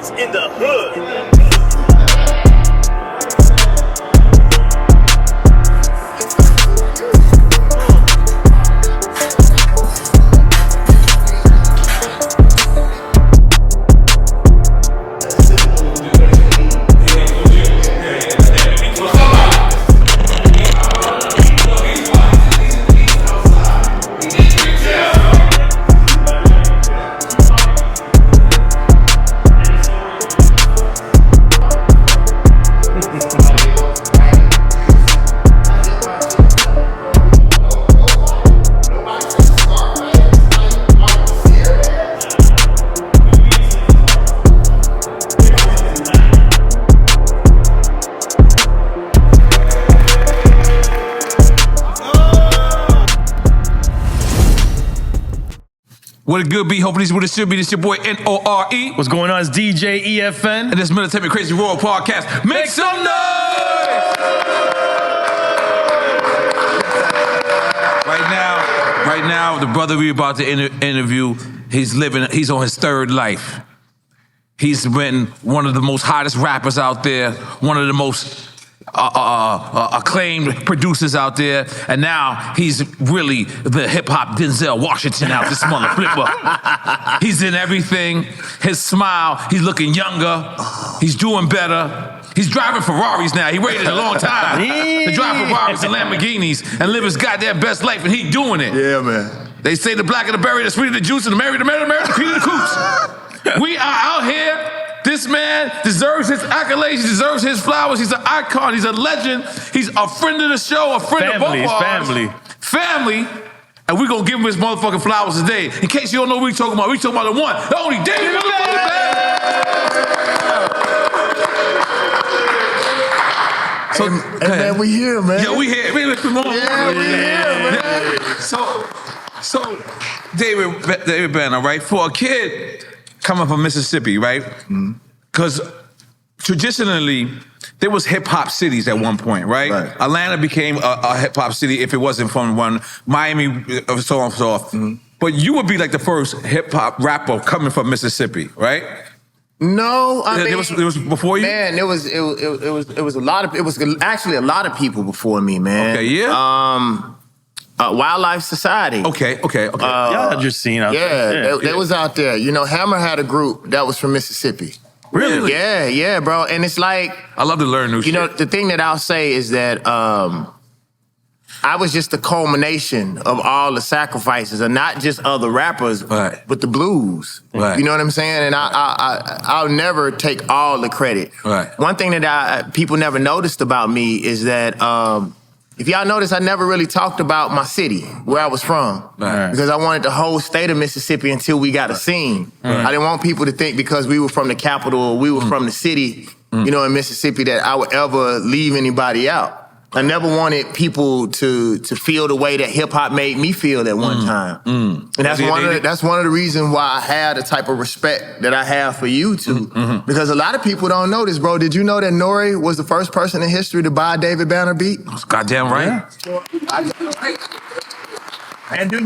Homies in the hood. What it good be, hopefully this is what it should be. This your boy N.O.R.E. What's going on? It's DJ EFN. And this Militant Crazy Royal Podcast. Make some noise! Right now, the brother we about to interview, he's on his third life. He's been one of the most hottest rappers out there, one of the most acclaimed producers out there, and now he's really the hip-hop Denzel Washington out this mother flipper. He's in everything. His smile, he's looking younger. He's doing better. He's driving Ferraris now. He waited a long time to drive Ferraris and Lamborghinis and live his goddamn best life, and he doing it. Yeah, man. They say the blacker the berry, the sweeter the juice, and the merrier the cream of the coops. We are out here. This man deserves his accolades. He deserves his flowers. He's an icon. He's a legend. He's a friend of the show, a friend of both of ours. Family. And we're going to give him his motherfucking flowers today. In case you don't know what we're talking about, we're talking about the one, the only David Banner. So, man, we here, man. Yeah, we here. We here, man. So, David Banner, right? For a kid coming from Mississippi, right? Because traditionally, there was hip-hop cities at one point, right? Atlanta became a hip-hop city if it wasn't from one. Miami, so on and so forth. But you would be like the first hip-hop rapper coming from Mississippi, right? No, I mean, it was before you. Man, it was actually a lot of people before me, man. Okay, yeah. Wildlife Society. Okay. Y'all had your scene out there. They was out there. You know, Hammer had a group that was from Mississippi. Really? Yeah, bro. And it's like, I love to learn new shit. You know, the thing that I'll say is that I was just the culmination of all the sacrifices, and not just other rappers, but the blues. Right. You know what I'm saying? And I'll never take all the credit. Right. One thing that people never noticed about me is that if y'all notice, I never really talked about my city, where I was from. Right. Because I wanted the whole state of Mississippi until we got a scene. I didn't want people to think because we were from the capital or we were from the city, you know, in Mississippi, that I would ever leave anybody out. I never wanted people to feel the way that hip-hop made me feel at one time. And that's one of the reasons why I have the type of respect that I have for you two. Because a lot of people don't know this, bro. Did you know that N.O.R.E was the first person in history to buy a David Banner beat? That's goddamn right. And do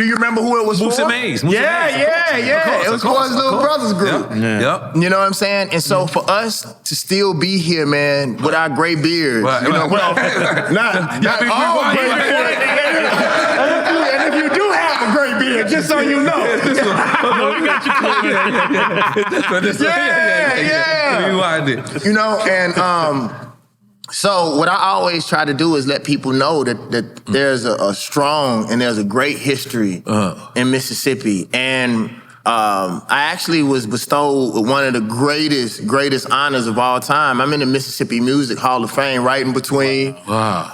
you remember who it was Moose for? and Maze. Yeah. It was for his little brother's group. Yep. You know what I'm saying? And so for us to still be here, man, with our gray beards, you know, not all gray beards. And if you do have a gray beard, just so you know. You know, and so what I always try to do is let people know that there's a strong and there's a great history in Mississippi. And I actually was bestowed with one of the greatest honors of all time. I'm in the Mississippi Music Hall of Fame, right in between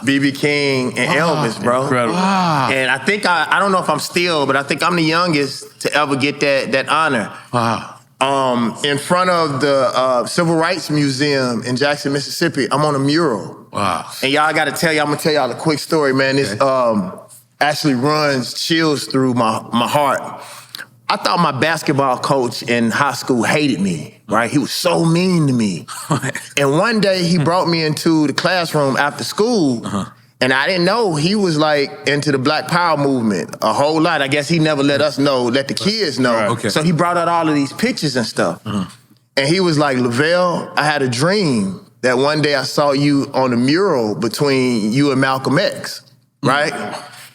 B.B. King and Elvis, bro. Incredible. And I think, I don't know if I'm still, but I think I'm the youngest to ever get that honor. In front of the Civil Rights Museum in Jackson, Mississippi, I'm on a mural. And y'all gotta tell y'all, I'm gonna tell y'all a quick story, man. This actually runs chills through my heart. I thought my basketball coach in high school hated me, right? He was so mean to me. And one day he brought me into the classroom after school, and I didn't know he was like into the Black Power movement a whole lot. I guess he never let us know, let the kids know. Right. Okay. So he brought out all of these pictures and stuff. And he was like, Lavelle, I had a dream that one day I saw you on a mural between you and Malcolm X, right?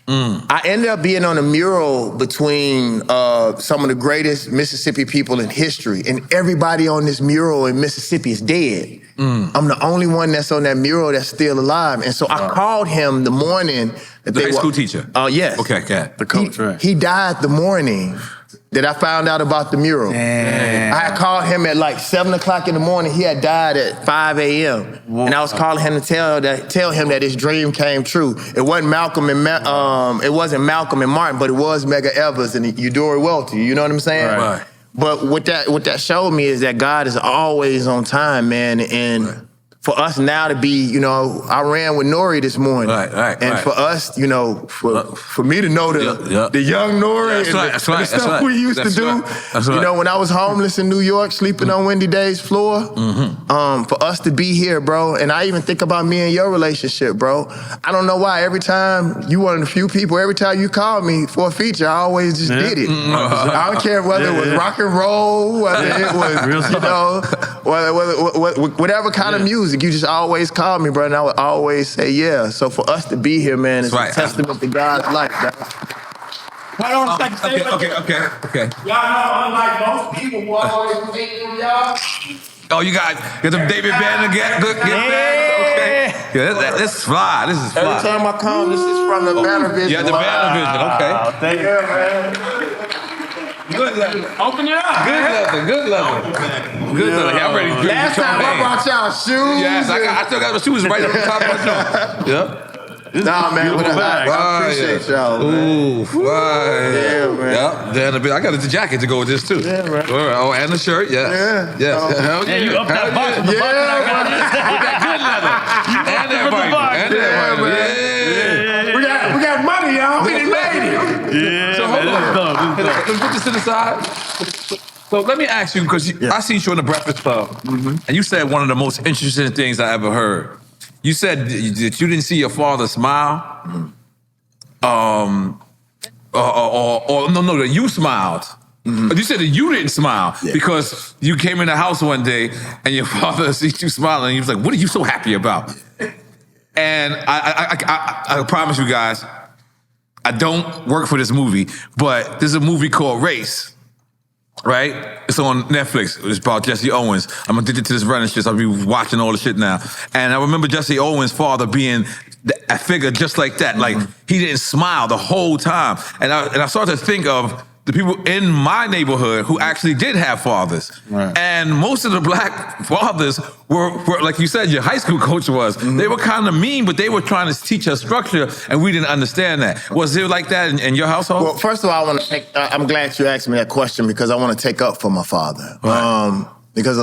I ended up being on a mural between some of the greatest Mississippi people in history, and everybody on this mural in Mississippi is dead. I'm the only one that's on that mural that's still alive. And so I called him the morning that The high school teacher? Yes. Okay, okay. The coach, right? He died the morning that I found out about the mural. Damn. I had called him at like 7 o'clock in the morning. He had died at 5 a.m. And I was calling him to tell him that his dream came true. It wasn't Malcolm and Martin, but it was Medgar Evers and Eudora Welty. You know what I'm saying? Right. But what that showed me is that God is always on time, man. And for us now to be, you know, I ran with N.O.R.E this morning. Right. And for us, you know, for me to know the young N.O.R E and the stuff we used to do. You know, when I was homeless in New York, sleeping on Wendy Day's floor, for us to be here, bro, and I even think about me and your relationship, bro. I don't know why every time, you one of the few people, every time you called me for a feature, I always just did it. I don't care whether it was rock and roll, whether it was, you know, whatever kind of music. You just always call me, bro, and I would always say yeah. So for us to be here, man, is a testament to God's life, bro. Hold on a second. Okay. Y'all know, unlike most people who always think from y'all. Oh, you got them David Banner get okay. Yeah, this is fly. This is fly. Every time I come, this is from the Banner Vision. Yeah, the Banner Vision. Okay. Thank you. Good level. Open it up. Good level. Yeah, I'm ready to drink Last time I brought y'all shoes. Yes, I still got my shoes right up the top of my joint. Yep. Nah, man, but I appreciate y'all, man. Ooh, fly. Yeah, man. Then I got the jacket to go with this too. Yeah, man. Oh, and the shirt. Yes. Hell And you up that box with the Yeah, button I got And that bike. We got money, y'all. We done made it. Yeah, So hold man, on. this is dope. Let's put this to the side. So let me ask you, because I seen you on the Breakfast Club, and you said one of the most interesting things I ever heard. You said that you didn't see your father smile, or that you smiled. But you said that you didn't smile because you came in the house one day and your father sees you smiling and he was like, "What are you so happy about?" And I promise you guys, I don't work for this movie, but there's a movie called Race. Right? It's on Netflix. It's about Jesse Owens. I'm addicted to this running shit, so I'll be watching all the shit now. And I remember Jesse Owens' father being a figure just like that. Like, he didn't smile the whole time. And I started to think of the people in my neighborhood who actually did have fathers. Right. And most of the black fathers were, like you said, your high school coach was. They were kind of mean, but they were trying to teach us structure, and we didn't understand that. Was it like that in your household? Well, first of all, I'm glad you asked me that question because I want to take up for my father. Right. Because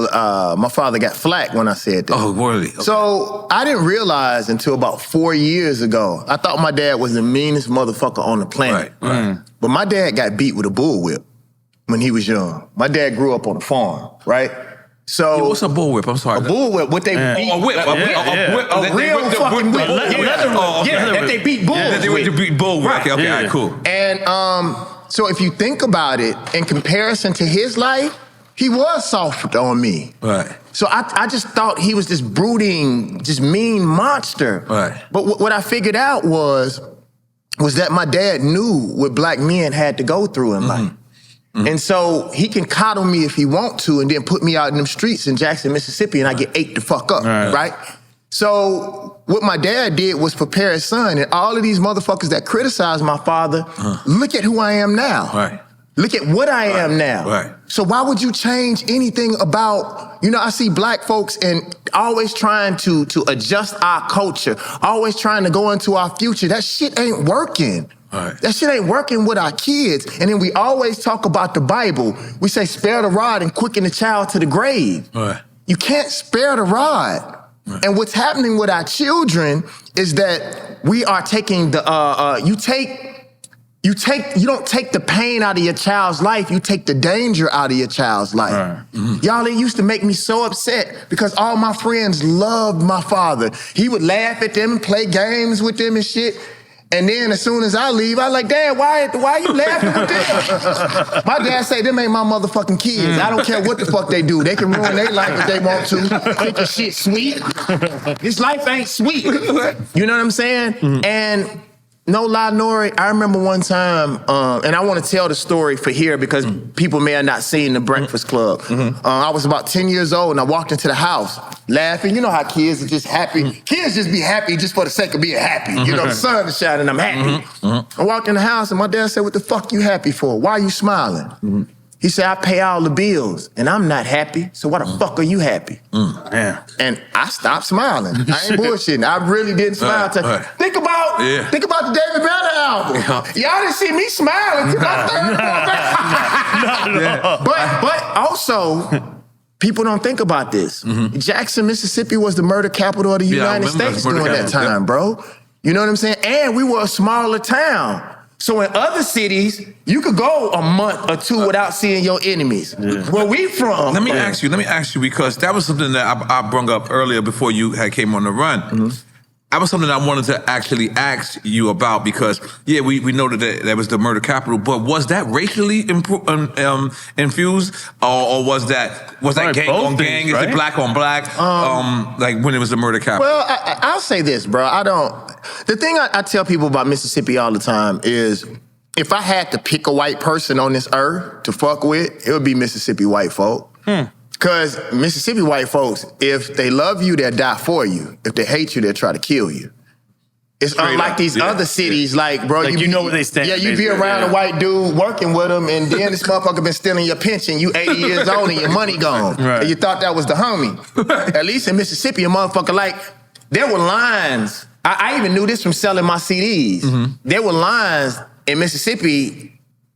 my father got flack when I said that. Oh, really? Okay. So I didn't realize until about 4 years ago, I thought my dad was the meanest motherfucker on the planet. Right. But my dad got beat with a bullwhip when he was young. My dad grew up on a farm, right? So Yeah, what's a bullwhip? I'm sorry. a bullwhip, what they beat. A whip. A real fucking whip. That they beat bulls Yeah, they went to beat bull. Right. Okay, all right, cool. And so if you think about it, in comparison to his life, he was soft on me. Right. So I just thought he was this brooding, just mean monster. Right. But what I figured out was that my dad knew what black men had to go through in life. And so he can coddle me if he want to and then put me out in them streets in Jackson, Mississippi, and I get ate the fuck up, right? So what my dad did was prepare his son, and all of these motherfuckers that criticize my father, look at who I am now. Right. Look at what I am now. Right. So why would you change anything about, I see black folks and always trying to adjust our culture, always trying to go into our future. That shit ain't working. Right. That shit ain't working with our kids. And then we always talk about the Bible. We say spare the rod and quicken the child to the grave. Right. You can't spare the rod. Right. And what's happening with our children is that we are taking the, you don't take the pain out of your child's life, you take the danger out of your child's life. Right. Y'all, it used to make me so upset because all my friends loved my father. He would laugh at them and play games with them and shit. And then as soon as I leave, I like, Dad, why you laughing with this? My dad say, them ain't my motherfucking kids. I don't care what the fuck they do. They can ruin their life if they want to. Think your shit sweet. This life ain't sweet. You know what I'm saying? And no lie, N.O.R.E, I remember one time, and I want to tell the story for here because people may have not seen The Breakfast Club. I was about 10 years old and I walked into the house laughing. You know how kids are just happy. Kids just be happy just for the sake of being happy. You know, the sun is shining, I'm happy. I walked in the house and my dad said, what the fuck you happy for? Why are you smiling? He said, I pay all the bills and I'm not happy, so why the fuck are you happy? And I stopped smiling. I ain't bullshitting. I really didn't smile. Think about the David Banner album. Y'all didn't see me smiling till my third But also, people don't think about this. Jackson, Mississippi was the murder capital of the United States during that time, bro. You know what I'm saying? And we were a smaller town. So in other cities, you could go a month or two without seeing your enemies. Where we from? Let me ask you, because that was something that I brought up earlier before you had came on the run. That was something I wanted to actually ask you about because, yeah, we know that was the murder capital, but was that racially infused, or was that gang on gang? Is it black on black? Like when it was the murder capital? Well, I'll say this, bro. The thing I tell people about Mississippi all the time is, if I had to pick a white person on this earth to fuck with, it would be Mississippi white folk. Because Mississippi white folks, if they love you, they'll die for you. If they hate you, they'll try to kill you. It's unlike these other cities, like, bro, like you know where they stand. Yeah, you be around a white dude working with them, and then this motherfucker been stealing your pension. You 80 years old and your money gone. And you thought that was the homie. At least in Mississippi, a motherfucker, like, there were lines. I even knew this from selling my CDs. There were lines in Mississippi,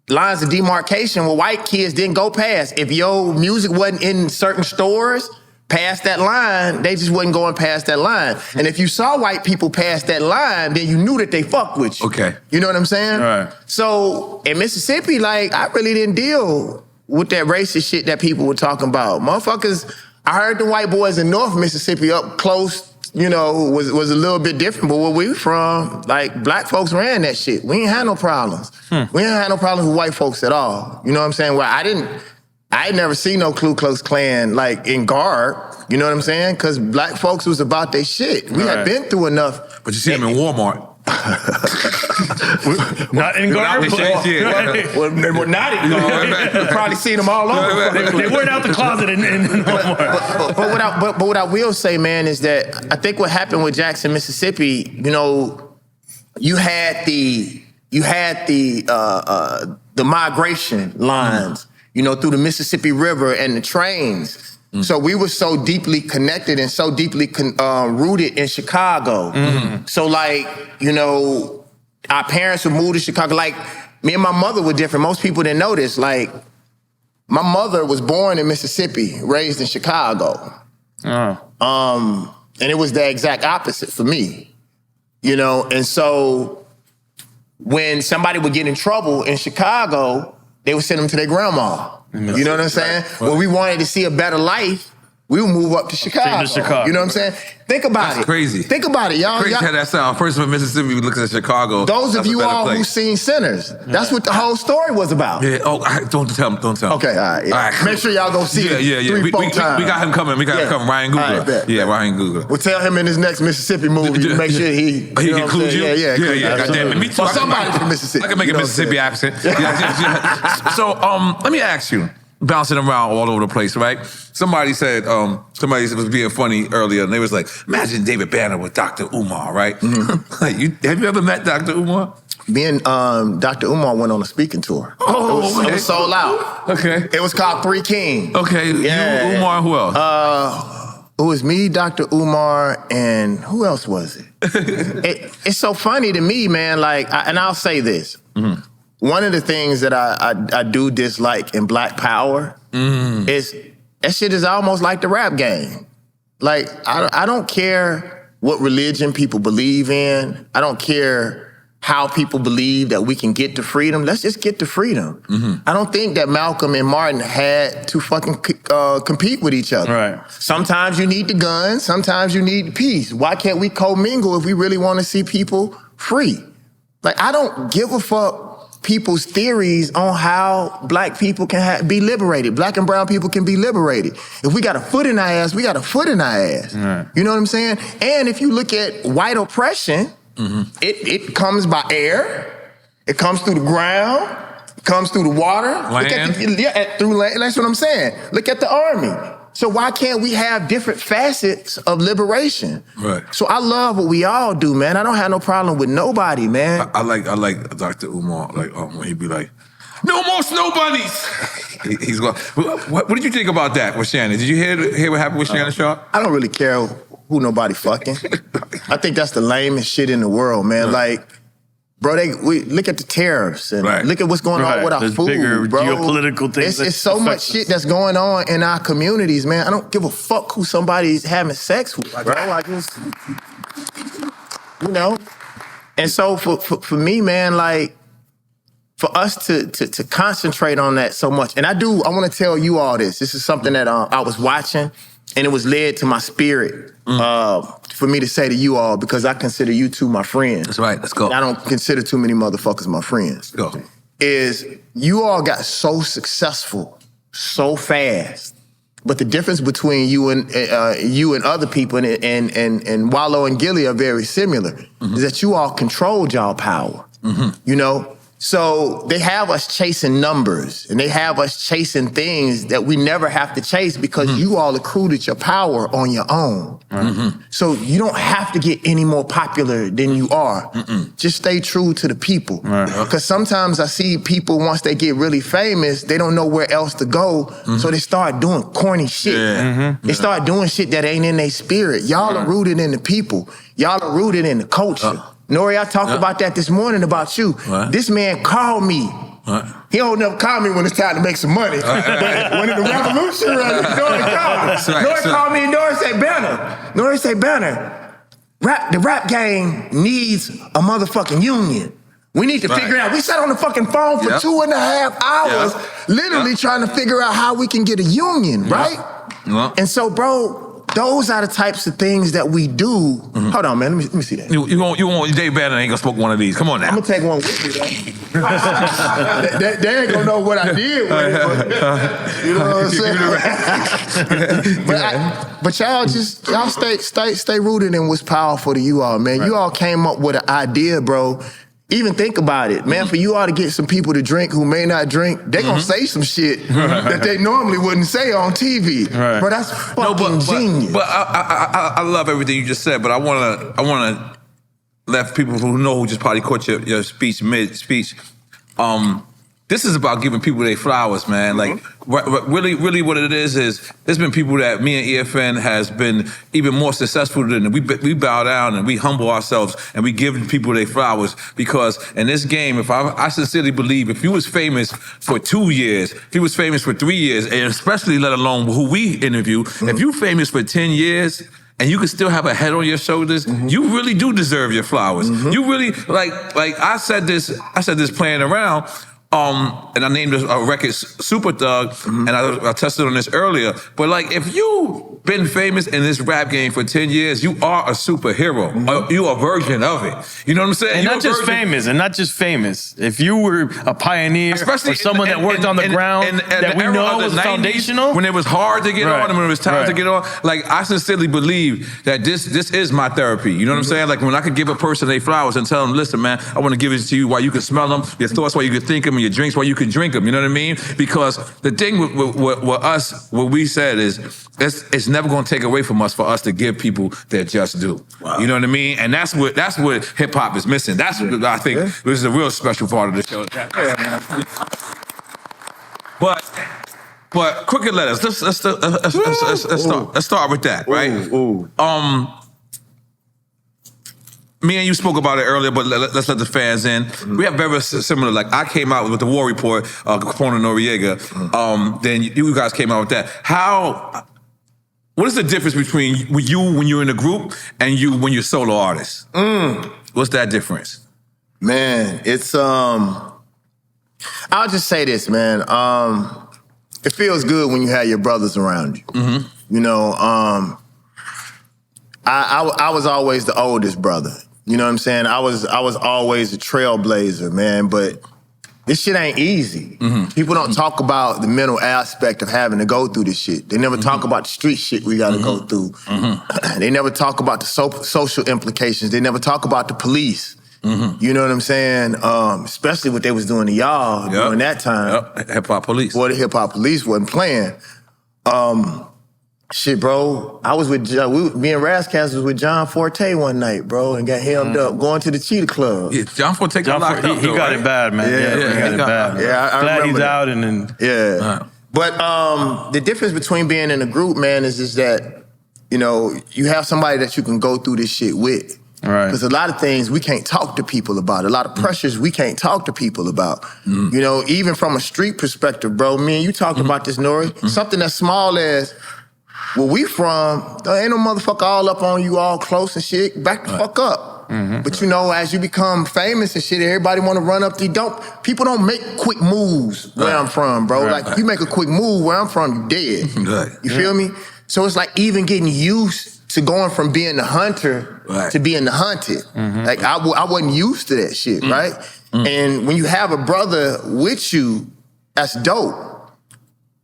lines of demarcation where white kids didn't go past. If your music wasn't in certain stores past that line, they just wasn't going past that line. And if you saw white people past that line, then you knew that they fucked with you. Okay. You know what I'm saying? So in Mississippi, like, I really didn't deal with that racist shit that people were talking about. Motherfuckers, I heard the white boys in North Mississippi up close, you know, was a little bit different, but where we from, like, black folks ran that shit. We ain't had no problems. We ain't had no problems with white folks at all. You know what I'm saying? Well, I had never seen no Ku Klux Klan, like, in guard. You know what I'm saying? Because black folks was about their shit. We had been through enough. But you see them in Walmart. Not in guard. Well, they were not in guard. You've probably seen them all over. They weren't out the closet in Walmart. But what I will say, man, is that I think what happened with Jackson, Mississippi, you know, you had the migration lines, you know, through the Mississippi River and the trains. So we were so deeply connected and so deeply rooted in Chicago. So, like, you know, our parents would move to Chicago. Like, me and my mother were different. Most people didn't know this. Like, my mother was born in Mississippi, raised in Chicago. And it was the exact opposite for me, you know? And so when somebody would get in trouble in Chicago, they would send them to their grandma. You know what I'm saying? When we wanted to see a better life, we would move up to Chicago. You know what I'm saying? Think about That's crazy. Think about it, y'all. Crazy how that sound. Person from Mississippi looks at Chicago. Those of you all who've seen Sinners, that's what the whole story was about. Yeah. Oh, don't tell him. Don't tell him. Okay. All right. Yeah. All right. Make sure y'all go see it. Yeah. 3-4 times. We got him coming. Ryan Googler. Ryan Googler. We'll tell him in his next Mississippi movie to make sure he includes you. Yeah. Goddamn it. Me too. Or somebody from Mississippi. I can make a Mississippi accent. So let me ask you. Bouncing around all over the place, right? Somebody said, somebody was being funny earlier, and they was like, imagine David Banner with Dr. Umar, right? Like, have you ever met Dr. Umar? Me and Dr. Umar went on a speaking tour. It was sold out. Okay. It was called Three Kings. Okay. Yeah. You, Umar, who else? It was me, Dr. Umar, and who else was it? It's so funny to me, man, like, and I'll say this. One of the things that I do dislike in Black Power is that shit is almost like the rap game. Like, I don't care what religion people believe in. I don't care how people believe that we can get to freedom. Let's just get to freedom. I don't think that Malcolm and Martin had to fucking compete with each other. Right. Sometimes you need the gun. Sometimes you need the peace. Why can't we commingle if we really want to see people free? Like, I don't give a fuck people's theories on how black people can be liberated. Black and brown people can be liberated. If we got a foot in our ass, we got a foot in our ass. Right. You know what I'm saying? And if you look at white oppression, it comes by air, it comes through the ground, it comes through the water. Land. Through land. That's what I'm saying. Look at the army. So why can't we have different facets of liberation? Right. So I love what we all do, man. I don't have no problem with nobody, man. I like Dr. Umar, like when he'd be like, "No more snow bunnies." He's going. What did you think about that with Shannon? Did you hear what happened with Shannon Sharp? I don't really care who nobody fucking. I think that's the lamest shit in the world, man. Like, bro, we look at the tariffs and look at what's going on with our There's food, bigger bro. geopolitical things. It's so much shit that's going on in our communities, man. I don't give a fuck who somebody's having sex with, bro. Like, it's, you know. And so for me, man, like, for us to concentrate on that so much, and I want to tell you all this. This is something that I was watching, and it was led to my spirit for me to say to you all, because I consider you two my friends. That's right. Let's go. I don't consider too many motherfuckers my friends. Go. Is you all got so successful so fast, but the difference between you and other people and Wallow and Gilly are very similar. Is that you all controlled y'all power. You know. So they have us chasing numbers, and they have us chasing things that we never have to chase because you all accrued your power on your own. So you don't have to get any more popular than you are. Just stay true to the people. Because sometimes I see people, once they get really famous, they don't know where else to go, so they start doing corny shit. They start doing shit that ain't in their spirit. Y'all are rooted in the people. Y'all are rooted in the culture. N.O.R.E, I talked about that this morning about you. This man called me. He don't never call me when it's time to make some money. But when the revolution runs, N.O.R.E called me. N.O.R.E called me and N.O.R.E say, Banner, the rap game needs a motherfucking union. We need to figure out. We sat on the fucking phone for 2.5 hours, literally trying to figure out how we can get a union, right? And so, bro, those are the types of things that we do. Hold on, man. Let me see that. You want David Banner ain't gonna smoke one of these. Come on now. I'm gonna take one with me, though. they ain't gonna know what I did with it. But, you know what I'm saying? But y'all stay rooted in what's powerful to you all, man. You all came up with an idea, bro. Even think about it, man. For you all to get some people to drink who may not drink, they gonna say some shit that they normally wouldn't say on TV. Bro, that's fucking genius. But I love everything you just said. But I wanna let people who just probably caught your speech mid-speech. This is about giving people their flowers, man. Like, really what it is there's been people that me and EFN has been even more successful than. We bow down and we humble ourselves and we give people their flowers, because in this game, if I sincerely believe, if you was famous for 2 years, if you was famous for 3 years, and especially let alone who we interview, if you famous for 10 years, and you can still have a head on your shoulders, you really do deserve your flowers. You really, like I said this playing around, and I named a record Super Thug, and I tested on this earlier. But like, if you been famous in this rap game for 10 years, you are a superhero. You are a version of it. You know what I'm saying? And not just famous. If you were a pioneer, especially or someone that worked on the ground, that we know was 90s, foundational. When it was hard to get on and when it was time to get on, like, I sincerely believe that this is my therapy. You know what I'm saying? Like, when I could give a person their flowers and tell them, listen, man, I want to give it to you while you can smell them, your thoughts while you can think them, and your drinks while you can drink them. You know what I mean? Because the thing with us, what we said is, it's never going to take away from us for us to give people their just due. You know what I mean? And that's what hip hop is missing. That's what I think this is a real special part of the show. But Crooked Letters. Let's start with that, right? Me and you spoke about it earlier, but let's let the fans in. We have very similar. Like, I came out with the War Report, Capone and Noriega. Then you guys came out with that. What is the difference between you when you're in a group and you when you're solo artist? What's that difference? Man, it's I'll just say this, man. It feels good when you have your brothers around you. You know, I was always the oldest brother. You know what I'm saying? I was always a trailblazer, man, but this shit ain't easy. People don't talk about the mental aspect of having to go through this shit. They never talk about the street shit we gotta go through. They never talk about the social implications. They never talk about the police. You know what I'm saying? Especially what they was doing to y'all during that time. Hip hop police. Boy, the hip hop police wasn't playing. Shit, bro. I was with me and Razzcast was with John Forte one night, bro, and got hemmed up going to the Cheetah Club. Yeah, John Forte got locked up. He got it bad, man. Yeah, He got it bad. Yeah, I Glad remember he's that. out and then. Yeah. But the difference between being in a group, man, is just that, you know, you have somebody that you can go through this shit with. Right. Because a lot of things we can't talk to people about. A lot of pressures we can't talk to people about. You know, even from a street perspective, bro, me and you talked about this, N.O.R.E. Something as small as where we from, there ain't no motherfucker all up on you all close and shit. Back the fuck up. But you know, as you become famous and shit, everybody want to run up to you. People don't make quick moves where I'm from, bro. Like, you make a quick move where I'm from, you dead. You feel me? So it's like even getting used to going from being the hunter to being the hunted. Like, I wasn't used to that shit, right? And when you have a brother with you, that's dope.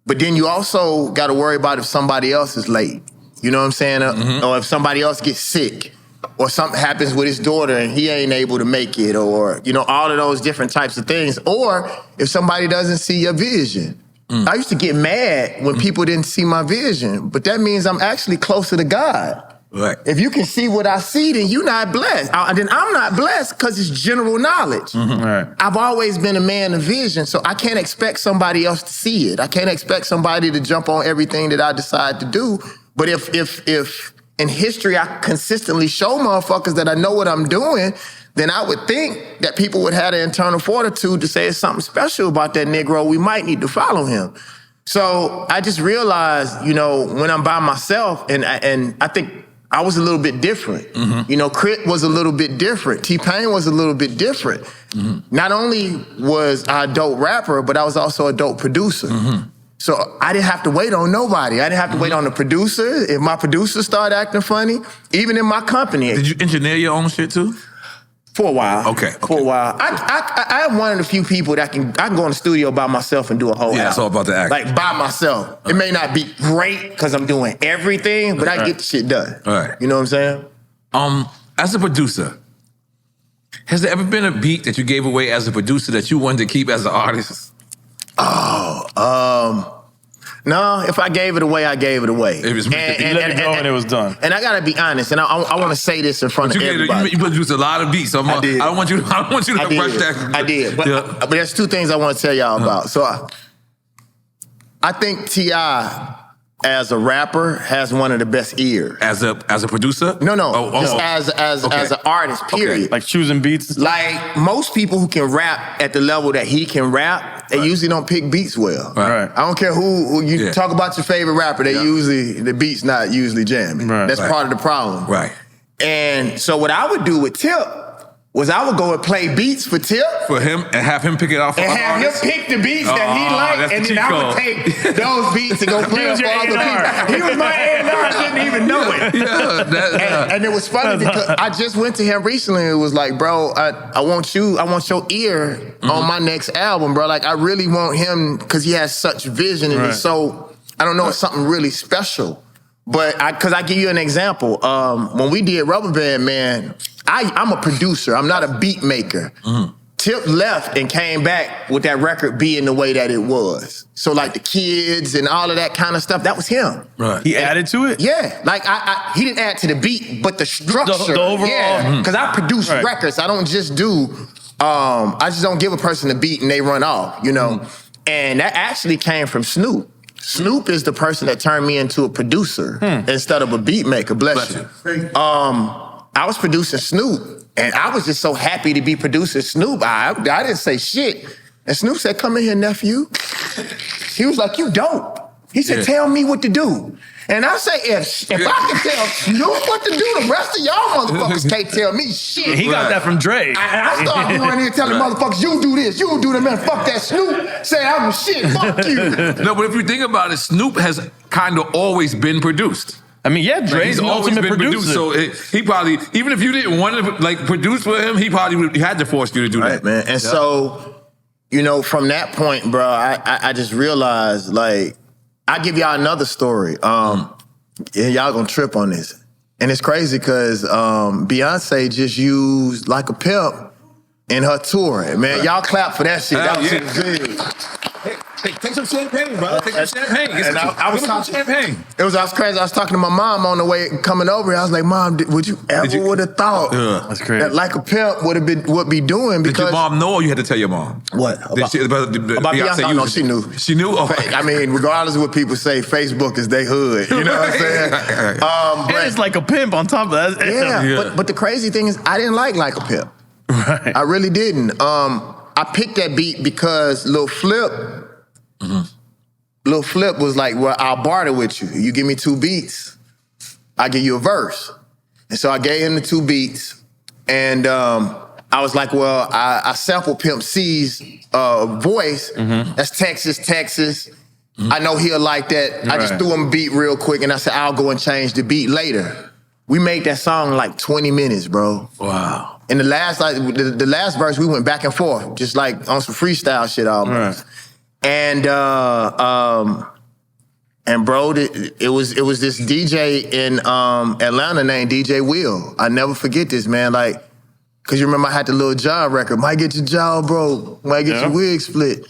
But then you also got to worry about if somebody else is late. You know what I'm saying? Or if somebody else gets sick. Or something happens with his daughter and he ain't able to make it. Or, you know, all of those different types of things. Or if somebody doesn't see your vision. I used to get mad when people didn't see my vision. But that means I'm actually closer to God. Right. If you can see what I see, then you're not blessed. Then I'm not blessed because it's general knowledge. Right. I've always been a man of vision, so I can't expect somebody else to see it. I can't expect somebody to jump on everything that I decide to do. But if in history I consistently show motherfuckers that I know what I'm doing, then I would think that people would have the internal fortitude to say it's something special about that Negro. We might need to follow him. So I just realized, you know, when I'm by myself, and I think I was a little bit different. You know, Crit was a little bit different. T-Pain was a little bit different. Not only was I a dope rapper, but I was also a dope producer. So I didn't have to wait on nobody. I didn't have to wait on the producer. If my producer started acting funny, even in my company. Did you engineer your own shit too? For a while. Okay. For a while. I am one of the few people that I can go in the studio by myself and do a whole album. It's all about the act. Like, by myself. It may not be great because I'm doing everything, but I get the shit done. Right. You know what I'm saying? As a producer, has there ever been a beat that you gave away as a producer that you wanted to keep as an artist? No, if I gave it away, I gave it away. It was- You let it go and it was done. And I gotta be honest, and I want to say this in front of everybody. You produced a lot of beats. So I did. don't want you to rush that. I did. But there's two things I want to tell y'all about. So I think T.I. as a rapper has one of the best ears. As a producer? No. Oh. Just as an artist, period. Like choosing beats. Like, most people who can rap at the level that he can rap, they usually don't pick beats well. Right. I don't care who you talk about your favorite rapper, the beat's not usually jamming. Right. That's part of the problem. Right. And so what I would do with Tip was I would go and play beats for Tip. For him, and have him pick it off for And other have artists? him pick the beats that he liked, that's and the then I would cheat take those beats and go play was them for your other A&R. people. He was my A&R, I didn't even know it. Yeah, And it was funny because I just went to him recently and it was like, bro, I want your ear on my next album, bro. Like, I really want him, because he has such vision and Right. he's so, I don't know, it's something really special. But because I give you an example, when we did Rubber Band, man, I'm a producer. I'm not a beat maker. Tip left and came back with that record being the way that it was. So like the kids and all of that kind of stuff, that was him. Right. He added to it? Yeah, like he didn't add to the beat, but the structure. The overall? Yeah, because I produce Right. records. I don't just do, I just don't give a person a beat and they run off, you know? And that actually came from Snoop. Snoop is the person that turned me into a producer instead of a beat maker. Bless you. I was producing Snoop, and I was just so happy to be producing Snoop. I didn't say shit. And Snoop said, "Come in here, nephew." He was like, "You dope." He said, "Tell me what to do." And I say, if I can tell Snoop what to do, the rest of y'all motherfuckers can't tell me shit. He got that from Dre. And I started running here telling motherfuckers, you do this, you do that, man. Fuck that Snoop. Say I'm the shit. Fuck you. No, but if you think about it, Snoop has kind of always been produced. I mean, yeah, Dre's the ultimate producer. So he probably, even if you didn't want to like produce for him, he probably had to force you to do that, man. And so, you know, from that point, bro, I just realized, like, I'll give y'all another story. Yeah, y'all gonna trip on this. And it's crazy because Beyonce just used Like a Pimp in her tour. Man, y'all clap for that shit. That was big. Hey, take some champagne, bro. Take some champagne. And I was talking champagne. It was crazy. I was talking to my mom on the way coming over. I was like, Mom, would you ever would have thought That's crazy. that Like a Pimp would be doing? Because did your mom know, or you had to tell your mom? What? About Beyonce? No, she knew. She knew? Oh. I mean, regardless of what people say, Facebook is their hood. You know what I'm saying? And it's Like a Pimp on top of that. Yeah. But the crazy thing is, I didn't like a Pimp. Right. I really didn't. I picked that beat because Lil Flip was like, well, I'll barter with you. You give me 2 beats, I give you a verse. And so I gave him the 2 beats. And I was like, well, I sampled Pimp C's voice. That's Texas. I know he'll like that. I just threw him a beat real quick and I said, I'll go and change the beat later. We made that song in like 20 minutes, bro. Wow. And the last verse, we went back and forth, just like on some freestyle shit almost. Right. And bro, it was this DJ in Atlanta named DJ Will. I never forget this, man. Like, cause you remember I had the Lil Jon record. Might get your jaw broke, might get your wig split.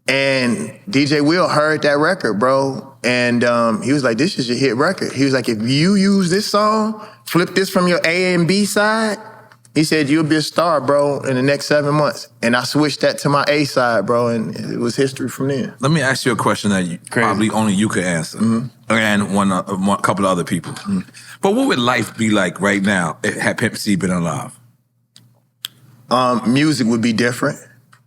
And DJ Will heard that record, bro. And he was like, this is your hit record. He was like, if you use this song, flip this from your A and B side, he said, you'll be a star, bro, in the next 7 months. And I switched that to my A side, bro, and it was history from there. Let me ask you a question that probably only you could answer, and one couple of other people. But what would life be like right now had Pimp C been alive? Music would be different.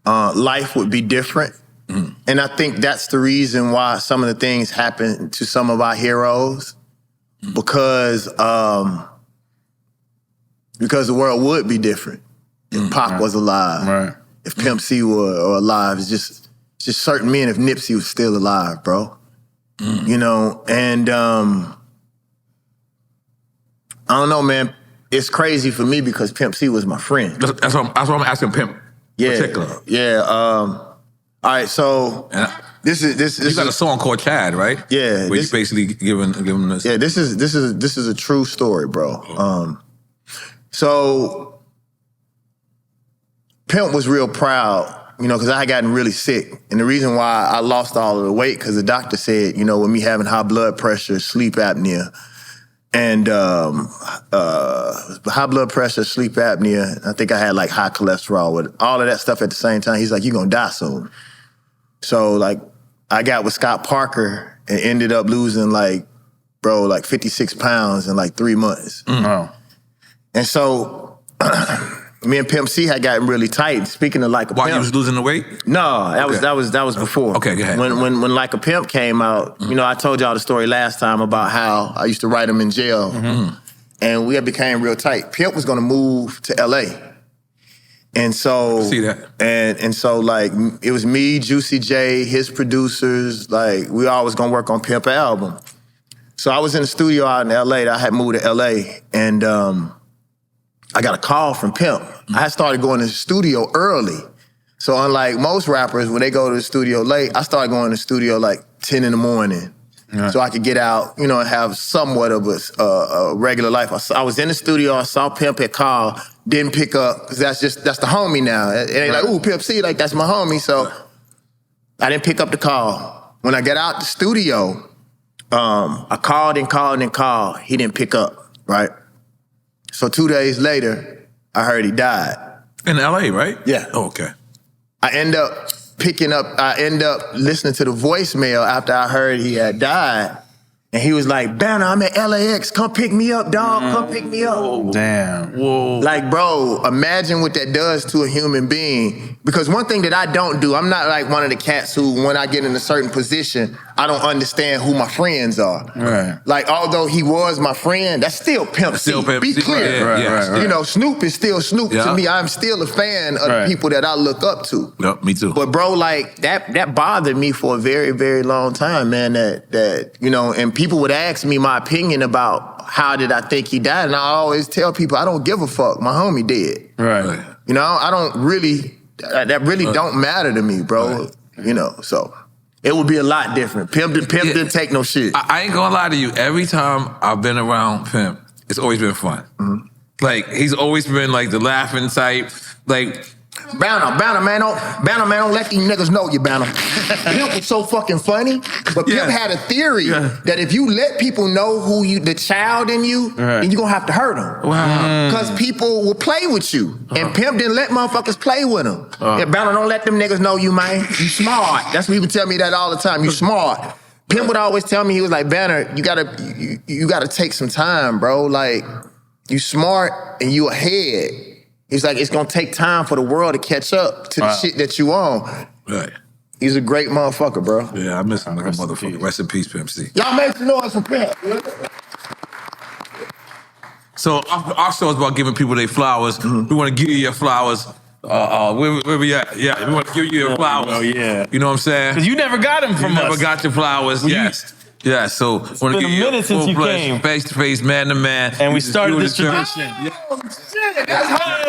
Life would be different. And I think that's the reason why some of the things happen to some of our heroes, because the world would be different if Pac was alive. Right. If Pimp C were alive. It's just certain men, if Nipsey was still alive, bro. You know, and I don't know, man. It's crazy for me because Pimp C was my friend. That's what I'm asking Pimp particular. Yeah. All right, so this is You got a song called Chad, right? Yeah. Where you basically giving this. Yeah, this is a true story, bro. So Pimp was real proud, you know, because I had gotten really sick. And the reason why I lost all of the weight, because the doctor said, you know, with me having high blood pressure, sleep apnea, and high blood pressure, sleep apnea, I think I had like high cholesterol with all of that stuff at the same time. He's like, you're going to die soon. So like I got with Scott Parker and ended up losing like 56 pounds in like 3 months. Wow. And so me and Pimp C had gotten really tight. Speaking of Like a Pimp. While you was losing the weight? No, that was before. Okay, go ahead. When Like a Pimp came out, you know, I told y'all the story last time about how I used to write him in jail. And we had became real tight. Pimp was gonna move to LA. And so see that. And so like it was me, Juicy J, his producers, like we all was gonna work on Pimp album. So I was in the studio out in LA. I had moved to LA, and I got a call from Pimp. I had started going to the studio early. So unlike most rappers, when they go to the studio late, I started going to the studio like 10 in the morning. Right. So I could get out, you know, and have somewhat of a regular life. I was in the studio, I saw Pimp had called, didn't pick up, because that's the homie now. It ain't like, ooh, Pimp C, like that's my homie. So I didn't pick up the call. When I got out the studio, I called and called and called. He didn't pick up, right? So 2 days later, I heard he died. In LA, right? Yeah. Oh, okay. I end up listening to the voicemail after I heard he had died. And he was like, Banner, I'm at LAX. Come pick me up, dog. Come pick me up. Damn. Whoa. Like, bro, imagine what that does to a human being. Because one thing that I don't do, I'm not like one of the cats who, when I get in a certain position, I don't understand who my friends are. Right. Like, although he was my friend, that's still Pimp C. Be clear. Yeah. You know, Snoop is still Snoop to me. I'm still a fan of the people that I look up to. Yep, me too. But bro, like that bothered me for a very, very long time, man. That you know, and people would ask me my opinion about how did I think he died, and I always tell people I don't give a fuck. My homie dead. Right. You know, I don't really. That really don't matter to me, bro. Right. You know, so it would be a lot different. Pimp didn't take no shit. I ain't gonna lie to you. Every time I've been around Pimp, it's always been fun. Like, he's always been like the laughing type. Like, Banner, man, don't let these niggas know you, Banner. Pimp was so fucking funny, but Pimp had a theory that if you let people know who you, the child in you, then you're gonna have to hurt them. wow. Because people will play with you. And Pimp didn't let motherfuckers play with him. Yeah, Banner, don't let them niggas know you, man. You smart. That's what he would tell me that all the time. You smart. Pimp would always tell me, he was like, Banner, you gotta take some time, bro. Like, you smart and you ahead. He's like, it's gonna take time for the world to catch up to the shit that you on. Right. He's a great motherfucker, bro. Yeah, I miss him like a motherfucker. Rest in peace, Pimp C. Y'all make some noise for Pimp. So our show is about giving people their flowers. We want to give you your flowers. Where we at? Yeah, we want to give you your flowers. Oh, yeah. You know what I'm saying? Because you never got him from You us. never got your flowers. Yes. Yeah, so I want to been give a you minute since you came. face to face, man to man. And we just started doing this thing. tradition. Oh, shit, that's hard.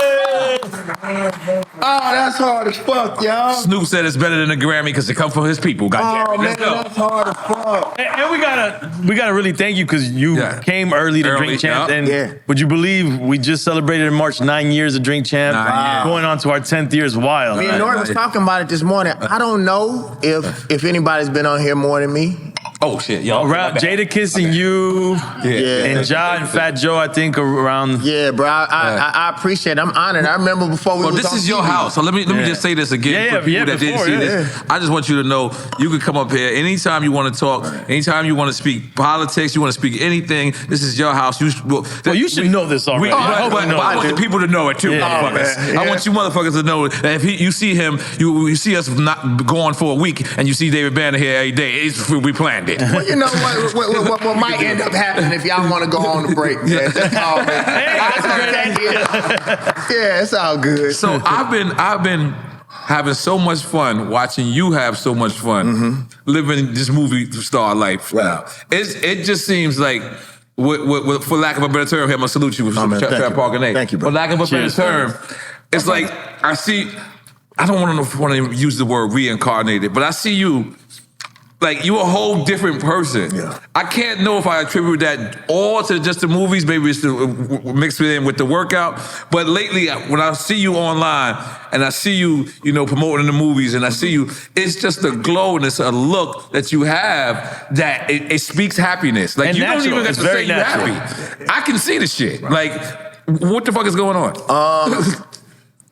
Oh, that's hard as fuck, y'all. Snoop said it's better than a Grammy because it come from his people. Oh, man, Let's go. that's hard as fuck. And we gotta really thank you because you came early to Drink Champ. And would you believe we just celebrated in March 9 years of Drink Champ? 9 years. Going on to our 10th year is wild. Me and N.O.R.E was talking about it this morning. I don't know if anybody's been on here more than me. Oh shit, y'all. Around Jadakiss and you, and Ja and Fat Joe, I think around. Yeah, bro. I appreciate it. I'm honored. I remember before we Well, was this on is your TV. house. So let me just say this again for people that didn't see this. I just want you to know you can come up here anytime you want to talk, anytime you want to speak politics, you want to speak anything. This is your house. You should know this already. But I want the people to know it too, motherfuckers. I want you motherfuckers to know that if you see him, you see us not going for a week, and you see David Banner here every day. We planned it. Well, you know what might end up happening if y'all want to go on the break. Yeah, that's all. Yeah, it's all good. So I've been having so much fun watching you have so much fun living this movie star life. Wow. It just seems like, for lack of a better term, here, I'm gonna salute you from Trap Park and A. Thank you, bro. For lack of a better term, it's like I see. I don't want to use the word reincarnated, but I see you. Like, you're a whole different person. Yeah. I can't know if I attribute that all to just the movies, maybe it's mixed in with the workout. But lately, when I see you online and I see you, promoting the movies and I see you, it's just a glow and it's a look that you have that it speaks happiness. Like, And you don't natural. even have It's to say very you're natural. happy. I can see the shit. Like, what the fuck is going on?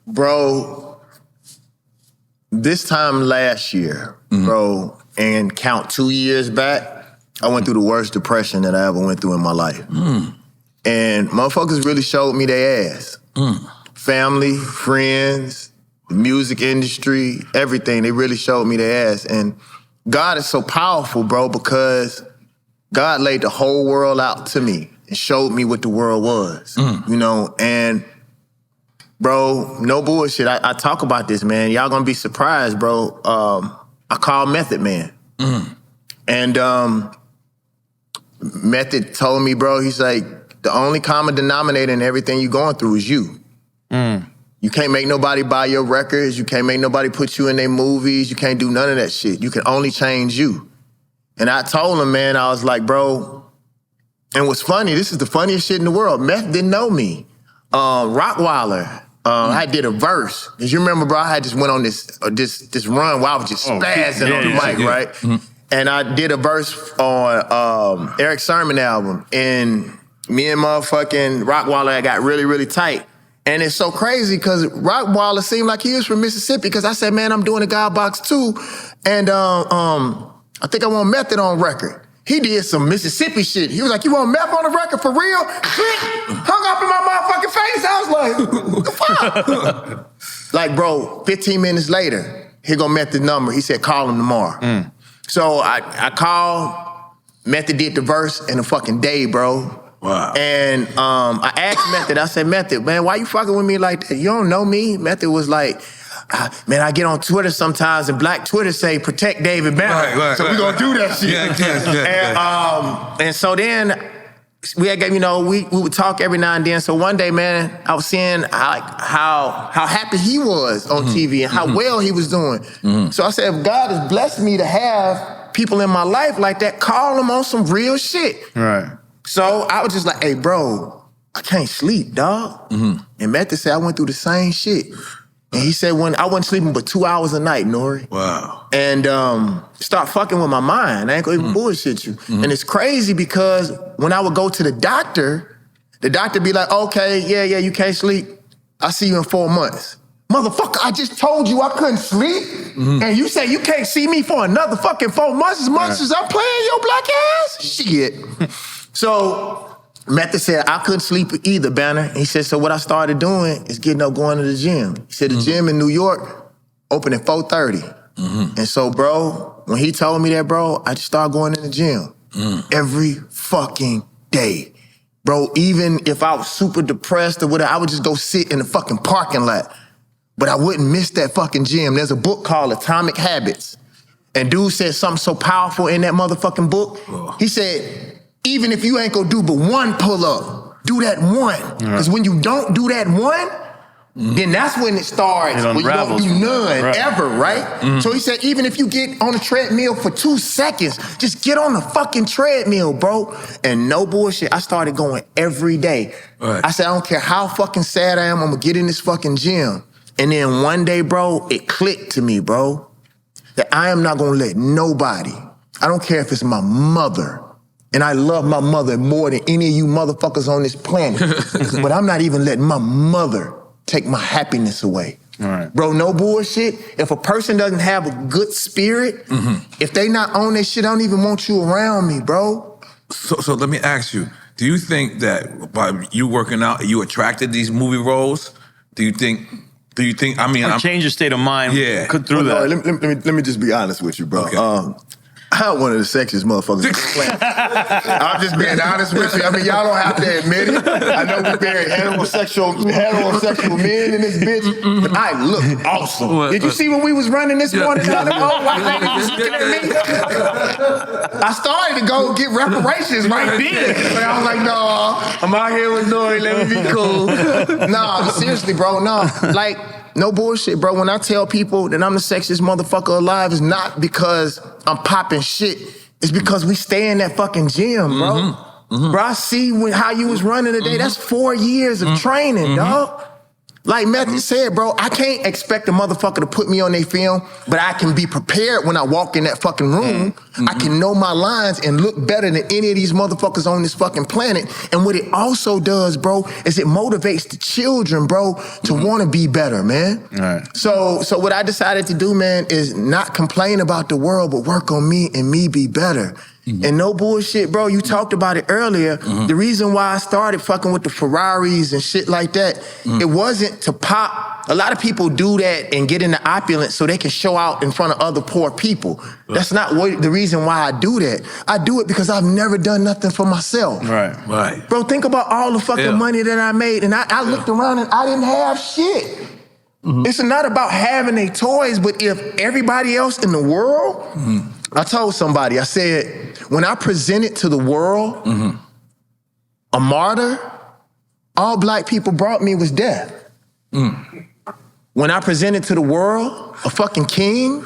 Bro, this time last year, bro, and count 2 years back, I went through the worst depression that I ever went through in my life. And motherfuckers really showed me their ass. Family, friends, the music industry, everything, they really showed me their ass. And God is so powerful, bro, because God laid the whole world out to me and showed me what the world was, and bro, no bullshit. I talk about this, man. Y'all gonna be surprised, bro. I called Method Man. And Method told me, bro, he's like, the only common denominator in everything you're going through is you. You can't make nobody buy your records. You can't make nobody put you in their movies. You can't do none of that shit. You can only change you. And I told him, man, I was like, bro, and what's funny, this is the funniest shit in the world. Meth didn't know me. Rottweiler, I did a verse. Cause you remember, bro, I had just went on this run where I was just spazzing on the mic, right? And I did a verse on Eric Sermon album, and me and motherfucking Rottweiler got really, really tight. And it's so crazy because Rottweiler seemed like he was from Mississippi, because I said, man, I'm doing a God Box too, and I think I want Method on record. He did some Mississippi shit. He was like, you want meth on the record for real? Hung up in my motherfucking face. I was like, what the fuck? Like, bro, 15 minutes later, here go Method number. He said, call him tomorrow. So I called, Method did the verse in a fucking day, bro. Wow. And I asked Method, I said, Method, man, why you fucking with me like that? You don't know me? Method was like, man, I get on Twitter sometimes and Black Twitter say, protect David Banner. Right, we gonna do that shit. And so then we had, we would talk every now and then. So one day, man, I was seeing how happy he was on TV and how well he was doing. So I said, if God has blessed me to have people in my life like that, call them on some real shit. Right. So I was just like, hey, bro, I can't sleep, dog. And Method said, I went through the same shit. And he said, when I wasn't sleeping but 2 hours a night, N.O.R.E. Wow. And start fucking with my mind. I ain't gonna even bullshit you. And it's crazy because when I would go to the doctor be like, okay, yeah, you can't sleep. I'll see you in 4 months. Motherfucker, I just told you I couldn't sleep. And you say you can't see me for another fucking 4 months as much as I'm playing your black ass? Shit. So Method said, I couldn't sleep either, Banner. And he said, so what I started doing is getting up going to the gym. He said the gym in New York open at 4:30. And so, bro, when he told me that, bro, I just started going in the gym every fucking day. Bro, even if I was super depressed or whatever, I would just go sit in the fucking parking lot. But I wouldn't miss that fucking gym. There's a book called Atomic Habits. And dude said something so powerful in that motherfucking book. He said, even if you ain't gonna do but one pull-up, do that one. Because when you don't do that one, then that's when it starts. When you don't do none ever, right? So he said, even if you get on the treadmill for 2 seconds, just get on the fucking treadmill, bro. And no bullshit, I started going every day. I said, I don't care how fucking sad I am, I'm gonna get in this fucking gym. And then one day, bro, it clicked to me, bro, that I am not gonna let nobody, I don't care if it's my mother, and I love my mother more than any of you motherfuckers on this planet, but I'm not even letting my mother take my happiness away. Bro, no bullshit. If a person doesn't have a good spirit, if they not on their shit, I don't even want you around me, bro. So let me ask you, do you think that by you working out, you attracted these movie roles? Do you think, I mean... change your state of mind through that. Let me just be honest with you, bro. Okay. I'm one of the sexiest motherfuckers on the planet. I'm just being honest with you. I mean, y'all don't have to admit it. I know we're very heterosexual men in this bitch, but I look awesome. Did you see when we was running this morning? White lady was looking at me. I started to go get reparations right then. But I was like, no, I'm out here with N.O.R.E. Let me be cool. Nah, seriously, bro, no. Like, no bullshit, bro. When I tell people that I'm the sexiest motherfucker alive, it's not because I'm popping shit. It's because we stay in that fucking gym, bro. Bro, I see how you was running today. That's 4 years of training, dog. Like Method said, bro, I can't expect a motherfucker to put me on their film, but I can be prepared when I walk in that fucking room. I can know my lines and look better than any of these motherfuckers on this fucking planet. And what it also does, bro, is it motivates the children, bro, to want to be better, man. So what I decided to do, man, is not complain about the world, but work on me and me be better. And no bullshit, bro, you talked about it earlier. The reason why I started fucking with the Ferraris and shit like that, it wasn't to pop. A lot of people do that and get into opulence so they can show out in front of other poor people. That's not the reason why I do that. I do it because I've never done nothing for myself. Bro, think about all the fucking money that I made, and I looked around and I didn't have shit. It's not about having their toys, but if everybody else in the world, I told somebody, I said, when I presented to the world a martyr, all black people brought me was death. When I presented to the world a fucking king,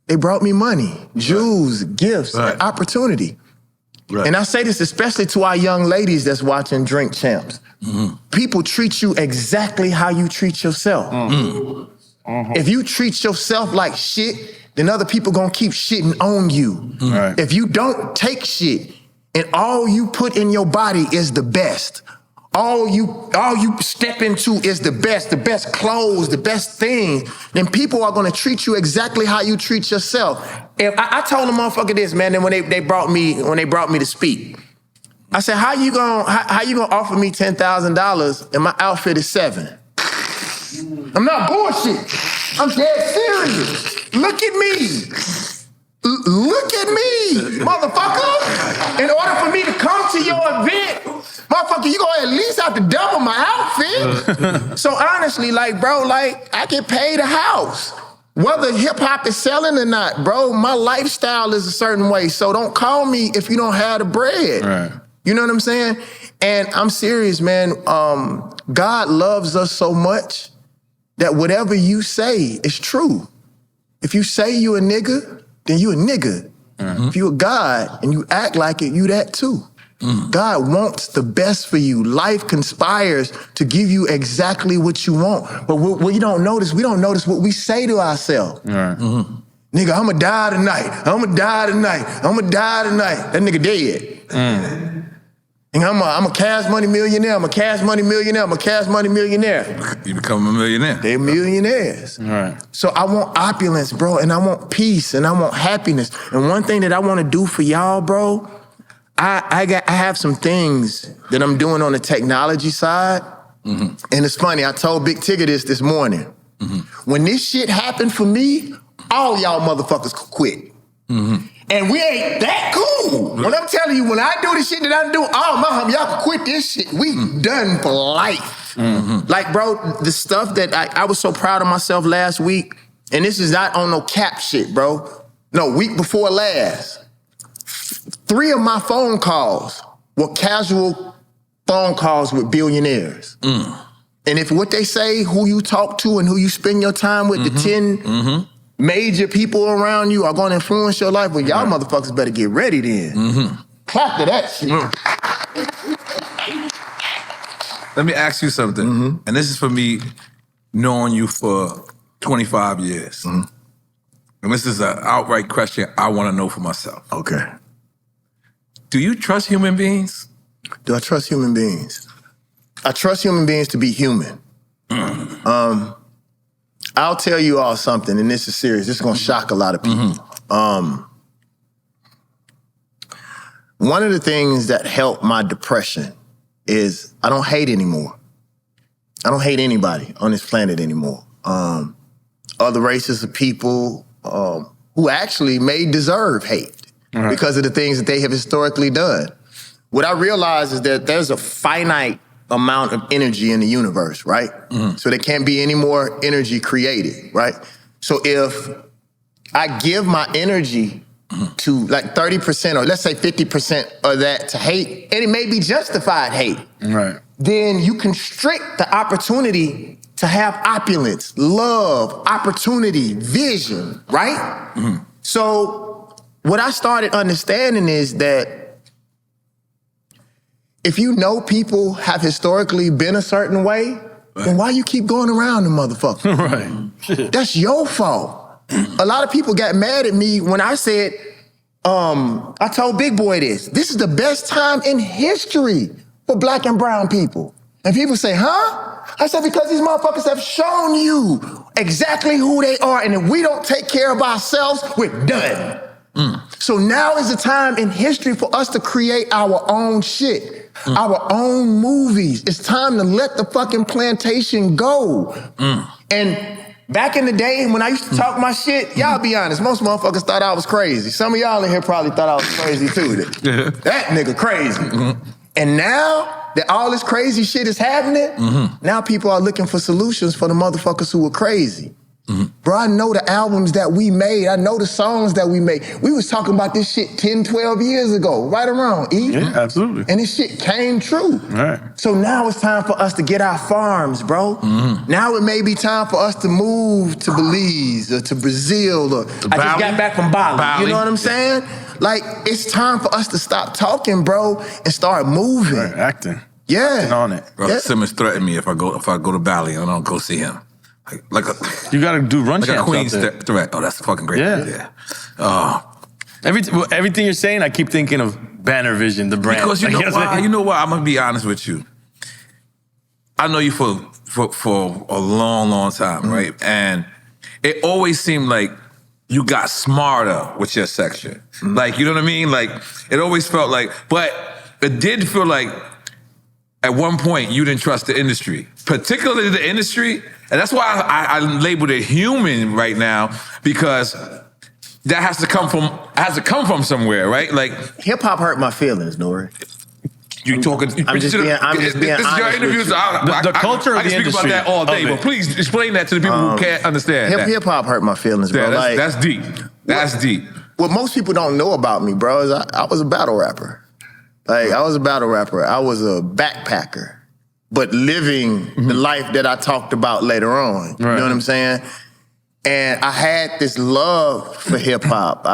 they brought me money, jewels, gifts, and opportunity. And I say this especially to our young ladies that's watching Drink Champs. People treat you exactly how you treat yourself. If you treat yourself like shit, then other people gonna keep shitting on you. If you don't take shit and all you put in your body is the best, all you step into is the best clothes, the best things, then people are gonna treat you exactly how you treat yourself. If I told a motherfucker this, man, then when they brought me to speak, I said, how you gonna offer me $10,000 and my outfit is $7,000? I'm not bullshit. I'm dead serious. Look at me. Look at me, motherfucker. In order for me to come to your event, motherfucker, you gonna at least have to double my outfit. So honestly, like, bro, like, I get paid a house. Whether hip hop is selling or not, bro, my lifestyle is a certain way. So don't call me if you don't have the bread. Right. You know what I'm saying? And I'm serious, man. God loves us so much that whatever you say is true. If you say you a nigga, then you a nigga. If you a God and you act like it, you that too. God wants the best for you. Life conspires to give you exactly what you want. But what we don't notice what we say to ourselves. Nigga, I'ma die tonight. I'ma die tonight. I'ma die tonight. That nigga dead. And I'm a cash money millionaire. I'm a cash money millionaire. I'm a cash money millionaire. You become a millionaire. They're millionaires. Right. So I want opulence, bro, and I want peace, and I want happiness. And one thing that I want to do for y'all, bro, I have some things that I'm doing on the technology side. And it's funny, I told Big Tigger this morning. When this shit happened for me, all y'all motherfuckers could quit. And we ain't that cool. When I'm telling you, when I do the shit that I do, y'all can quit this shit. We done for life. Like, bro, the stuff that I was so proud of myself last week, and this is not on no cap shit, bro. No, week before last, 3 of my phone calls were casual phone calls with billionaires. And if what they say, who you talk to and who you spend your time with, the 10 major people around you are going to influence your life, well, y'all motherfuckers better get ready then. Clap to that shit. Let me ask you something, and this is for me knowing you for 25 years. And this is an outright question I want to know for myself. Okay. Do you trust human beings? Do I trust human beings? I trust human beings to be human. I'll tell you all something, and this is serious. This is going to shock a lot of people. One of the things that helped my depression is I don't hate anymore. I don't hate anybody on this planet anymore. Other races of people who actually may deserve hate because of the things that they have historically done. What I realize is that there's a finite amount of energy in the universe, right? So there can't be any more energy created, right? So if I give my energy to like 30% or let's say 50% of that to hate, and it may be justified hate, then you constrict the opportunity to have opulence, love, opportunity, vision, right? So what I started understanding is that if you know people have historically been a certain way, then why you keep going around them motherfuckers? That's your fault. A lot of people got mad at me when I said, I told Big Boy this. This is the best time in history for black and brown people. And people say, huh? I said, because these motherfuckers have shown you exactly who they are. And if we don't take care of ourselves, we're done. So now is the time in history for us to create our own shit, our own movies. It's time to let the fucking plantation go. And back in the day when I used to talk my shit, y'all be honest, most motherfuckers thought I was crazy. Some of y'all in here probably thought I was crazy too. That nigga crazy. And now that all this crazy shit is happening, now people are looking for solutions for the motherfuckers who were crazy. Bro, I know the albums that we made. I know the songs that we made. We was talking about this shit 10, 12 years ago. Right or wrong, E? Yeah, absolutely. And this shit came true. So now it's time for us to get our farms, bro. Now it may be time for us to move to Belize or to Brazil or I just got back from Bali. You know what I'm saying? Like, it's time for us to stop talking, bro, and start moving. Acting. Yeah. Acting on it. Bro, Simmons threatened me if I go to Bali and I don't go see him. Like a, you gotta do run like champs a Queen's out there. threat. Oh, that's a fucking great idea. Everything you're saying, I keep thinking of Banner Vision, the brand. Because you know why? You know what? I'm gonna be honest with you. I know you for a long, long time, right? And it always seemed like you got smarter with your section. Like, you know what I mean? Like, it always felt like, but it did feel like at one point you didn't trust the industry, particularly the industry. And that's why I labeled it human right now, because that has to come from somewhere, right? Like hip hop hurt my feelings, N.O.R.E. You talking? I'm just being This is your honest interview. with So the culture of the I can speak industry about that all day, but please explain that to the people who can't understand. Hip hop hurt my feelings, bro. Yeah, that's deep. That's deep. What most people don't know about me, bro, is I was a battle rapper. Like, I was a battle rapper. I was a backpacker, but living the life that I talked about later on. You know what I'm saying? And I had this love for hip hop.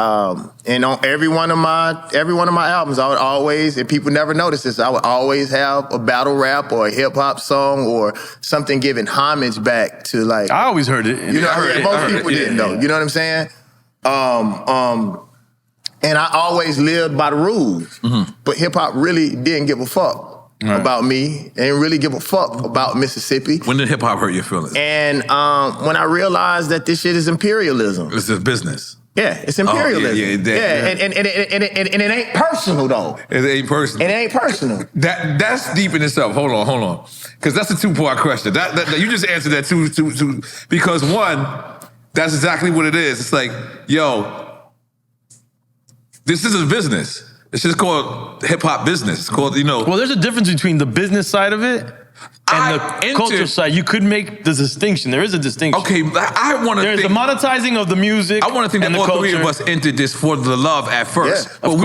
And on every one of my albums, I would always, and people never notice this, I would always have a battle rap or a hip hop song or something giving homage back to, like, I always heard it. You know, most people didn't know. You know what I'm saying? And I always lived by the rules. But hip hop really didn't give a fuck about me, and really give a fuck about Mississippi. When did hip hop hurt your feelings? And when I realized that this shit is imperialism. It's a business. Yeah, it's imperialism. And it ain't personal though. It ain't personal. It ain't personal. That's deep in itself. Hold on, because that's a two-part question. That you just answered that two. Because one, that's exactly what it is. It's like, yo, this is a business. It's just called hip-hop business. It's called, you know. Well, there's a difference between the business side of it and the culture side. You could make the distinction. There is a distinction. Okay, I want to There's the monetizing of the music. I want to think that all three of us entered this for the love at first. Yeah, but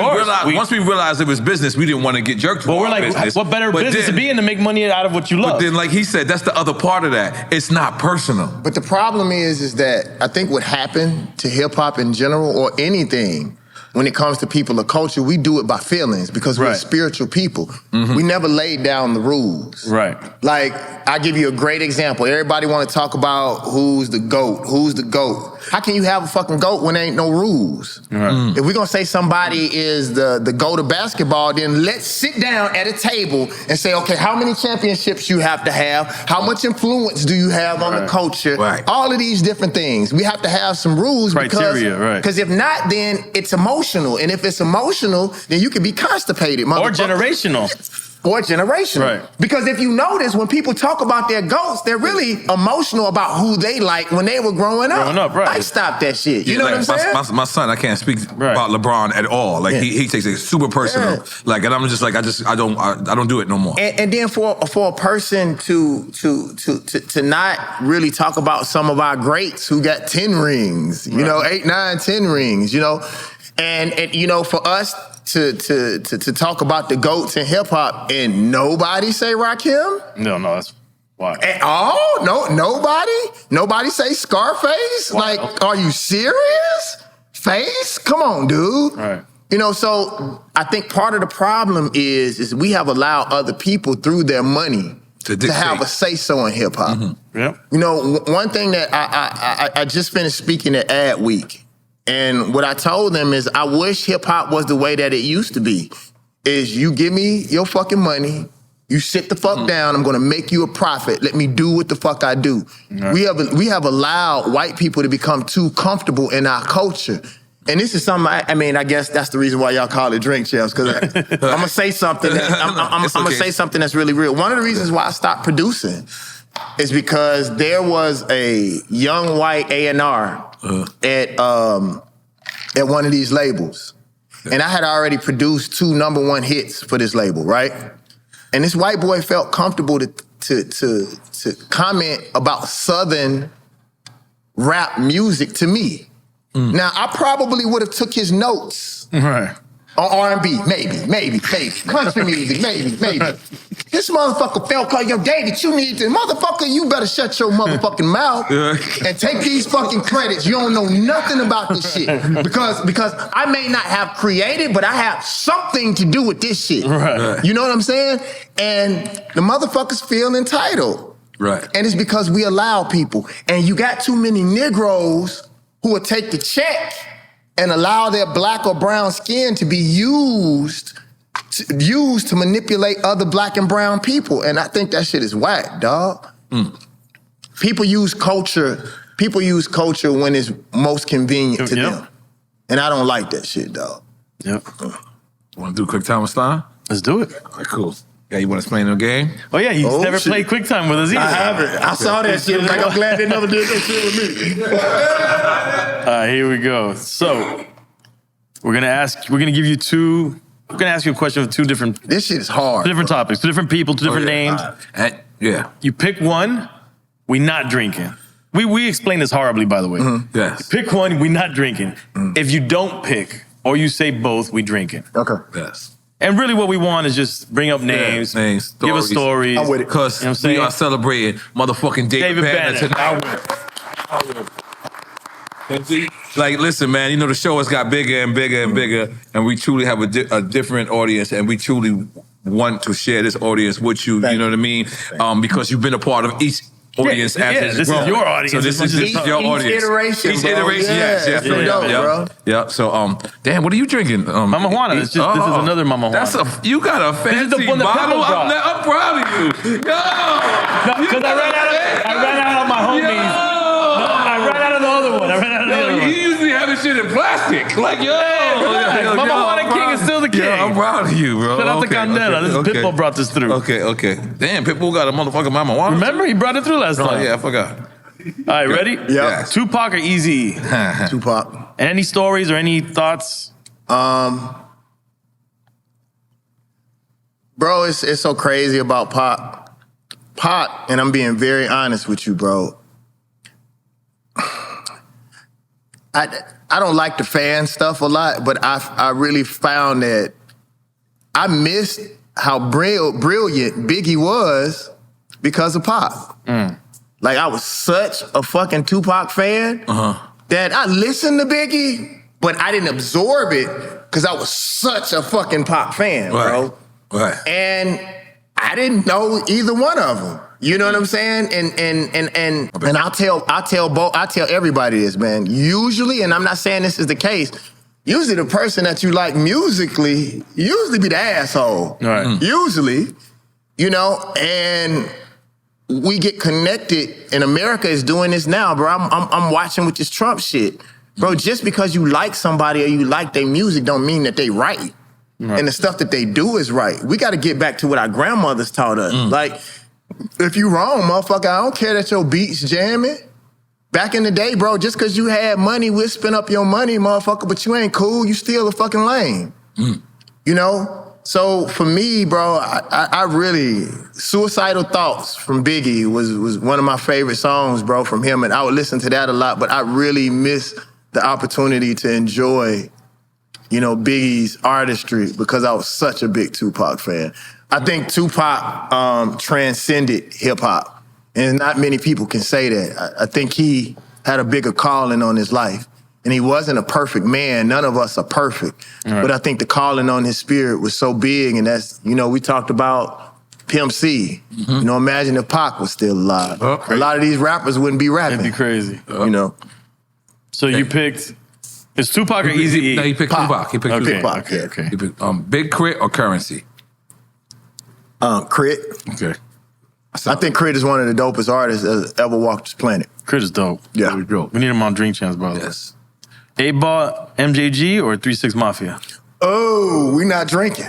once we realized it was business, we didn't want to get jerked. But we're like, business. what better business to be in to make money out of what you love? But then, like he said, that's the other part of that. It's not personal. But the problem is that I think what happened to hip-hop in general, or anything, when it comes to people of culture, we do it by feelings because we're spiritual people. We never laid down the rules. Right. Like, I give you a great example. Everybody want to talk about who's the GOAT, who's the GOAT. How can you have a fucking GOAT when there ain't no rules? If we're going to say somebody is the GOAT of basketball, then let's sit down at a table and say, okay, how many championships you have to have? How much influence do you have on the culture? All of these different things. We have to have some rules. Criteria, because if not, then it's emotional. And if it's emotional, then you can be constipated, or generational. Or generational. Right. Because if you notice, when people talk about their GOATs, they're really emotional about who they like when they were growing up. Like, stop that shit. You know what I'm saying? My son, I can't speak about LeBron at all. Like he takes it super personal. Like, and I'm just like, I don't do it no more. And then for a person to not really talk about some of our greats who got 10 rings, you know, 8, 9, 10 rings, you know, and you know, for us to talk about the GOATs in hip hop and nobody say Rakim? No, that's why. At all? No, nobody say Scarface? Wow. Like, are you serious? Face? Come on, dude. Right. You know, so I think part of the problem is we have allowed other people through their money to have a say-so in hip hop. Yep. You know, one thing that I just finished speaking at Ad Week. And what I told them is, I wish hip-hop was the way that it used to be. Is you give me your fucking money, you sit the fuck down, I'm gonna make you a profit, let me do what the fuck I do. We have allowed white people to become too comfortable in our culture. And this is something, I guess that's the reason why y'all call it Drink Champs, because I'm gonna say something I'm gonna say something that's really real. One of the reasons why I stopped producing is because there was a young white A&R at one of these labels. And I had already produced 2 #1 hits for this label, right? And this white boy felt comfortable to comment about Southern rap music to me. Now, I probably would have took his notes on R&B, maybe. Country music, maybe. This motherfucker felt like, yo, David, motherfucker, you better shut your motherfucking mouth and take these fucking credits. You don't know nothing about this shit. Because I may not have created, but I have something to do with this shit. You know what I'm saying? And the motherfuckers feel entitled. And it's because we allow people. And you got too many Negroes who will take the check and allow their black or brown skin to be used to manipulate other black and brown people. And I think that shit is whack, dog. People use culture when it's most convenient to them. And I don't like that shit, dog. Want to do a quick time with Stein? Let's do it. All right, cool. Yeah, you want to explain the game? Oh yeah, he's never played QuickTime with us either. I haven't. I saw that shit. Like, I'm glad they never did that shit with me. All right, here we go. So we're gonna ask you a question with two different This shit is hard. topics, two different people, two different names. Yeah. You pick one, we not drinking. We explain this horribly, by the way. Yes. Pick one, we not drinking. If you don't pick, or you say both, we drinking. Okay. Yes. And really what we want is just bring up names, give us stories. I'm with it. Because You know what I'm saying? we are celebrating motherfucking David Banner tonight. Like, listen, man, you know, the show has got bigger and bigger and bigger, and we truly have a different audience, and we truly want to share this audience with you, you know what I mean? Because you've been a part of each audience this is your audience. So this is your audience. iteration, Each bro. iteration, yes. Yeah, bro. Yeah. So, damn, what are you drinking? Mama Juana. This is another Mama Juana. You got a fancy one that bottle. Pablo brought. I'm proud of you. Yo, Because I ran out of my homies. No, I ran out of the other one. You usually have this shit in plastic. Like, Mama Juana King is still the king. I'm proud of you, bro. Shout out to Candela. This is Pitbull brought this through. Okay. Damn, Pitbull got a motherfucking Mama Juana. Remember, he brought it through last time. Oh, yeah, I forgot. All right, ready? Yeah. Yes. Tupac or Easy? Tupac. And any stories or any thoughts? Bro, it's so crazy about Pac. Pac, and I'm being very honest with you, bro. I don't like the fan stuff a lot, but I really found that I missed how brilliant Biggie was because of Pac. Like, I was such a fucking Tupac fan that I listened to Biggie, but I didn't absorb it because I was such a fucking Pac fan, bro. Right. And I didn't know either one of them. You know what I'm saying? And I'll tell everybody this, man. Usually, and I'm not saying this is the case, usually the person that you like musically usually be the asshole. Right. Usually, you know, and we get connected, and America is doing this now, bro. I'm watching with this Trump shit. Bro, just because you like somebody or you like their music don't mean that they right. And the stuff that they do is right. We got to get back to what our grandmothers taught us. Like, if you wrong, motherfucker, I don't care that your beats jamming. Back in the day, bro, just because you had money, we'll spend up your money, motherfucker, but you ain't cool, you still a fucking lame. You know? So for me, bro, I really, Suicidal Thoughts from Biggie was one of my favorite songs, bro, from him, and I would listen to that a lot, but I really miss the opportunity to enjoy, you know, Biggie's artistry because I was such a big Tupac fan. I think Tupac transcended hip-hop, and not many people can say that. I think he had a bigger calling on his life, and he wasn't a perfect man. None of us are perfect, but I think the calling on his spirit was so big, and that's, you know, we talked about Pimp C. You know, imagine if Pac was still alive. A lot of these rappers wouldn't be rapping. It'd be crazy. You know. So you picked, it's Tupac or Easy? No, he picked Tupac. He picked Tupac. Okay. He picked, Big Crit or Currency? Crit. Okay. I think Crit is one of the dopest artists that ever walked this planet. Crit is dope. Yeah. We need him on Drink Champs, bro. Yes. 8-Ball, MJG, or 3-6 Mafia? Oh, we not drinking.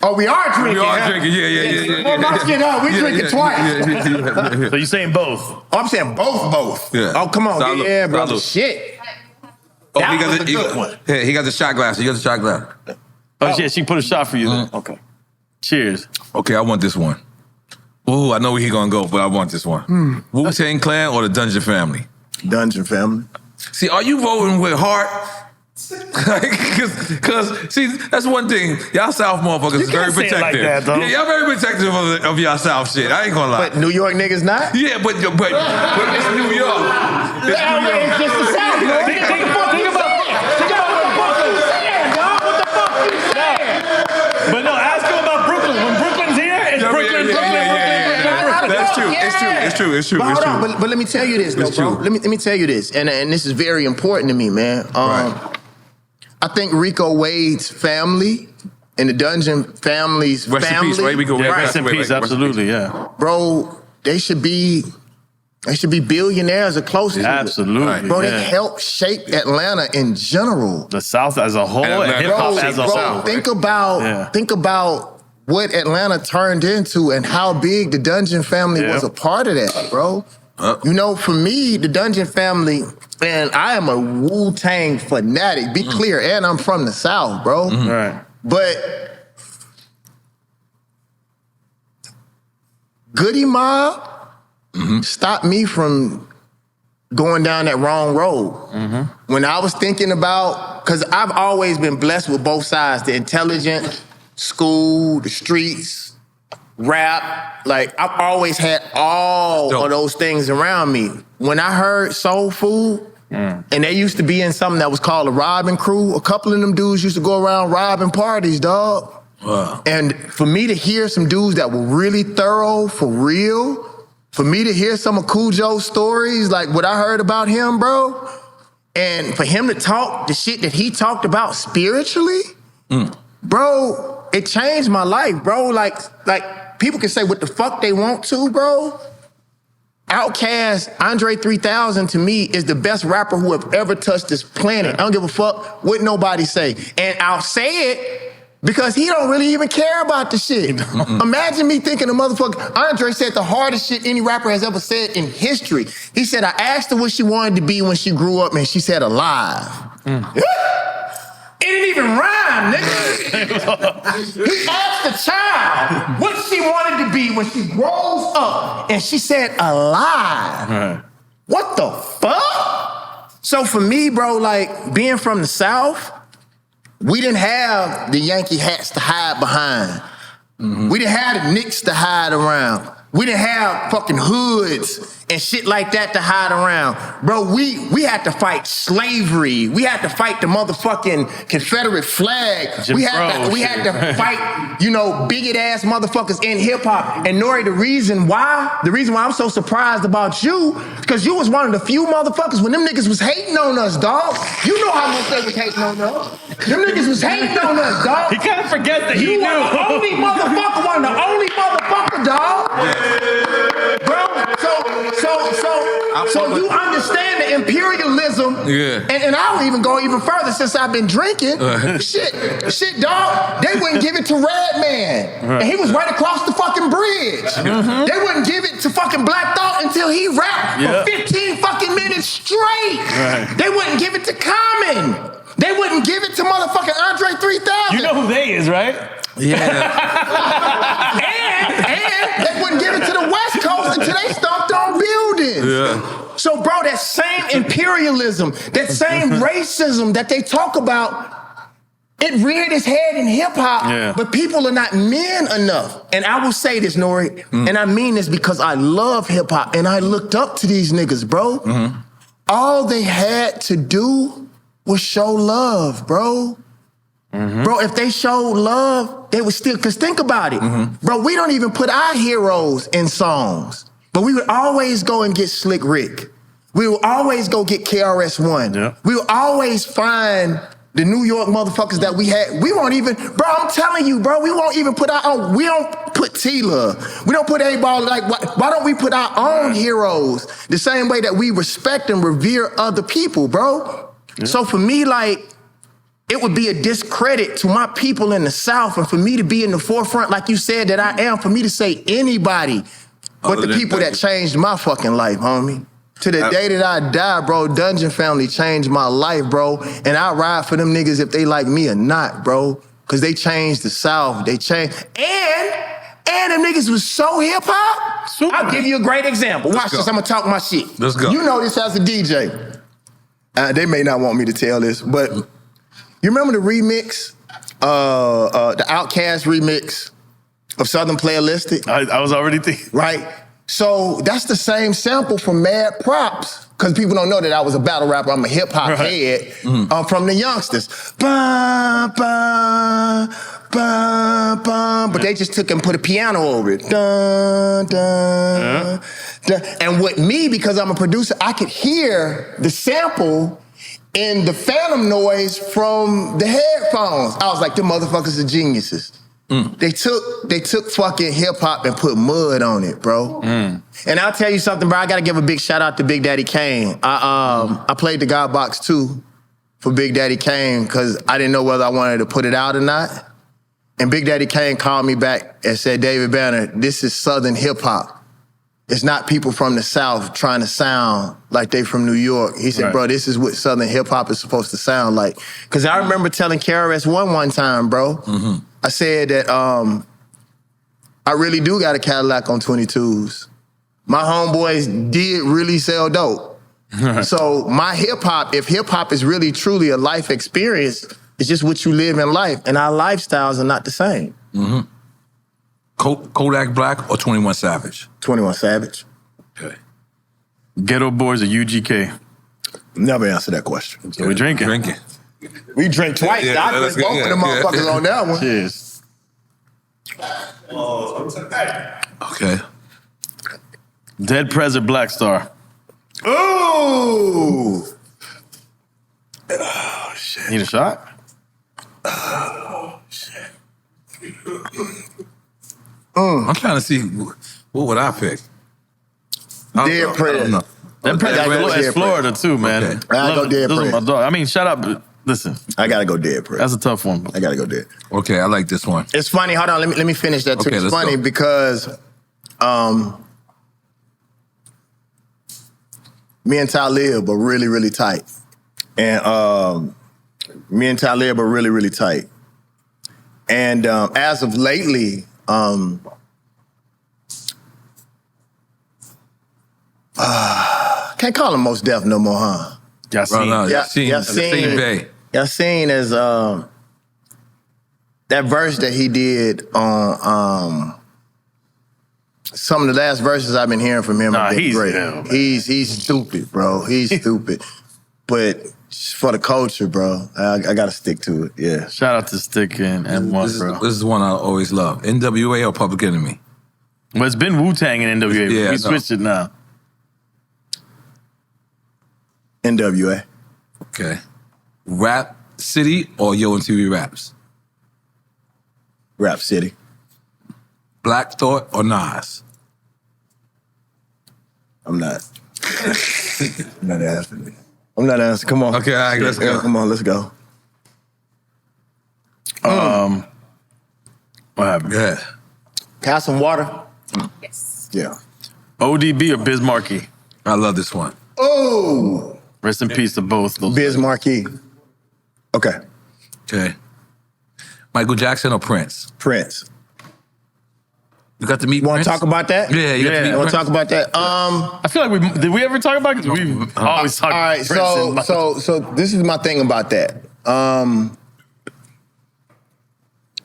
Oh, we are drinking. We are drinking, yeah. Well, let's get up. We drinking twice. So you saying both? Oh, I'm saying both. Yeah. Oh, come on. Salud. Yeah, bro. Salud. Shit. Oh, That was a good one. Yeah, he got the shot glass. He got the shot glass. Oh, yeah, she put a shot for you then. Okay. Cheers. Okay, I want this one. Ooh, I know where he gonna go, but I want this one. Wu-Tang Clan or the Dungeon Family? Dungeon Family. See, are you voting with heart? Cause see, that's one thing. Y'all South motherfuckers is very can't say it like protective. that, though. Yeah, y'all very protective of y'all South shit. I ain't gonna lie. But New York niggas not? Yeah, but it's New York. It's New York. It's just the South, bro. Think about what Brooklyn saying, dog. What the fuck you saying? But no, ask him about Brooklyn. When Brooklyn's here, it's Brooklyn. That's true. It's true. But hold on, but let me tell you this, though, bro. Let me tell you this, and this is very important to me, man. I think Rico Wade's family and the Dungeon family's Rest family. in peace, right? We go Rest in peace, absolutely, yeah. Bro, they should be billionaires or close to it. Absolutely. Bro, yeah. they helped shape Atlanta in general. The South as a whole and hip hop as a whole. Think about what Atlanta turned into and how big the Dungeon family was a part of that, bro. You know, for me, the Dungeon family, and I am a Wu-Tang fanatic, be clear, and I'm from the South, bro. Right. But Goody Mob stopped me from going down that wrong road. When I was thinking about, because I've always been blessed with both sides, the intelligent, school, the streets, rap. Like, I've always had all of those things around me. When I heard Soul Food, and they used to be in something that was called a robbing crew, a couple of them dudes used to go around robbing parties, dog. Wow. And for me to hear some dudes that were really thorough, for real, for me to hear some of Cujo's stories, like what I heard about him, bro, and for him to talk the shit that he talked about spiritually, bro, it changed my life, bro. Like people can say what the fuck they want to, bro. Outkast, Andre 3000 to me is the best rapper who have ever touched this planet. I don't give a fuck what nobody say. And I'll say it because he don't really even care about the shit. Imagine me thinking a motherfucker, Andre said the hardest shit any rapper has ever said in history. He said, I asked her what she wanted to be when she grew up, and she said alive. It didn't even rhyme, nigga. He asked the child what she wanted to be when she grows up, and she said alive. Right. What the fuck? So for me, bro, like being from the South, we didn't have the Yankee hats to hide behind. We didn't have the Knicks to hide around. We didn't have fucking hoods and shit like that to hide around. Bro, we had to fight slavery. We had to fight the motherfucking Confederate flag. We had to fight, you know, bigot ass motherfuckers in hip hop. And N.O.R.E, the reason why I'm so surprised about you, because you was one of the few motherfuckers when them niggas was hating on us, dog. You know how much they was hating on us. Them niggas was hating on us, dog. He kind of forgets that he You knew. were the only motherfucker, one of the only motherfucker, dog. Bro, so you understand the imperialism, and I'll even go even further since I've been drinking. Shit, dog. They wouldn't give it to Redman, and he was right across the fucking bridge. They wouldn't give it to fucking Black Thought until he rapped for 15 fucking minutes straight. They wouldn't give it to Common. They wouldn't give it to motherfucking Andre 3000. You know who they is, right? Yeah. and they wouldn't give it to the West Coast until they stomped on buildings. Yeah. So, bro, that same imperialism, that same racism that they talk about, it reared its head in hip-hop, but people are not men enough. And I will say this, N.O.R.E, and I mean this because I love hip-hop, and I looked up to these niggas, bro. All they had to do was show love, bro. Bro, if they showed love, they would still, because think about it. Bro, we don't even put our heroes in songs. But we would always go and get Slick Rick. We would always go get KRS-One. We would always find the New York motherfuckers that we had. We won't even, bro, I'm telling you, bro, we won't even put our own, we don't put T-Love. We don't put anybody, like, why don't we put our own heroes the same way that we respect and revere other people, bro? So for me, like, it would be a discredit to my people in the South, and for me to be in the forefront, like you said that I am, for me to say anybody but the people that changed my fucking life, homie. To the day that I die, bro, Dungeon family changed my life, bro. And I ride for them niggas if they like me or not, bro. Because they changed the South. They changed. And them niggas was so hip-hop. I'll give you a great example. Watch this. I'm going to talk my shit. Let's go. You know this as a DJ. They may not want me to tell this, but you remember the remix, the Outkast remix of Southern Playalistic? I was already thinking. Right? So that's the same sample from Mad Props, because people don't know that I was a battle rapper. I'm a hip-hop head from the youngsters. Bum, bum, bum, bum. But they just took and put a piano over it. Dun, dun, dun. And with me, because I'm a producer, I could hear the sample in the phantom noise from the headphones. I was like, them motherfuckers are geniuses. They took fucking hip hop and put mud on it, bro. And I'll tell you something, bro. I gotta give a big shout out to Big Daddy Kane. I played the God Box 2 for Big Daddy Kane because I didn't know whether I wanted to put it out or not. And Big Daddy Kane called me back and said, David Banner, this is Southern hip hop. It's not people from the South trying to sound like they from New York. He said, bro, this is what Southern hip hop is supposed to sound like. Because I remember telling KRS-One one time, bro, I said that I really do got a Cadillac on 22s. My homeboys did really sell dope. So my hip hop, if hip hop is really truly a life experience, it's just what you live in life. And our lifestyles are not the same. Kodak Black or 21 Savage? 21 Savage. Okay. Ghetto Boys or UGK? Never answer that question. So we drinking. We drink twice. Yeah, I drink both of them motherfuckers on that one. Cheers. Okay. Dead Prez or Black Star? Ooh! Oh, shit. Need a shot? I'm trying to see what would I pick. Dead Prez. Dead Prez is Florida too, man. Okay. I go Dead Those are Prez. my dog. I mean, shut up. Listen, I gotta go Dead Prez. that's a tough one. I gotta go Dead. Okay, I like this one. It's funny. Hold on. Let me finish that too. Okay, It's let's funny go. because me and Talib are really, really tight. And me and Talib are really, really tight. And as of lately, can't call him Most Def no more, huh? Yasin. No, Yasin. Yasin Bey. Yasin is that verse that he did on some of the last verses I've been hearing from him. Nah, have been he's great. ill, man. He's stupid, bro. He's stupid. But for the culture, bro, I gotta stick to it. Yeah. Shout out to Stick and M1, bro. This is one I always love. NWA or Public Enemy? Well, it's been Wu-Tang and NWA. Yeah, we switched it now. NWA. Okay. Rap City or Yo MTV Raps? Rap City. Black Thought or Nas? I'm not. I'm not answering. I'm not answering. Come on. Okay, all right, let's go. Come on, let's go. What happened? Yeah. Have some water. Yes. Yeah. ODB or Biz Markie? I love this one. Oh, Rest in peace to both those. Biz Markie. Okay. Okay. Michael Jackson or Prince? Prince. You got to meet Want Prince? to talk about that? Yeah, you got to meet Want Prince. to talk about that? I feel like did we ever talk about it? 'Cause we always talk All about right, Prince and Michael. so this is my thing about that.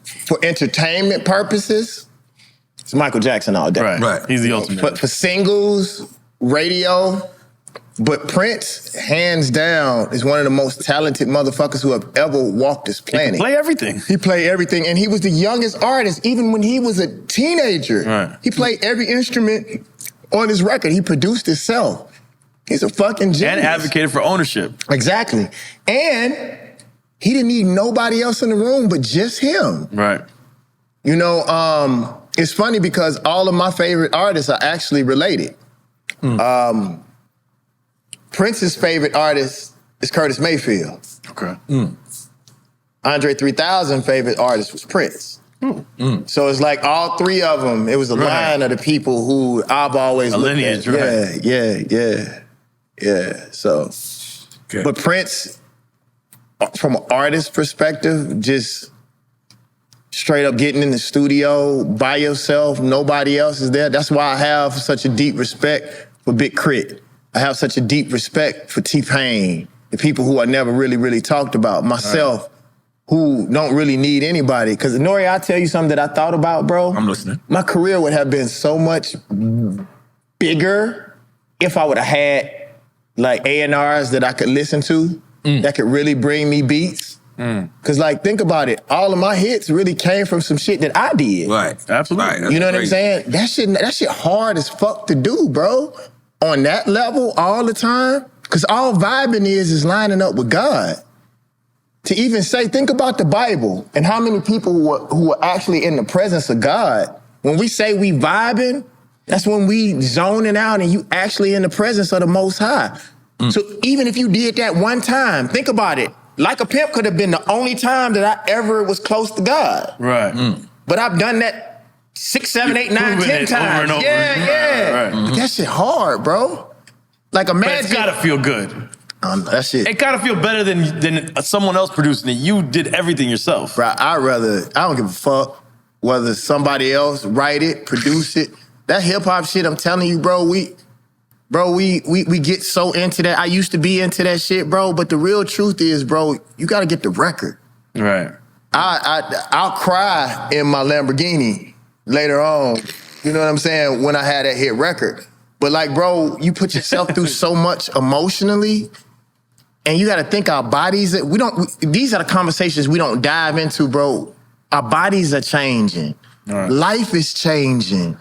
For entertainment purposes, it's Michael Jackson all day. Right. He's the ultimate. For singles, radio, but Prince, hands down, is one of the most talented motherfuckers who have ever walked this planet. Play everything. He played everything, and he was the youngest artist, even when he was a teenager. Right. He played every instrument on his record. He produced himself. He's a fucking genius. And advocated for ownership. Exactly. And he didn't need nobody else in the room but just him. Right. You know, it's funny because all of my favorite artists are actually related. Prince's favorite artist is Curtis Mayfield. Okay. Andre 3000 favorite artist was Prince. So it's like all three of them, it was a line of the people who I've always looked lineage, at. right. Yeah. So, Okay. but Prince, from an artist perspective, just straight up getting in the studio by yourself, nobody else is there. That's why I have such a deep respect for Big Crit. I have such a deep respect for T-Pain, the people who I never really, really talked about. Myself, who don't really need anybody. Because N.O.R.E, I'll tell you something that I thought about, bro. I'm listening. My career would have been so much bigger if I would have had like A&Rs that I could listen to that could really bring me beats. Because like, think about it. All of my hits really came from some shit that I did. Right. Absolutely. Right. You know what I'm Great. saying? That shit hard as fuck to do, bro. On that level all the time. Because all vibing is lining up with God. To even say, think about the Bible and how many people who are actually in the presence of God. When we say we vibing, that's when we zoning out and you actually in the presence of the Most High. So even if you did that one time, think about it. Like a Pimp could have been the only time that I ever was close to God. Right. But I've done that 6, 7, 8, 9, Proven 10 it over times. and over. Yeah. Right. But that shit hard, bro. Like But imagine. it's gotta feel good. That shit. It gotta feel better than someone else producing it. You did everything yourself. Bro, I don't give a fuck whether somebody else write it, produce it. That hip hop shit, I'm telling you, bro, we get so into that. I used to be into that shit, bro, but the real truth is, bro, you gotta get the record. Right. I'll cry in my Lamborghini later on, you know what I'm saying, when I had that hit record. But like, bro, you put yourself through so much emotionally, and you gotta think our bodies, these are the conversations we don't dive into, bro. Our bodies are changing. Right. Life is changing.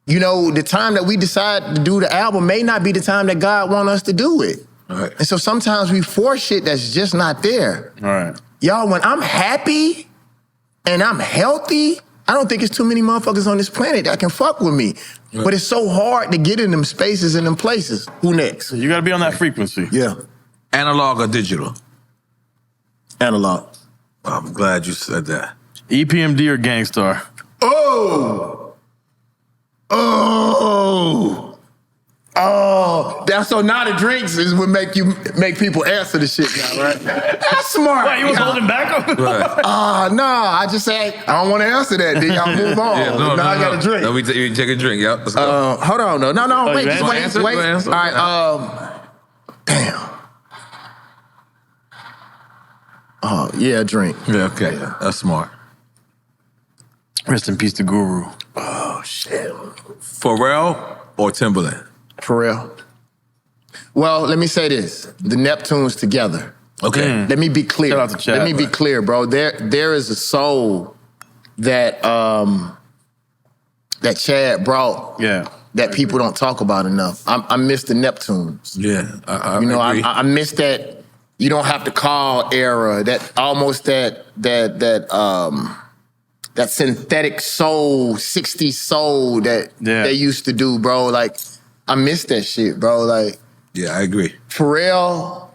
You know, the time that we decide to do the album may not be the time that God wants us to do it. Right. And so sometimes we force shit that's just not there. All right. Y'all, when I'm happy and I'm healthy, I don't think it's too many motherfuckers on this planet that can fuck with me. Right. But it's so hard to get in them spaces and them places. Who next? You gotta be on that frequency. Yeah. Analog or digital? Analog. I'm glad you said that. EPMD or Gangstar? That's so now the drinks is what make people answer the shit now, right? That's smart. What, you was holding back? Right. No, I just say I don't want to answer that. Then y'all move on. Now I got a drink. No, we take a drink. Yep. Let's go. Hold on, no, wait, you just answer? wait. Answer. All right, damn. Oh yeah, drink. Yeah. Okay. That's smart. Rest in peace to Guru. Oh shit. Pharrell or Timberland? For real. Well, let me say this: the Neptunes together. Okay. Let me be clear. Shout out to Chad. Let me be clear, bro. There is a soul that that Chad brought. Yeah. That people don't talk about enough. I miss the Neptunes. Yeah. I agree. I miss that. You don't have to call era. That almost that synthetic soul, 60s soul that they used to do, bro. Like, I miss that shit, bro. Like, yeah, I agree. Pharrell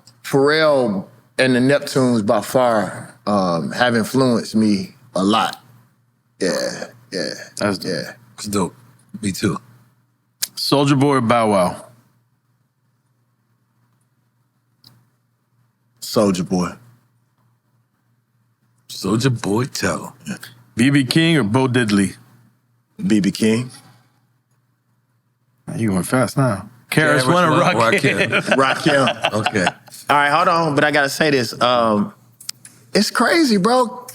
and the Neptunes by far have influenced me a lot. Yeah. That's dope. Yeah. It's dope. Me too. Soulja Boy or Bow Wow? Soulja Boy. Soulja Boy, tell him. BB King or Bo Diddley? BB King. You going fast now. KRS One or Rakim? Rakim. Okay. All right, hold on, but I gotta say this. It's crazy, bro.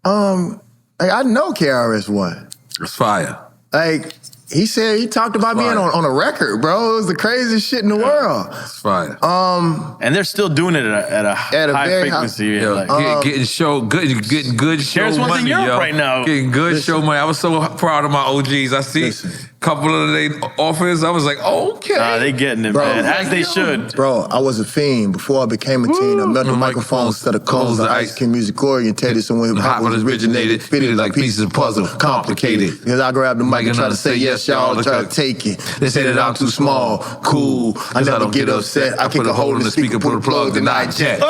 Like, I know KRS-One. It's fire. Like, he talked about being on a record, bro. It was the craziest shit in the world. It's fire. And they're still doing it at a high very frequency. Yo, like, getting good show There's one's in money, Europe yo. right now. Getting good show money. I was so proud of my OGs. I see a couple of their offers. I was like, okay. they getting it, Bro, man. As they should. Bro, I was a fiend before I became a teen. I met the microphone instead of cones, the Ice King music orientated. So when hip-hop was originated, fitted like pieces of puzzle, complicated. Because I grabbed the mic and tried to say yes, y'all, and try to take it. They say that I'm too small, cool. I never get upset. I kick a hole in the speaker, put a plug, then I jet.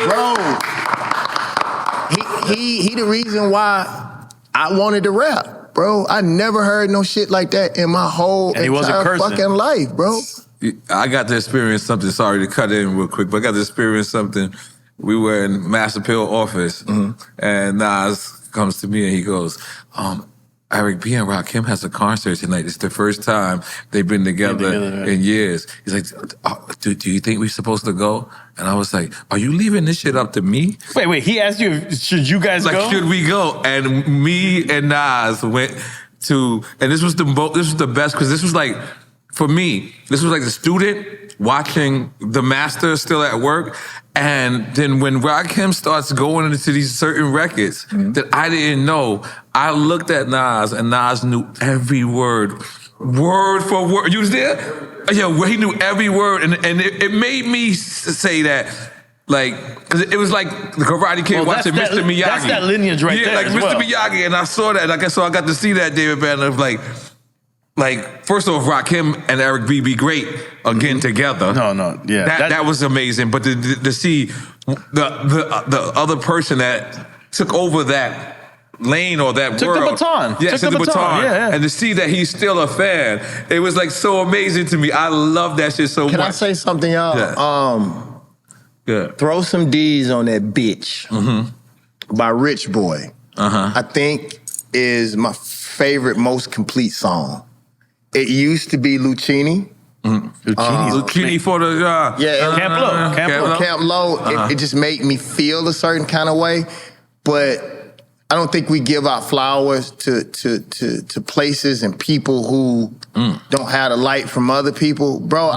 Bro, he the reason why I wanted to rap, bro. I never heard no shit like that in my whole entire fucking life, bro. I got to experience something. Sorry to cut in real quick, but I got to experience something. We were in Master Pill office, and Nas comes to me and he goes, Eric B and Rakim has a concert tonight. It's the first time they've been together in years. He's like, do you think we're supposed to go? And I was like, are you leaving this shit up to me? Wait, he asked you, should you guys go? Should we go? And me and Nas went to, and this was the best, because this was like, for me, this was like the student watching the master still at work. And then when Rakim starts going into these certain records that I didn't know, I looked at Nas and Nas knew every word for word. You was there? Yeah, he knew every word. And it made me say that, like, because it was like the Karate Kid watching Mr. Miyagi. That's that lineage right there. Yeah, like Mr. Miyagi. And I saw that. Like, so I got to see that, David Banner, of like like, first off, Rakim and Eric B. be great again together. No, yeah. That was amazing. But to see the other person that took over that lane or that Took world. the baton. Yeah, Took took the the baton. baton. Yeah. And to see that he's still a fan, it was like so amazing to me. I love that shit so much. Can I say something, y'all? Yeah. Good. Throw Some D's on That Bitch by Rich Boy. I think is my favorite, most complete song. It used to be Lucchini. Lucchini for the Camp Low. It just made me feel a certain kind of way, but I don't think we give out flowers to places and people who don't have the light from other people. Bro,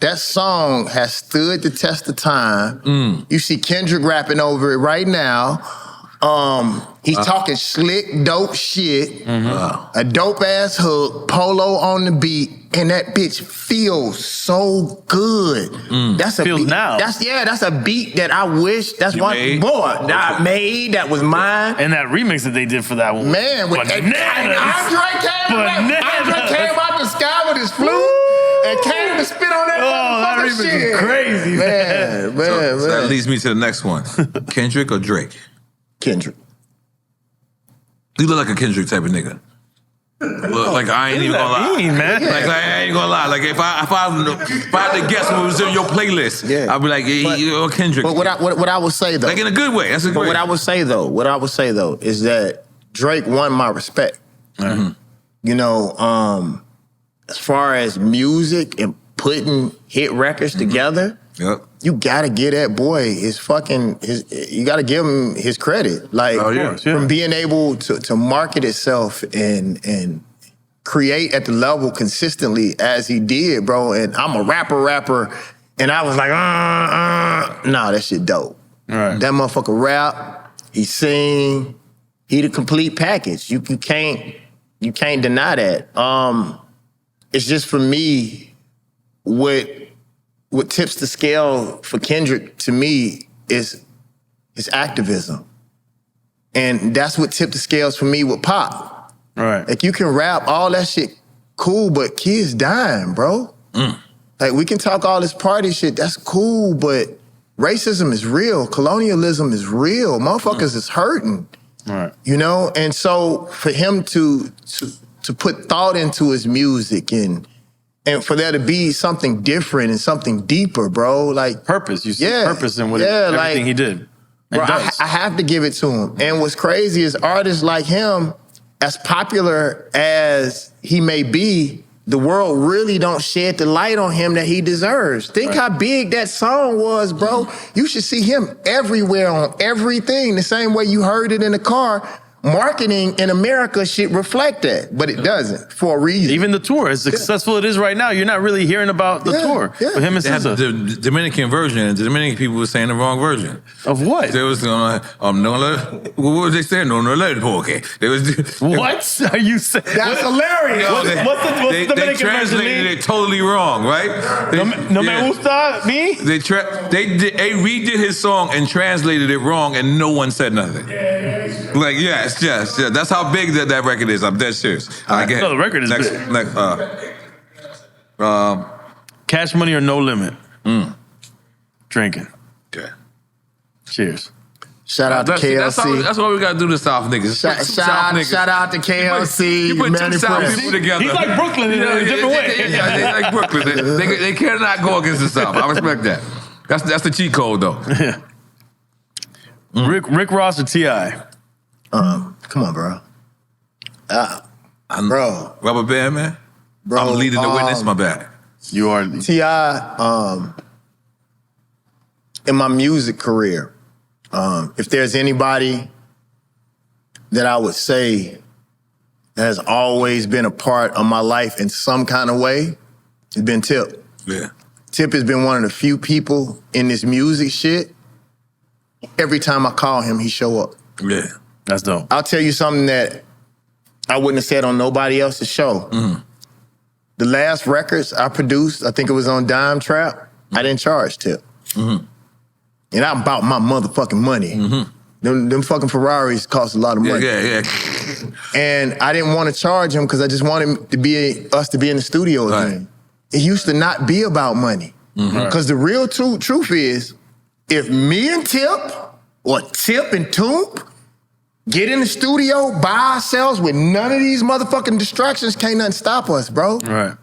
that song has stood the test of time. You see Kendrick rapping over it right now. He's talking slick, dope shit, a dope ass hook, Polo on the beat, and that bitch feels so good. That's a Feels beat. now. That's a beat that I wish. That's You one made? boy that I made. That was mine. And that remix that they did for that one. Man, with Bananas. Andre came out the sky with his flute and came to spit on that that motherfucking remix shit. is crazy, Man. So that leads me to the next one. Kendrick or Drake? Kendrick. You look like a Kendrick type of nigga. Look, like I ain't even gonna lie. Mean, man. Like I ain't gonna lie. Like if I had to guess what was in your playlist, I'd be like, yeah, you're Kendrick. But what I would say though, like in a good way. That's a but great. what I would say though is that Drake won my respect. You know, as far as music and putting hit records together, Yep. you gotta give that boy you gotta give him his credit. Like from being able to market itself and create at the level consistently as he did, bro. And I'm a rapper, and I was like, nah, that shit dope. Right. That motherfucker rap, he sing, he the complete package. You can't deny that. It's just for me, what tips the scale for Kendrick to me is activism. And that's what tipped the scales for me with Pop. Right. Like you can rap, all that shit cool, but kids dying, bro. Like we can talk all this party shit, that's cool, but racism is real, colonialism is real, motherfuckers is hurting. Right. You know? And so for him to put thought into his music and for there to be something different and something deeper, bro. Like Purpose. You see purpose in everything he did. Bro, I have to give it to him. And what's crazy is artists like him, as popular as he may be, the world really don't shed the light on him that he deserves. Think how big that song was, bro. You should see him everywhere on everything, the same way you heard it in the car. Marketing in America should reflect that, but it doesn't for a reason. Even the tour, as successful it is right now, you're not really hearing about the tour. Yeah. But him and They had SZA. the Dominican version, and the Dominican people were saying the wrong version. Of what? They was what was they saying? No, okay. They was What are you saying? That's hilarious. What's the they Dominican version translated mean? it totally wrong, right? No me gusta, me? They redid his song and translated it wrong, and no one said nothing. Like yes. That's how big that record is. I'm dead serious. I get No, the record is big. Cash Money or No Limit. Drinking. Okay. Cheers. Shout out to KLC. That's what we gotta do to South niggas. Shout out to KLC. You put two Manny South Press. people together. He's like Brooklyn in a different way. Yeah, they like Brooklyn. They cannot go against the South. I respect that. That's the cheat code though. Rick Ross or T.I.? Come on, bro. Bro. Rubber band, man. Bro, I'm leading the witness. My bad. You are. T.I., in my music career, if there's anybody that I would say has always been a part of my life in some kind of way, it's been Tip. Yeah. Tip has been one of the few people in this music shit. Every time I call him, he show up. Yeah. That's dope. I'll tell you something that I wouldn't have said on nobody else's show. The last records I produced, I think it was on Dime Trap, I didn't charge Tip. And I'm about my motherfucking money. Them fucking Ferraris cost a lot of money. Yeah. And I didn't want to charge him because I just wanted us to be in the studio again. It used to not be about money. Because the real truth is, if me and Tip, or Tip and Toomp, get in the studio by ourselves with none of these motherfucking distractions, can't nothing stop us, bro. Right.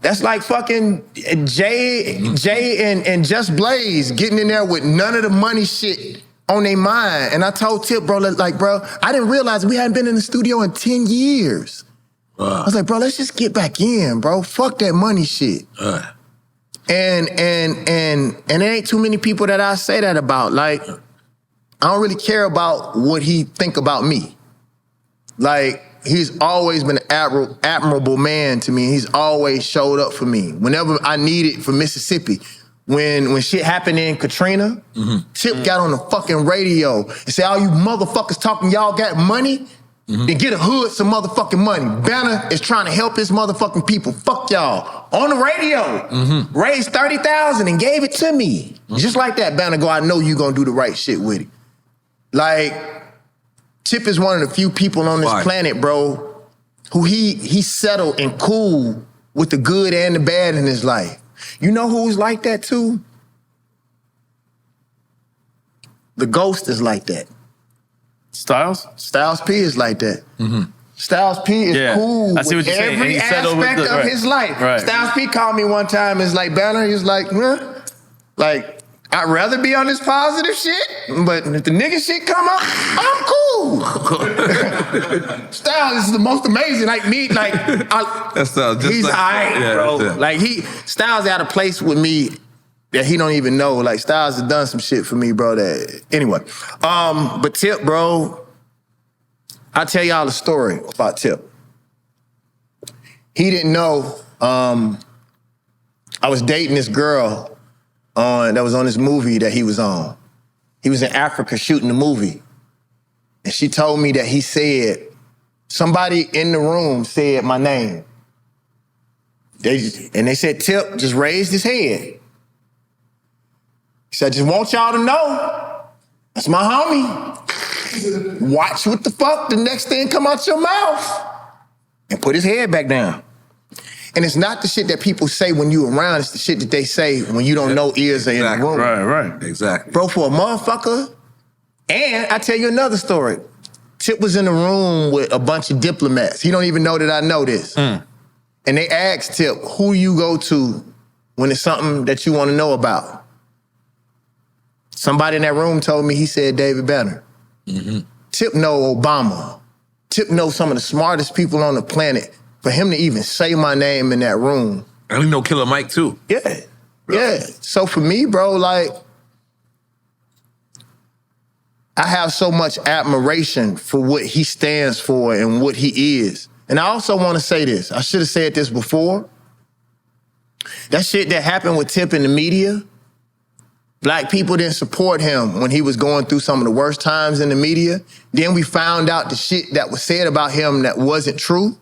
That's like fucking Jay and Just Blaze getting in there with none of the money shit on their mind. And I told Tip, bro, like, bro, I didn't realize we hadn't been in the studio in 10 years. I was like, bro, let's just get back in, bro. Fuck that money shit. And there ain't too many people that I say that about. Like, I don't really care about what he think about me. Like, he's always been an admirable man to me. He's always showed up for me. Whenever I needed for Mississippi, when shit happened in Katrina, Tip got on the fucking radio and said, all you motherfuckers talking y'all got money? Then get a hood some motherfucking money. Banner is trying to help his motherfucking people. Fuck y'all. On the radio. Raised $30,000 and gave it to me. Just like that, Banner go, I know you gonna do the right shit with it. Like, Tip is one of the few people on this planet, bro, who he settled and cool with the good and the bad in his life. You know who's like that too? The Ghost is like that. Styles? Styles P is like that. Styles P is cool with every aspect of his life. Styles P called me one time and was like, Banner, he was like, like, I'd rather be on this positive shit, but if the nigga shit come up, I'm cool. Styles is the most amazing. Like me, like he's like, alright, bro. Yeah. Like Styles at a place with me that he don't even know. Like Styles has done some shit for me, bro. That anyway. But Tip, bro, I'll tell y'all a story about Tip. He didn't know I was dating this girl that was on this movie that he was on. He was in Africa shooting the movie. And she told me that he said, somebody in the room said my name. They said, Tip just raised his head. He said, I just want y'all to know, that's my homie. Watch what the fuck the next thing come out your mouth. And put his head back down. And it's not the shit that people say when you around, it's the shit that they say when you don't know ears are in the room. Right. Exactly. Bro, for a motherfucker, and I tell you another story. Tip was in the room with a bunch of diplomats. He don't even know that I know this. And they asked Tip, who you go to when it's something that you want to know about? Somebody in that room told me he said David Banner. Tip know Obama. Tip know some of the smartest people on the planet. For him to even say my name in that room. And we know Killer Mike too. Yeah. Yeah. So for me, bro, like, I have so much admiration for what he stands for and what he is. And I also want to say this. I should have said this before. That shit that happened with Tip in the media, black people didn't support him when he was going through some of the worst times in the media. Then we found out the shit that was said about him that wasn't true.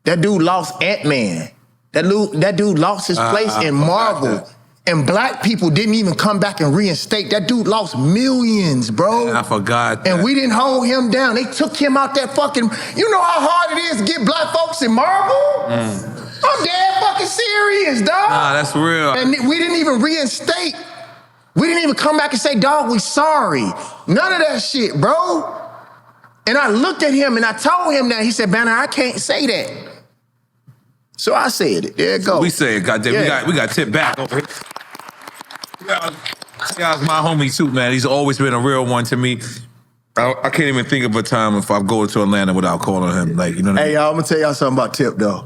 That dude lost Ant-Man. That dude lost his place in Marvel. And black people didn't even come back and reinstate. That dude lost millions, bro. I forgot that. And we didn't hold him down. They took him out that fucking... You know how hard it is to get black folks in Marvel? I'm dead fucking serious, dog. Nah, that's real. And we didn't even reinstate. We didn't even come back and say, dog, we sorry. None of that shit, bro. And I looked at him and I told him that. He said, Banner, I can't say that. So I said it. There it goes. We say it, goddamn. Yeah. We got Tip back over here. This guy's my homie too, man. He's always been a real one to me. I can't even think of a time if I go to Atlanta without calling him. Like, you know what I mean? Hey, y'all, I'm gonna tell y'all something about Tip, though.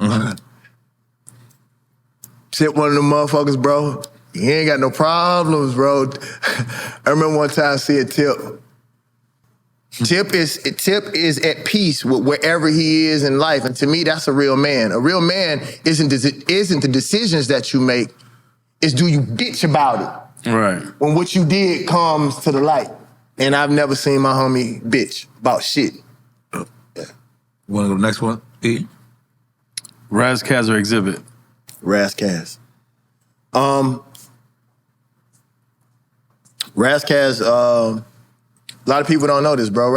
Tip one of them motherfuckers, bro. He ain't got no problems, bro. I remember one time seeing Tip. Tip is at peace with wherever he is in life, and to me, that's a real man. A real man isn't the decisions that you make, it's do you bitch about it. Right. When what you did comes to the light. And I've never seen my homie bitch about shit. Yeah. Want to go to the next one? E? Razzcazz or Exhibit? Razzcazz. Razzcazz, A lot of people don't know this, bro.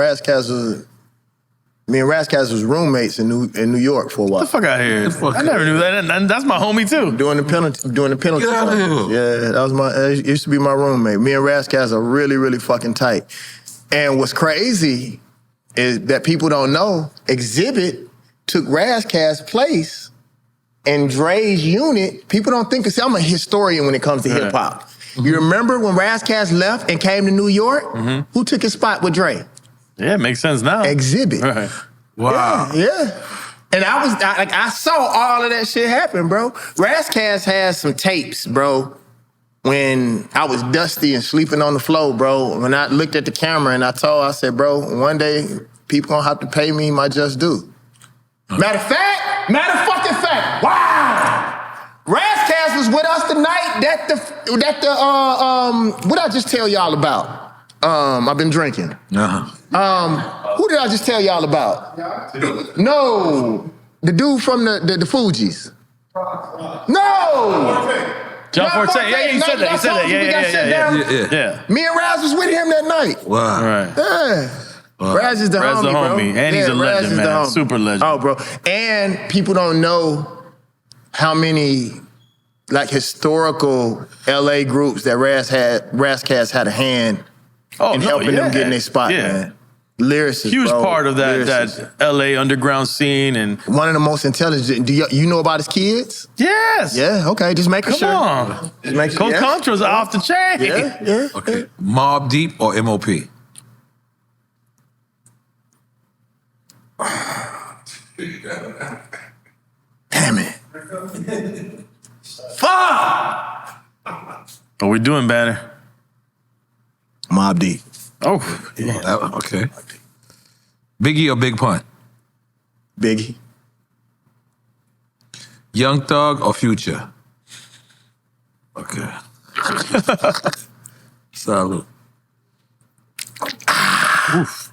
Me and Razzcast was roommates in New York for a while. Get the fuck out of here. I never knew that. And that's my homie too. Doing the penalty. Get out of here. Yeah, that used to be my roommate. Me and Razzcast are really, really fucking tight. And what's crazy is that people don't know, Exhibit took Razzcast's place and Dre's unit. People don't think, I'm a historian when it comes to hip hop. You remember when Razzcast left and came to New York? Who took his spot with Dre? Yeah, it makes sense now. Exhibit. Right. Wow. Yeah. And I saw all of that shit happen, bro. Razzcast has some tapes, bro, when I was dusty and sleeping on the floor, bro. When I looked at the camera and I said, bro, one day people gonna have to pay me my just due. Matter of fucking fact, wow! Razzcast was with us the night that what I just tell y'all about? I've been drinking. Who did I just tell y'all about? No, the dude from the Fugees. No! John Forte. Yeah, he said that. He said that. Yeah. Me and Raz was with him that night. Wow. Right. Yeah. Raz is the Raz homie, the bro. homie. And he's a Raz legend, is the man. homie. Super legend. Oh, bro. And people don't know how many historical LA groups that Razzcast had a hand in helping them get in their spot, man. Lyricists, huge bro. part of that LA underground scene. And one of the most intelligent. Do you know about his kids? yes. Yeah, okay, just making sure. Come on. Just making sure. Coach Contra's off the chain. Yeah. Okay. Mobb Deep or MOP? Damn it. Fuck! What we doing, Banner? Mobb Deep. Oh, Okay. Biggie or Big Pun? Biggie. Young Thug or Future? Okay. Salute. Oof.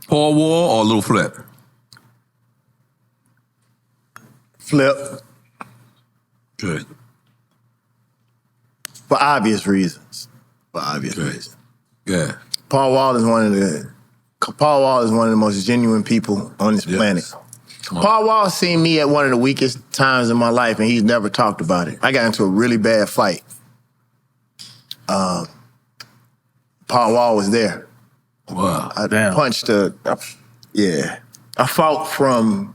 Paul Wall or Lil Flip? Flip. Good. For obvious reasons. Good. Yeah. Paul Wall is one of the most genuine people on this planet. Paul Wall seen me at one of the weakest times in my life, and he's never talked about it. I got into a really bad fight. Paul Wall was there. Wow. I punched I fought from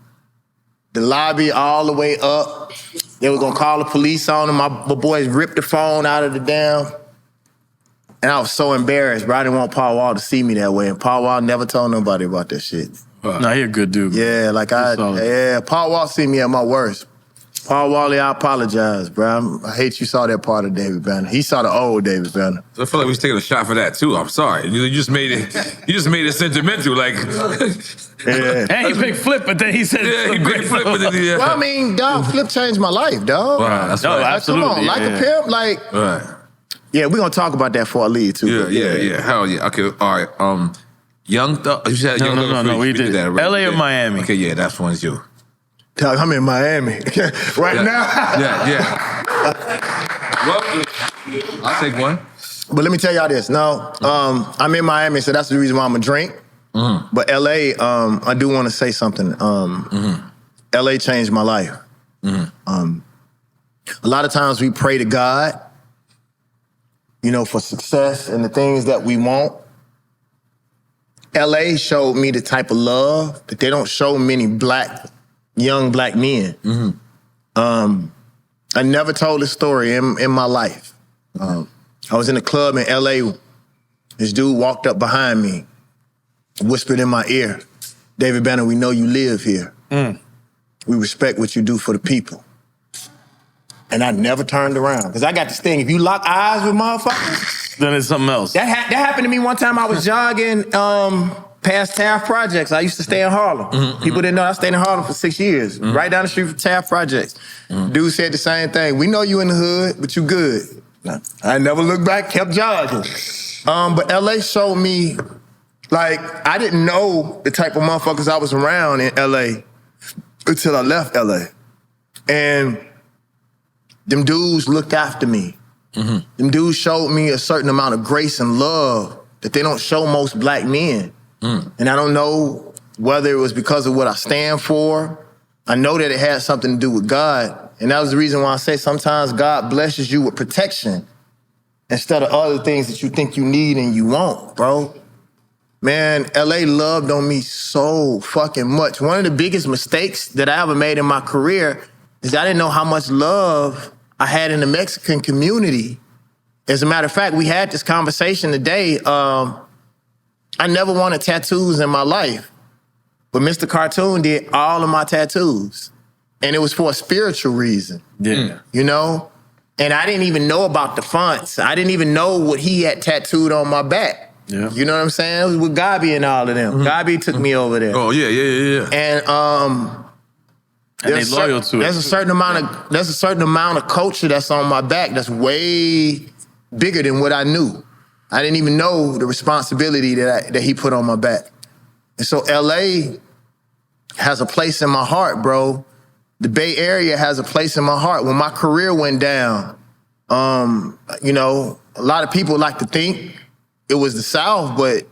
the lobby all the way up. They were gonna call the police on him. My boys ripped the phone out of the damn. And I was so embarrassed, bro. I didn't want Paul Wall to see me that way. And Paul Wall never told nobody about that shit. No, he a good dude. Yeah, Paul Wall see me at my worst. Paul Wally, I apologize, bro. I hate you saw that part of David Banner. He saw the old David Banner. I feel like we was taking a shot for that too. I'm sorry. You just made it. You just made it sentimental. Like, Yeah. And he picked Flip, but then he said, yeah, he big flip with it. Yeah. Well, I mean, dog, Flip changed my life, dog. Wow, that's No, right. absolutely. Come on, like a pimp, like. Right. Yeah, we're gonna talk about that before I leave too. Yeah. Hell yeah. Okay. All right. Young Thug. You said Young Thug. No. We did that already. LA or Miami? Okay. Yeah, that's one's you. Dog, I'm in Miami right now. Yeah. Well, I'll take one. But let me tell y'all this. No, I'm in Miami, so that's the reason why I'm gonna drink. But LA, I do want to say something. LA changed my life. A lot of times we pray to God, for success and the things that we want. LA showed me the type of love that they don't show many young black men. I never told this story in my life. I was in a club in LA. This dude walked up behind me, whispered in my ear, "David Banner, we know you live here. We respect what you do for the people." And I never turned around. Because I got this thing, if you lock eyes with motherfuckers, Then it's something else. that happened to me one time. I was jogging past Taft Projects. I used to stay in Harlem. People didn't know I stayed in Harlem for 6 years. Right down the street from Taft Projects. Dude said the same thing. "We know you in the hood, but you good." I never looked back, kept jogging. But LA showed me, I didn't know the type of motherfuckers I was around in LA until I left LA. And them dudes looked after me. Them dudes showed me a certain amount of grace and love that they don't show most black men. And I don't know whether it was because of what I stand for. I know that it had something to do with God. And that was the reason why I say sometimes God blesses you with protection instead of other things that you think you need and you want, bro. Man, LA loved on me so fucking much. One of the biggest mistakes that I ever made in my career is I didn't know how much love I had in the Mexican community. As a matter of fact, we had this conversation today. I never wanted tattoos in my life, but Mr. Cartoon did all of my tattoos. And it was for a spiritual reason. Yeah. You know? And I didn't even know about the fonts. I didn't even know what he had tattooed on my back. Yeah. You know what I'm saying? It was with Gabi and all of them. Gabi took me over there. Oh yeah. And they loyal to it. There's a certain amount of culture that's on my back that's way bigger than what I knew. I didn't even know the responsibility that he put on my back. And so LA has a place in my heart, bro. The Bay Area has a place in my heart. When my career went down, you know, a lot of people like to think it was the South, but,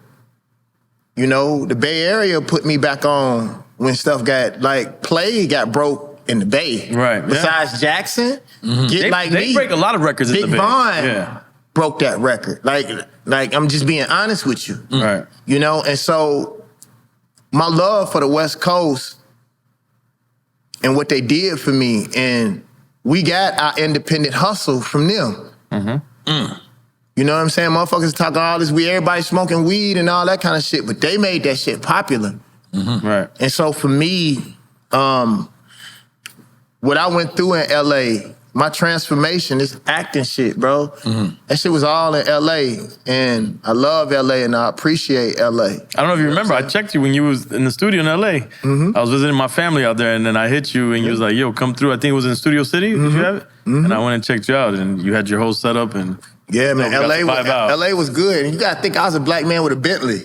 you know, the Bay Area put me back on when stuff got, like, play got broke in the Bay. Right. Besides Jackson, They break a lot of records in the Big Bay. Von Yeah. broke that record. Like I'm just being honest with you. Right. You know, and so my love for the West Coast and what they did for me, and we got our independent hustle from them. You know what I'm saying? Motherfuckers talking all this weed, everybody smoking weed and all that kind of shit, but they made that shit popular. Right. And so for me, what I went through in LA, my transformation, this acting shit, bro, that shit was all in LA. And I love LA and I appreciate LA. I don't know if you remember, I checked you when you was in the studio in LA. I was visiting my family out there, and then I hit you, and you was like, yo, come through. I think it was in Studio City. Did you have it? And I went and checked you out, and you had your whole setup. And Yeah, man, we got to vibe out. LA was good. And you gotta think I was a black man with a Bentley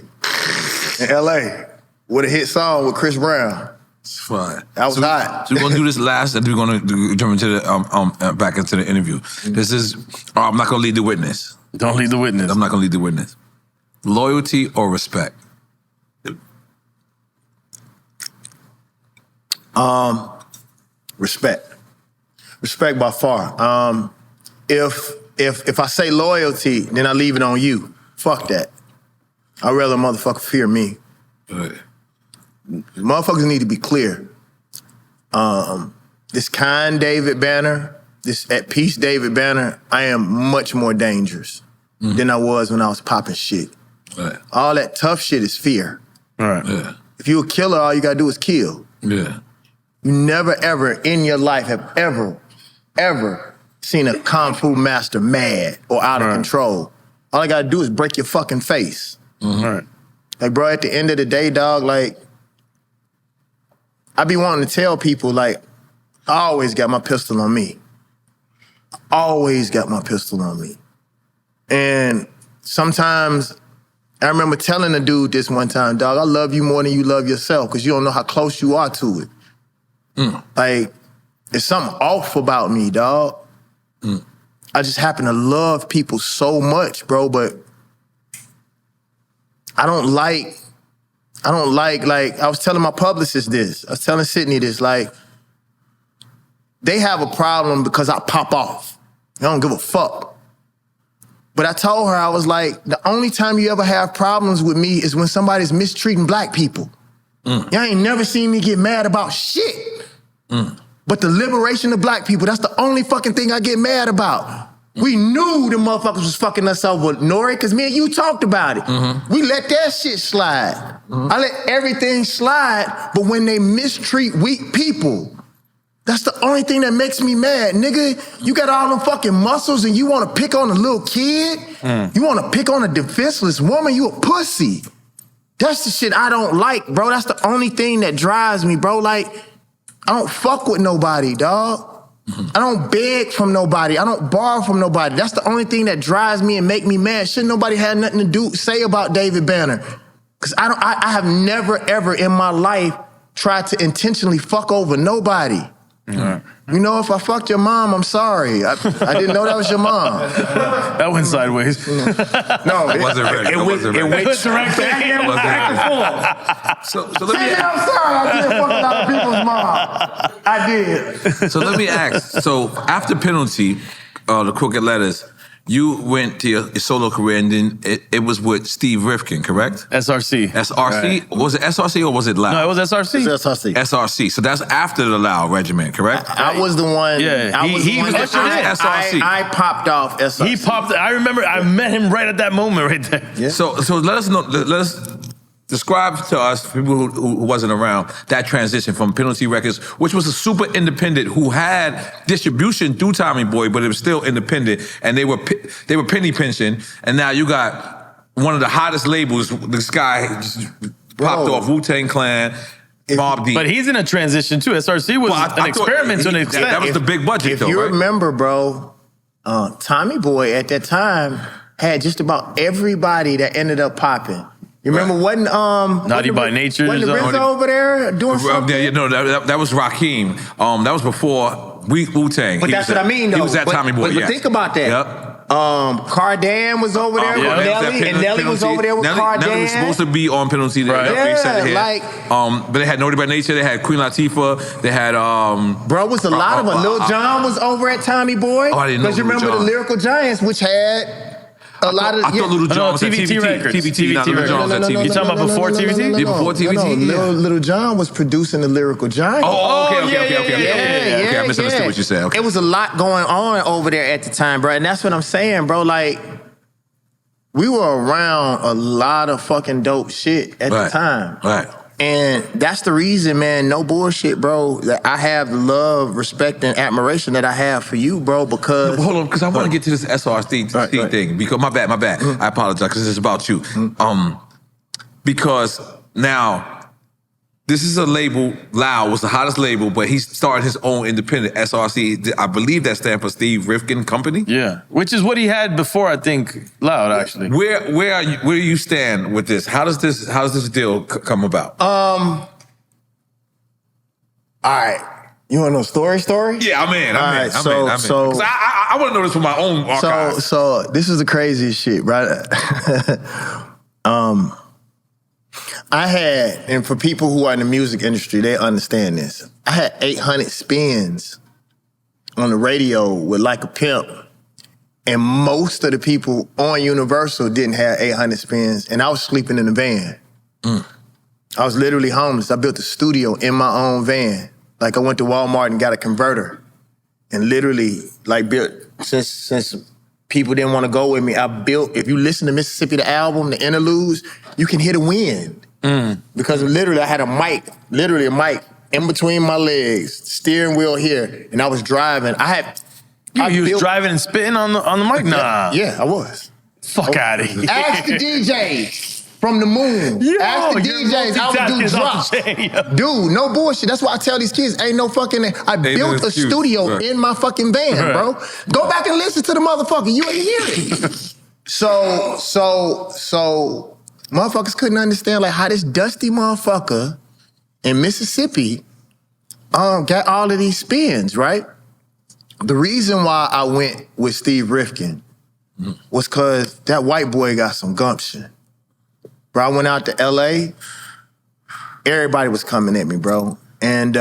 in LA with a hit song with Chris Brown. It's fine. That was hot. So we're gonna do this last, and we're gonna jump into the back into the interview. This is I'm not gonna lead the witness. Don't lead the witness. I'm not gonna lead the witness. Loyalty or respect? Respect. Respect by far. If I say loyalty, then I leave it on you. Fuck that. I'd rather a motherfucker fear me. Right. Motherfuckers need to be clear. This kind David Banner, this at peace David Banner, I am much more dangerous than I was when I was popping shit. Right. All that tough shit is fear. All right. Yeah. If you a killer, all you gotta do is kill. Yeah. You never ever in your life have ever seen a Kung Fu master mad or out of control. All I gotta do is break your fucking face. All right. Like, bro, at the end of the day, dog, like, I be wanting to tell people, like, I always got my pistol on me. Always got my pistol on me. And sometimes, I remember telling a dude this one time, dog, I love you more than you love yourself because you don't know how close you are to it. Like, there's something off about me, dog. I just happen to love people so much, bro, but I don't like, like, I was telling my publicist this. I was telling Sydney this, like, they have a problem because I pop off. I don't give a fuck. But I told her, I was like, the only time you ever have problems with me is when somebody's mistreating black people. Y'all ain't never seen me get mad about shit. But the liberation of black people, that's the only fucking thing I get mad about. We knew the motherfuckers was fucking us up with N.O.R.E because me and you talked about it. We let that shit slide. I let everything slide, but when they mistreat weak people, that's the only thing that makes me mad. Nigga, you got all them fucking muscles and you want to pick on a little kid? You want to pick on a defenseless woman? You a pussy. That's the shit I don't like, bro. That's the only thing that drives me, bro. Like, I don't fuck with nobody, dog. I don't beg from nobody. I don't borrow from nobody. That's the only thing that drives me and make me mad. Shouldn't nobody have nothing to say about David Banner. Because I have never, ever in my life tried to intentionally fuck over nobody. You know, if I fucked your mom, I'm sorry. I didn't know that was your mom. That went sideways. No, It wasn't ready. It wasn't ready. It went directly. It wasn't ready. So let me I'm sorry, I did fuck a lot of people's mom. I did. So let me ask. So after Penalty, the Crooked Letters, you went to your solo career, and then it was with Steve Rifkind, correct? SRC. SRC? Right. Was it SRC or was it Loud? No, it was SRC. It's SRC. SRC. So that's after the Loud regiment, correct? I was the one. Yeah, I was he the one was that SRC. I popped off SRC. He popped. I remember. I met him right at that moment, right there. Yeah. So let us know. Let us describe to us, people who wasn't around, that transition from Penalty Records, which was a super independent who had distribution through Tommy Boy, but it was still independent, and they were penny pinching, and now you got one of the hottest labels. This guy just popped off, Wu-Tang Clan, Mobb Deep. But he's in a transition too. SRC was an experiment to an extent. That was the big budget, If though, you right? remember, bro, Tommy Boy at that time had just about everybody that ended up popping. You remember wasn't Naughty by Nature. Wasn't the Rizzo over there doing something? No, that was Rakim. That was before Wu-Tang. But that's what I mean, though. He was at Tommy Boy, But think about that. Yep. Cardan was over there with Nelly, and Nelly was over there with Cardan. Nelly was supposed to be on Penalty. Right. But they had Naughty by Nature. They had Queen Latifah. They had bro, was a lot of them. Lil Jon was over at Tommy Boy. Oh, I didn't know Because you Lil remember Jon. the Lyrical Giants, which had a lot of. I thought Little John was at TVT Records. TVT, not Little John was at TVT. You talking about before TVT? Yeah, before TVT? Yeah. Little John was producing the Lyrical Giants. Okay, I misunderstood what you said. Okay. It was a lot going on over there at the time, bro. And that's what I'm saying, bro. Like, we were around a lot of fucking dope shit at the time. Right. And that's the reason, man, no bullshit, bro, that I have the love, respect, and admiration that I have for you, bro, because... Hold on, because I want to get to this SRC thing. Because my bad. I apologize, because it's about you. Because now, this is a label, Loud was the hottest label, but he started his own independent SRC. I believe that stands for Steve Rifkind Company. Yeah, which is what he had before, I think, Loud, actually. Where do you stand with this? How does this deal come about? All right. You want to know story? Yeah, I'm in. I'm in. 'Cause I want to know this for my own archives. So this is the craziest shit, right? I had, and for people who are in the music industry, they understand this. I had 800 spins on the radio with Like a Pimp, and most of the people on Universal didn't have 800 spins, and I was sleeping in the van. I was literally homeless. I built a studio in my own van. Like, I went to Walmart and got a converter, and literally, like, built, since people didn't want to go with me, I built, if you listen to Mississippi, the album, the interludes, you can hear the wind. Because literally I had a mic in between my legs, steering wheel here, and I was driving. You was driving and spitting on the mic? Nah. Yeah, I was. Fuck out of here. Ask the DJs from the moon. Ask the DJs. I would do drops. Dude, no bullshit. That's why I tell these kids, ain't no fucking... I built a studio in my fucking van, bro. Go back and listen to the motherfucker. You ain't hear it. So motherfuckers couldn't understand like how this dusty motherfucker in Mississippi got all of these spins, right? The reason why I went with Steve Rifkind was because that white boy got some gumption. Bro, I went out to LA, everybody was coming at me, bro. And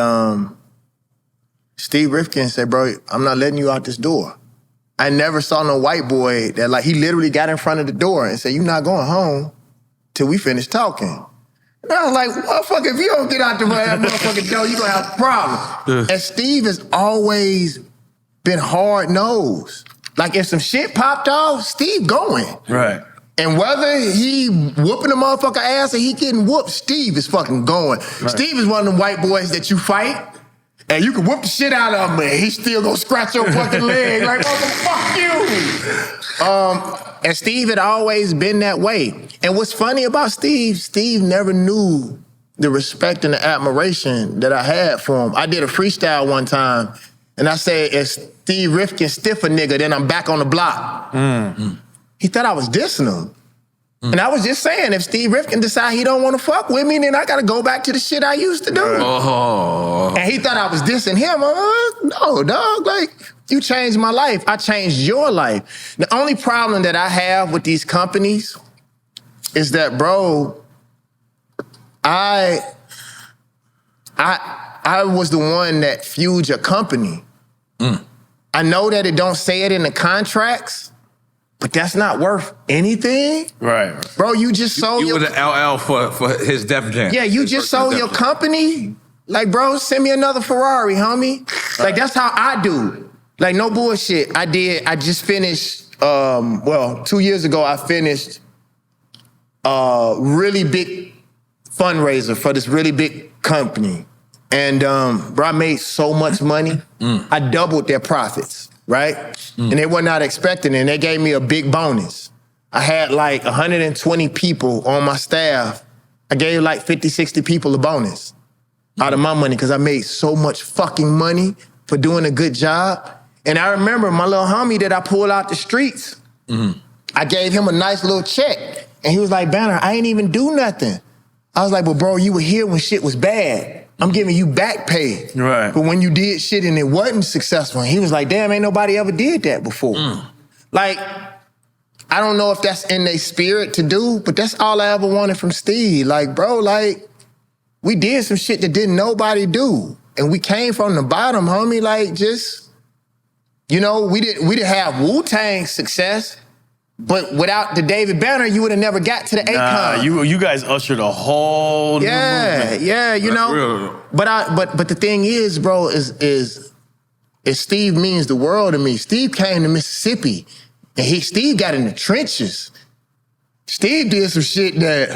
Steve Rifkind said, bro, I'm not letting you out this door. I never saw no white boy that, like, he literally got in front of the door and said, you're not going home till we finish talking. And I was like, motherfucker, if you don't get out the motherfucking door, you're gonna have a problem. And Steve has always been hard-nosed. Like, if some shit popped off, Steve going. Right. And whether he whooping the motherfucker ass or he getting whooped, Steve is fucking going. Right. Steve is one of them white boys that you fight, and you can whoop the shit out of him, and he still gonna scratch your fucking leg. Like, fuck you. And Steve had always been that way. And what's funny about Steve never knew the respect and the admiration that I had for him. I did a freestyle one time, and I said, if Steve Rifkind stiff a nigga, then I'm back on the block. He thought I was dissing him. And I was just saying, if Steve Rifkind decide he don't want to fuck with me, then I got to go back to the shit I used to do. Oh. And he thought I was dissing him. No, dog, like, you changed my life. I changed your life. The only problem that I have with these companies is that, bro, I was the one that fueled your company. I know that it don't say it in the contracts, but that's not worth anything. Right. Bro, you just sold You were the LL for his Def Jam. Yeah, you just sold your company. Like, bro, send me another Ferrari, homie. Like, that's how I do. Like, no bullshit. I just finished, 2 years ago, I finished a really big fundraiser for this really big company. And, bro, I made so much money. I doubled their profits, right? And they were not expecting it, and they gave me a big bonus. I had like 120 people on my staff. I gave like 50, 60 people a bonus out of my money because I made so much fucking money for doing a good job. And I remember my little homie that I pulled out the streets, I gave him a nice little check. And he was like, Banner, I ain't even do nothing. I was like, but bro, you were here when shit was bad. I'm giving you back pay. Right. But when you did shit and it wasn't successful, and he was like, damn, ain't nobody ever did that before. Like, I don't know if that's in their spirit to do, but that's all I ever wanted from Steve. Like, bro, like, we did some shit that didn't nobody do. And we came from the bottom, homie, like, just, you know, we didn't have Wu-Tang success, but without the David Banner, you would have never got to the Akon. You guys ushered a whole new movement. Yeah, you know. Real. But the thing is, bro, is Steve means the world to me. Steve came to Mississippi, and Steve got in the trenches. Steve did some shit that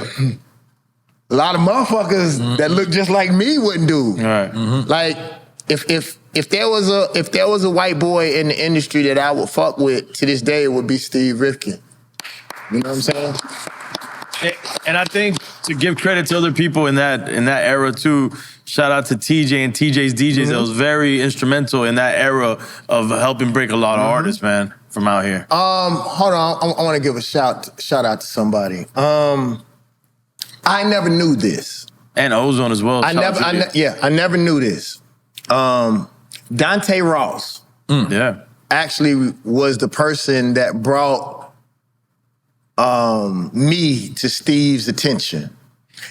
a lot of motherfuckers that look just like me wouldn't do. Right. Like, if there was a white boy in the industry that I would fuck with to this day, it would be Steve Rifkind. You know what I'm saying? And I think to give credit to other people in that era too, shout out to TJ and TJ's DJs. That was very instrumental in that era of helping break a lot of artists, man, from out here. Hold on, I want to give a shout out to somebody. I never knew this. And Ozone as well. I never knew this. Dante Ross actually was the person that brought me to Steve's attention.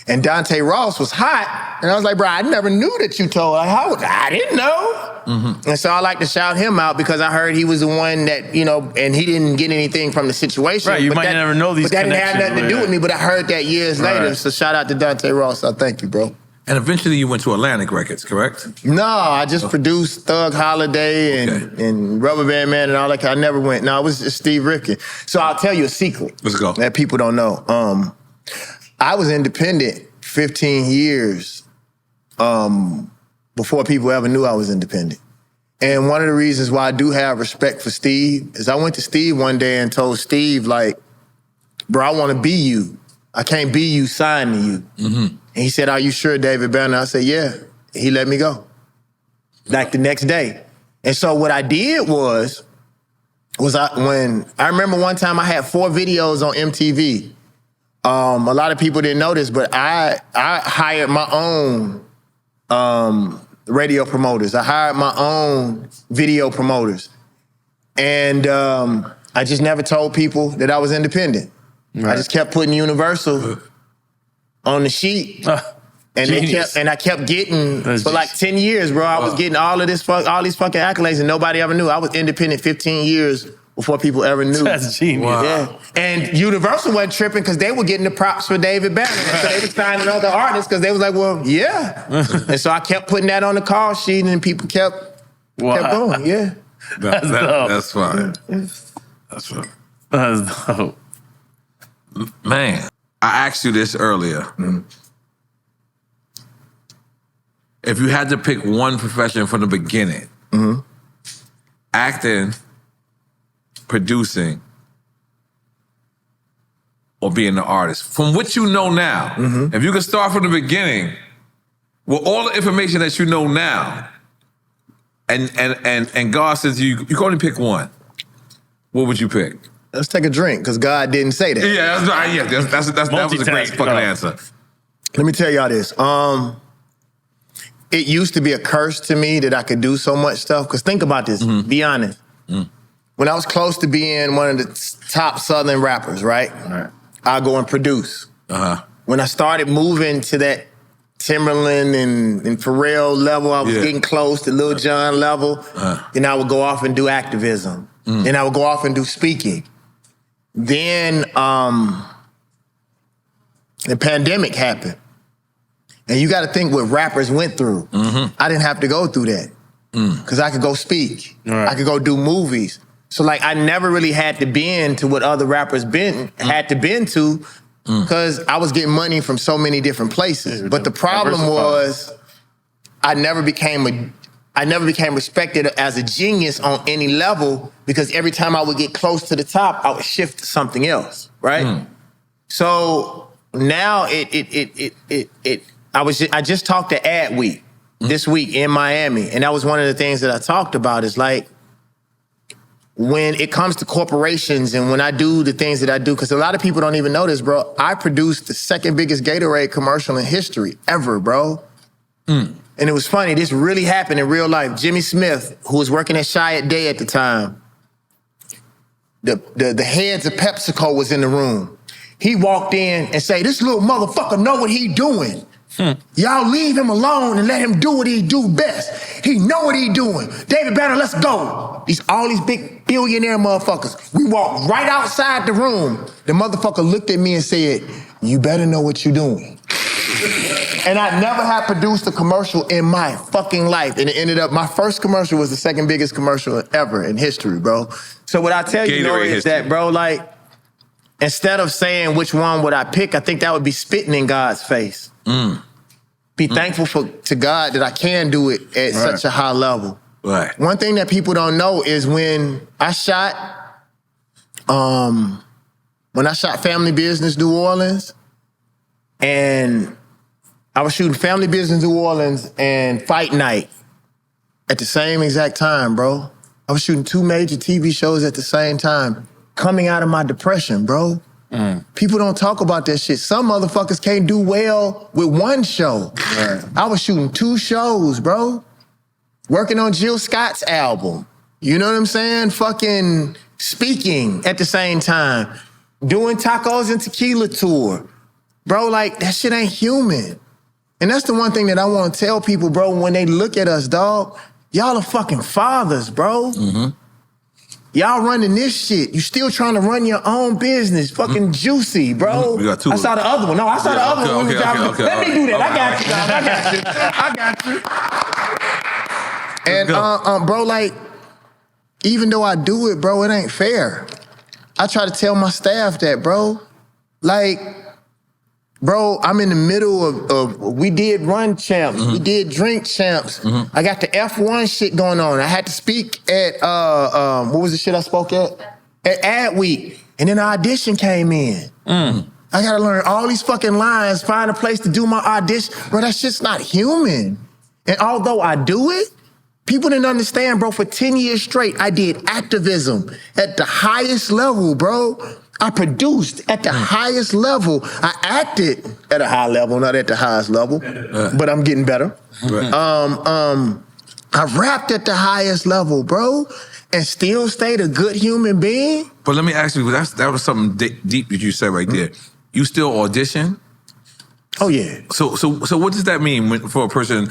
And Dante Ross was hot, and I was like, bro, I never knew that you told. Like, I didn't know. And so I like to shout him out because I heard he was the one that, you know, and he didn't get anything from the situation. Right, you might never know these connections. But that didn't have nothing to do with me, but I heard that years later. So shout out to Dante Ross. I thank you, bro. And eventually you went to Atlantic Records, correct? No, I just produced Thug Holiday and Rubber Band Man and all that. I never went. No, it was just Steve Rifkind. So I'll tell you a secret. Let's go. That people don't know. I was independent 15 years before people ever knew I was independent. And one of the reasons why I do have respect for Steve is I went to Steve one day and told Steve, like, bro, I want to be you. I can't be you signed to you. And he said, are you sure, David Banner? I said, yeah. He let me go. Like the next day. And so what I did was I remember one time I had 4 videos on MTV. A lot of people didn't know this, but I hired my own radio promoters. I hired my own video promoters. And I just never told people that I was independent. Right. I just kept putting Universal on the sheet. And I kept getting, for like 10 years, bro, I was getting all these fucking accolades and nobody ever knew. I was independent 15 years before people ever knew. That's genius. Wow. Yeah. And Universal wasn't tripping because they were getting the props for David Banner. So they were signing other artists because they was like, well, yeah. And so I kept putting that on the call sheet and people kept going, yeah. That's fine. That's fine. That's dope. Man, I asked you this earlier. If you had to pick one profession from the beginning, acting, producing, or being an artist, from what you know now, if you could start from the beginning with all the information that you know now, and God says you can only pick one, what would you pick? Let's take a drink, because God didn't say that. Yeah, that's right. Yeah, that was a great Multitask, fucking no. answer. Let me tell y'all this. It used to be a curse to me that I could do so much stuff. Because think about this, be honest. When I was close to being one of the top Southern rappers, right? I go and produce. When I started moving to that Timberland and Pharrell level, I was getting close to Lil Jon level. Then I would go off and do activism. Then I would go off and do speaking. Then the pandemic happened. And you got to think what rappers went through. I didn't have to go through that because I could go speak. I could go do movies. So like I never really had to bend to what other rappers had to bend to because I was getting money from so many different places. But the problem was I never became respected as a genius on any level because every time I would get close to the top, I would shift to something else, right? So now I just talked to Ad Week this week in Miami, and that was one of the things that I talked about is like, when it comes to corporations and when I do the things that I do, because a lot of people don't even know this, bro, I produced the second biggest Gatorade commercial in history ever, bro. And it was funny, this really happened in real life. Jimmy Smith, who was working at Chiat Day at the time, the heads of PepsiCo was in the room. He walked in and said, this little motherfucker know what he doing. Y'all leave him alone and let him do what he do best. He know what he doing. David Banner, let's go. All these big billionaire motherfuckers. We walked right outside the room. The motherfucker looked at me and said, you better know what you doing. And I never had produced a commercial in my fucking life. And it ended up, my first commercial was the second biggest commercial ever in history, bro. So what I tell you, N.O.R.E, is that, bro, like, instead of saying which one would I pick, I think that would be spitting in God's face. Be thankful to God that I can do it at such a high level. One thing that people don't know is when I shot Family Business New Orleans, and I was shooting Family Business New Orleans and Fight Night at the same exact time, bro. I was shooting 2 major TV shows at the same time, coming out of my depression, bro. People don't talk about that shit. Some motherfuckers can't do well with one show. I was shooting 2 shows, bro. Working on Jill Scott's album. You know what I'm saying? Fucking speaking at the same time. Doing Tacos and Tequila tour. Bro, like, that shit ain't human. And that's the one thing that I want to tell people, bro, when they look at us, dog, y'all are fucking fathers, bro. Y'all running this shit. You still trying to run your own business. Fucking juicy, bro. We got 2. I saw the other one. No, I saw the other one. Let me do that. I got you. And bro, like, even though I do it, bro, it ain't fair. I try to tell my staff that, bro. Like, bro, I'm in the middle of we did run champs, we did drink champs. I got the F1 shit going on. I had to speak at, what was the shit I spoke at? At Ad Week. And then the audition came in. I gotta learn all these fucking lines, find a place to do my audition. Bro, that shit's not human. And although I do it, people didn't understand, bro. For 10 years straight, I did activism at the highest level, bro. I produced at the highest level. I acted at a high level, not at the highest level, but I'm getting better. I rapped at the highest level, bro, and still stayed a good human being. But let me ask you, that was something deep that you said right there. You still audition? Oh yeah. So what does that mean for a person?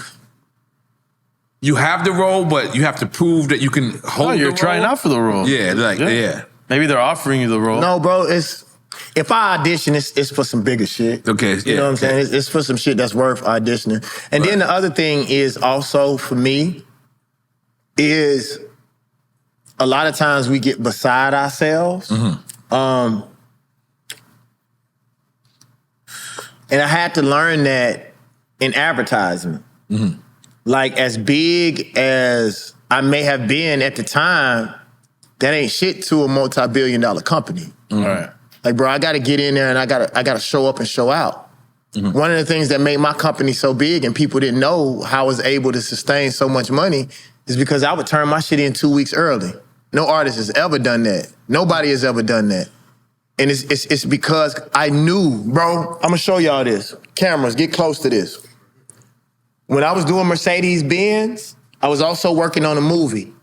You have the role, but you have to prove that you can hold the role? You're trying out for the role. Yeah. Maybe they're offering you the role. No, bro, if I audition, it's for some bigger shit. Okay, You know what I'm saying? It's for some shit that's worth auditioning. And then the other thing is also, for me, is a lot of times we get beside ourselves. And I had to learn that in advertising. Like, as big as I may have been at the time, that ain't shit to a multi-billion-dollar company. Like, bro, I gotta get in there and I gotta show up and show out. One of the things that made my company so big and people didn't know how I was able to sustain so much money is because I would turn my shit in 2 weeks early. No artist has ever done that. Nobody has ever done that. And it's because I knew, bro, I'm gonna show y'all this. Cameras, get close to this. When I was doing Mercedes-Benz, I was also working on a movie.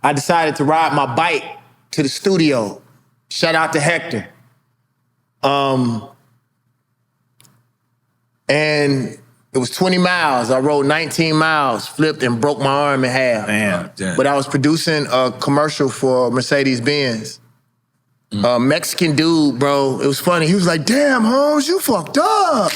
I decided to ride my bike to the studio. Shout out to Hector. And it was 20 miles. I rode 19 miles, flipped and broke my arm in half. Damn. But I was producing a commercial for Mercedes-Benz. Mexican dude, bro, it was funny. He was like, damn, Holmes, you fucked up.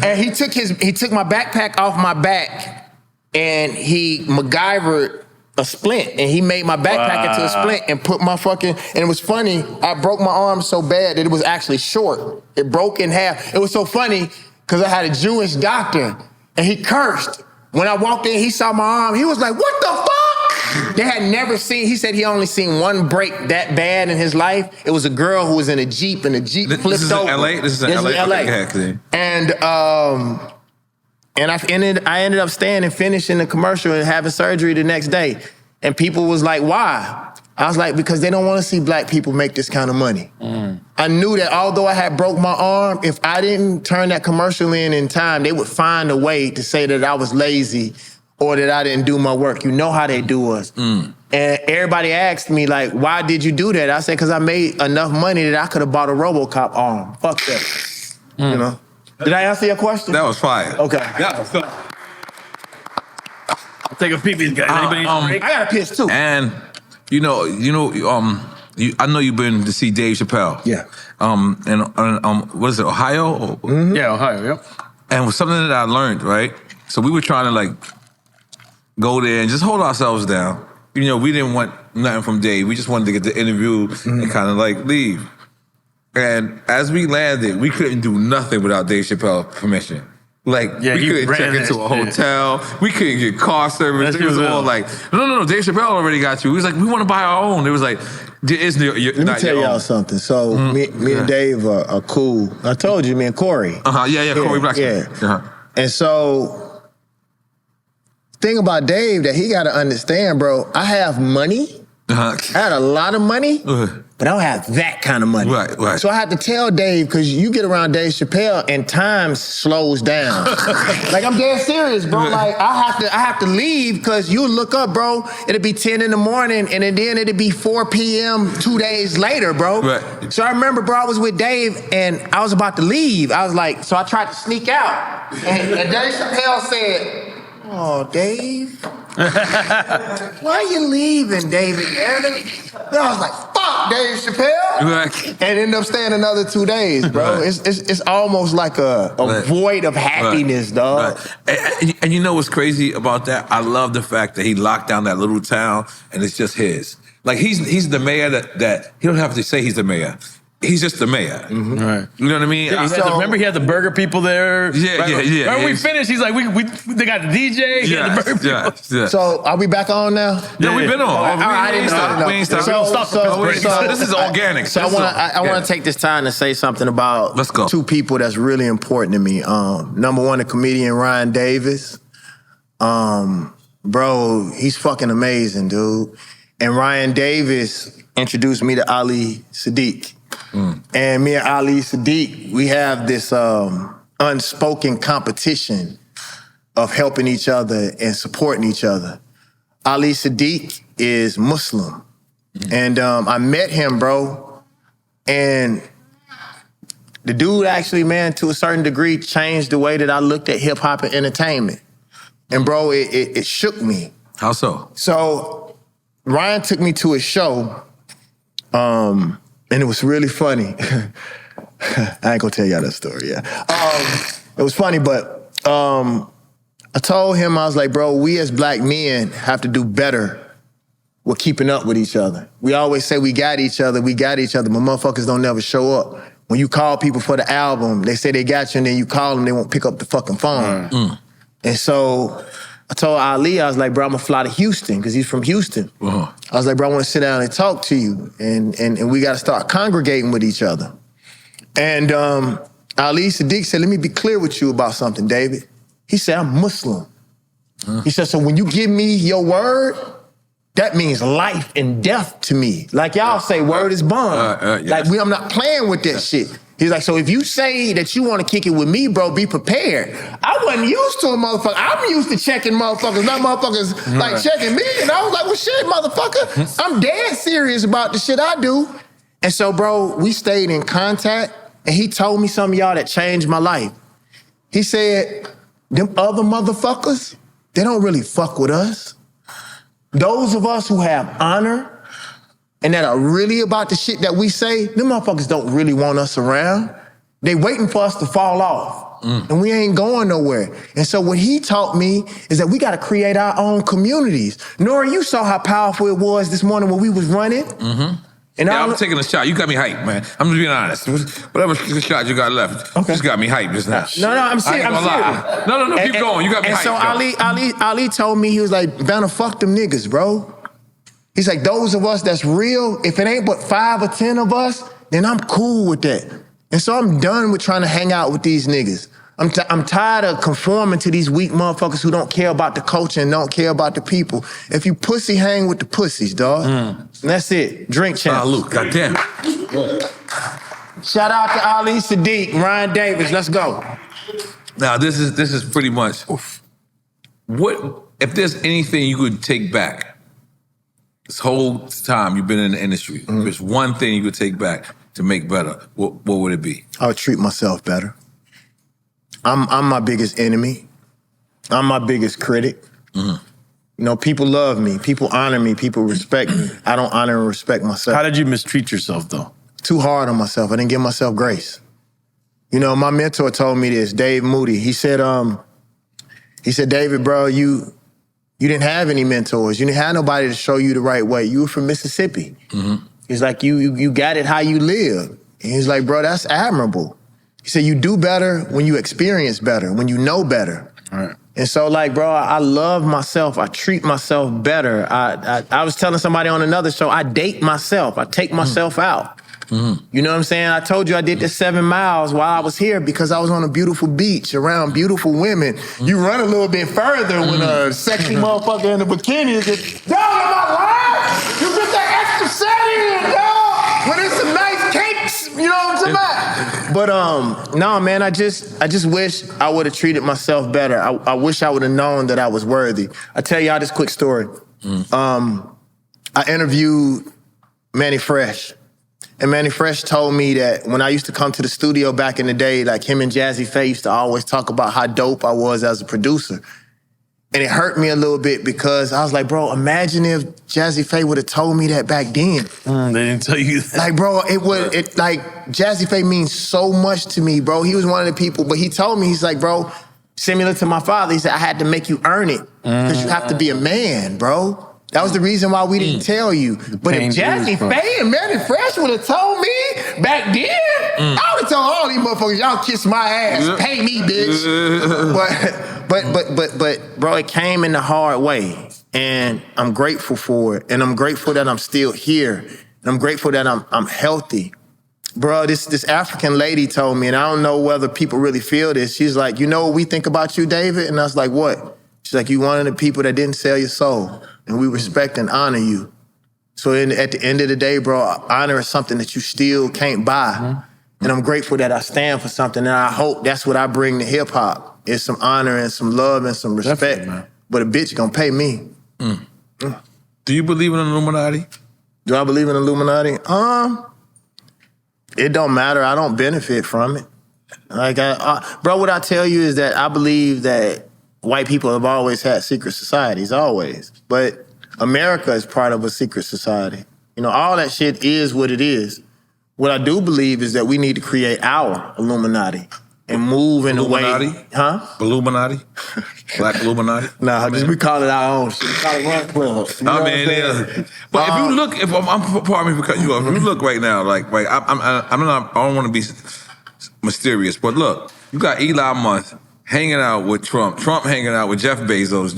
And he took my backpack off my back and he MacGyvered a splint and he made my backpack into a splint and put my fucking, and it was funny, I broke my arm so bad that it was actually short. It broke in half. It was so funny because I had a Jewish doctor and he cursed. When I walked in, he saw my arm, he was like, what the fuck? They had never seen, he said he only seen one break that bad in his life. It was a girl who was in a Jeep and the Jeep flipped over. This is in LA? This is in LA? Okay. And I ended up staying and finishing the commercial and having surgery the next day. And people was like, why? I was like, because they don't want to see black people make this kind of money. I knew that although I had broke my arm, if I didn't turn that commercial in time, they would find a way to say that I was lazy or that I didn't do my work. You know how they do us. And everybody asked me, like, why did you do that? I said, because I made enough money that I could have bought a RoboCop arm. Fuck that. You know? Did I answer your question? That was fire. Okay. That was fire. I'll take a peep. Guys. Anybody need a break? I got a piss too. And I know you've been to see Dave Chappelle. Yeah. What is it, Ohio? Yeah, Ohio, yep. And it was something that I learned, right? So we were trying to like go there and just hold ourselves down. You know, we didn't want nothing from Dave. We just wanted to get the interview and kind of like leave. And as we landed, we couldn't do nothing without Dave Chappelle's permission. Like, we couldn't check into a hotel. We couldn't get car service. It was all like, no, Dave Chappelle already got you. He was like, we want to buy our own. It was like, let me tell y'all something. So me and Dave are cool. I told you, me and Corey. Corey Blackson. Yeah. And so, thing about Dave that he got to understand, bro, I have money. I had a lot of money, but I don't have that kind of money. Right. So I had to tell Dave, because you get around Dave Chappelle and time slows down. Like, I'm dead serious, bro. Like, I have to leave because you look up, bro, it'll be 10 in the morning and then it'll be 4 p.m. 2 days later, bro. Right. So I remember, bro, I was with Dave and I was about to leave. I was like, so I tried to sneak out. And Dave Chappelle said, oh, Dave, why are you leaving, David? And I was like, fuck, Dave Chappelle. Right. And ended up staying another 2 days, bro. Right. It's almost like a void of happiness, dog. Right. And you know what's crazy about that? I love the fact that he locked down that little town and it's just his. Like, he's the mayor that he don't have to say he's the mayor. He's just the mayor. Right. You know what I mean? Remember he had the burger people there? Yeah. When we finished, he's like, they got the DJ, he had the burger people. Yeah. So are we back on now? No, we've been on. I didn't know. We ain't stopped. This is organic. So I want to take this time to say something about two people that's really important to me. Number one, the comedian Ryan Davis. Bro, he's fucking amazing, dude. And Ryan Davis introduced me to Ali Sadiq. And me and Ali Sadiq, we have this unspoken competition of helping each other and supporting each other. Ali Sadiq is Muslim. And I met him, bro. And the dude actually, man, to a certain degree, changed the way that I looked at hip hop and entertainment. And bro, it shook me. How so? So Ryan took me to a show, and it was really funny. I ain't gonna tell y'all that story, It was funny, but I told him, I was like, bro, we as black men have to do better with keeping up with each other. We always say we got each other, but motherfuckers don't never show up. When you call people for the album, they say they got you, and then you call them, they won't pick up the fucking phone. And so I told Ali, I was like, bro, I'm gonna fly to Houston, because he's from Houston. I was like, bro, I wanna sit down and talk to you, and we gotta start congregating with each other. And Ali Sadiq said, let me be clear with you about something, David. He said, I'm Muslim. He said, so when you give me your word, that means life and death to me. Like y'all say, word is bond. Yes. Like I'm not playing with that shit. He's like, so if you say that you want to kick it with me, bro, be prepared. I wasn't used to a motherfucker. I'm used to checking motherfuckers, not motherfuckers like checking me. And I was like, well, shit, motherfucker, I'm dead serious about the shit I do. And so, bro, we stayed in contact, and he told me something, y'all, that changed my life. He said, them other motherfuckers, they don't really fuck with us. Those of us who have honor and that are really about the shit that we say, them motherfuckers don't really want us around. They waiting for us to fall off. And we ain't going nowhere. And so what he taught me is that we gotta create our own communities. N.O.R.E, you saw how powerful it was this morning when we was running. And Yeah, I'm taking a shot. You got me hyped, man. I'm just being honest. Whatever shot you got left, just got me hyped just now. No, I'm serious. I ain't gonna lie. No, keep going. You got me hyped. And so Ali told me, he was like, Banner, fuck them niggas, bro. He's like, those of us that's real, if it ain't but 5 or 10 of us, then I'm cool with that. And so I'm done with trying to hang out with these niggas. I'm tired of conforming to these weak motherfuckers who don't care about the culture and don't care about the people. If you pussy, hang with the pussies, dog. And that's it. Drink champ. Luke, goddamn. Shout out to Ali Sadiq, Ryan Davis. Let's go. Now this is pretty much. What if there's anything you could take back? This whole time you've been in the industry, if there's one thing you could take back to make better, what would it be? I would treat myself better. I'm my biggest enemy. I'm my biggest critic. You know, people love me. People honor me. People respect me. I don't honor and respect myself. How did you mistreat yourself, though? Too hard on myself. I didn't give myself grace. You know, my mentor told me this, Dave Moody. He said, David, bro, you didn't have any mentors. You didn't have nobody to show you the right way. You were from Mississippi. He's like, you got it how you live. And he's like, bro, that's admirable. He said, you do better when you experience better, when you know better. Right. And so, like, bro, I love myself. I treat myself better. I was telling somebody on another show, I date myself. I take myself out. You know what I'm saying? I told you I did the 7 miles while I was here because I was on a beautiful beach around beautiful women. You run a little bit further when a sexy motherfucker in a bikini is just, dog, am I lying? You get that extra setting, dog. When it's some nice cakes, you know what I'm talking about? But no, man, I just wish I would have treated myself better. I wish I would have known that I was worthy. I tell y'all this quick story. I interviewed Manny Fresh. And Manny Fresh told me that when I used to come to the studio back in the day, like him and Jazzy Faye used to always talk about how dope I was as a producer. And it hurt me a little bit because I was like, bro, imagine if Jazzy Faye would have told me that back then. They didn't tell you that. Like, bro, like Jazzy Faye means so much to me, bro. He was one of the people, but he told me, he's like, bro, similar to my father, he said, I had to make you earn it because you have to be a man, bro. That was the reason why we didn't tell you. But if Jazzy Faye and Manny Fresh would have told me back then, I would have told all these motherfuckers, y'all kiss my ass, pay me, bitch. But bro, it came in the hard way. And I'm grateful for it. And I'm grateful that I'm still here. And I'm grateful that I'm healthy. Bro, this African lady told me, and I don't know whether people really feel this. She's like, you know what we think about you, David? And I was like, what? She's like, you one of the people that didn't sell your soul. And we respect and honor you. So at the end of the day, bro, honor is something that you still can't buy. And I'm grateful that I stand for something. And I hope that's what I bring to hip hop. Is some honor and some love and some respect. But a bitch gonna pay me. Do you believe in Illuminati? Do I believe in Illuminati? It don't matter. I don't benefit from it. Like, bro, what I tell you is that I believe that white people have always had secret societies, always. But America is part of a secret society. You know, all that shit is what it is. What I do believe is that we need to create our Illuminati and move in a way. Illuminati? Black Illuminati? Nah, we call it our own shit. We call it Run Club. You know yeah. But if you look, pardon me for cutting you off. If you look right now, like, right, I don't want to be mysterious, but look, you got Elon Musk hanging out with Trump hanging out with Jeff Bezos,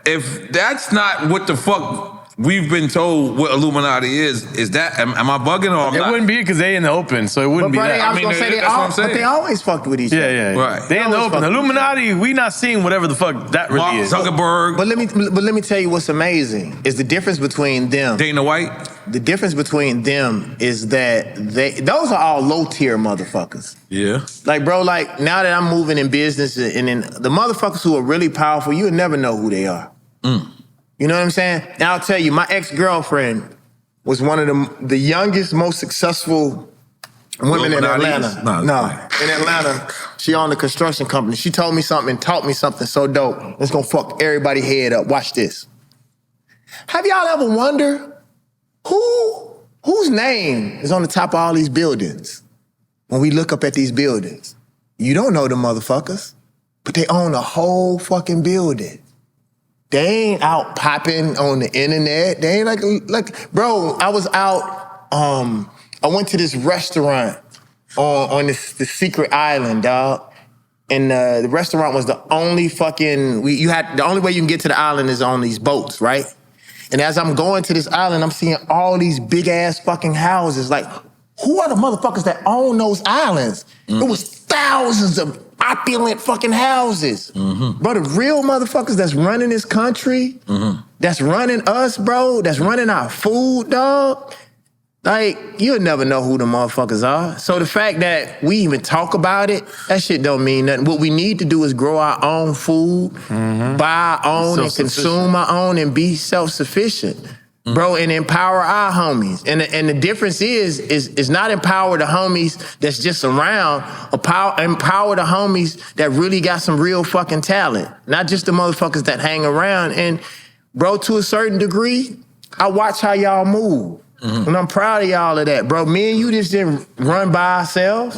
if that's not what the fuck we've been told what Illuminati is. Is that, am I bugging or I'm It not? wouldn't be because they in the open, so it wouldn't be But that. I was gonna say that's what I'm saying. but they always fucked with each other. Yeah. Right. They in the always open. fuck- Illuminati, we not seeing whatever the fuck that really Mark is. Zuckerberg, But let me tell you what's amazing is the difference between them. Dana White. The difference between them is that those are all low tier motherfuckers. Yeah. Like, bro, like now that I'm moving in business and then the motherfuckers who are really powerful, you'll never know who they are. You know what I'm saying? And I'll tell you, my ex-girlfriend was one of the youngest, most successful women in Illuminati's? Atlanta. No. In Atlanta. She owned a construction company. She told me something and taught me something so dope. It's gonna fuck everybody's head up. Watch this. Have y'all ever wondered whose name is on the top of all these buildings? When we look up at these buildings, you don't know the motherfuckers, but they own a whole fucking building. They ain't out popping on the internet. They ain't like, bro, I was out, I went to this restaurant on this secret island, dog. And the restaurant was the only fucking, the only way you can get to the island is on these boats, right? And as I'm going to this island, I'm seeing all these big ass fucking houses. Like, who are the motherfuckers that own those islands? It was thousands of opulent fucking houses. Bro, the real motherfuckers that's running this country, that's running us, bro, that's running our food, dog, like, you'll never know who the motherfuckers are. So the fact that we even talk about it, that shit don't mean nothing. What we need to do is grow our own food, buy our own and consume our own and be self-sufficient. Bro, and empower our homies. And the difference is not empower the homies that's just around, empower the homies that really got some real fucking talent. Not just the motherfuckers that hang around. And bro, to a certain degree, I watch how y'all move. And I'm proud of y'all of that. Bro, me and you just didn't run by ourselves.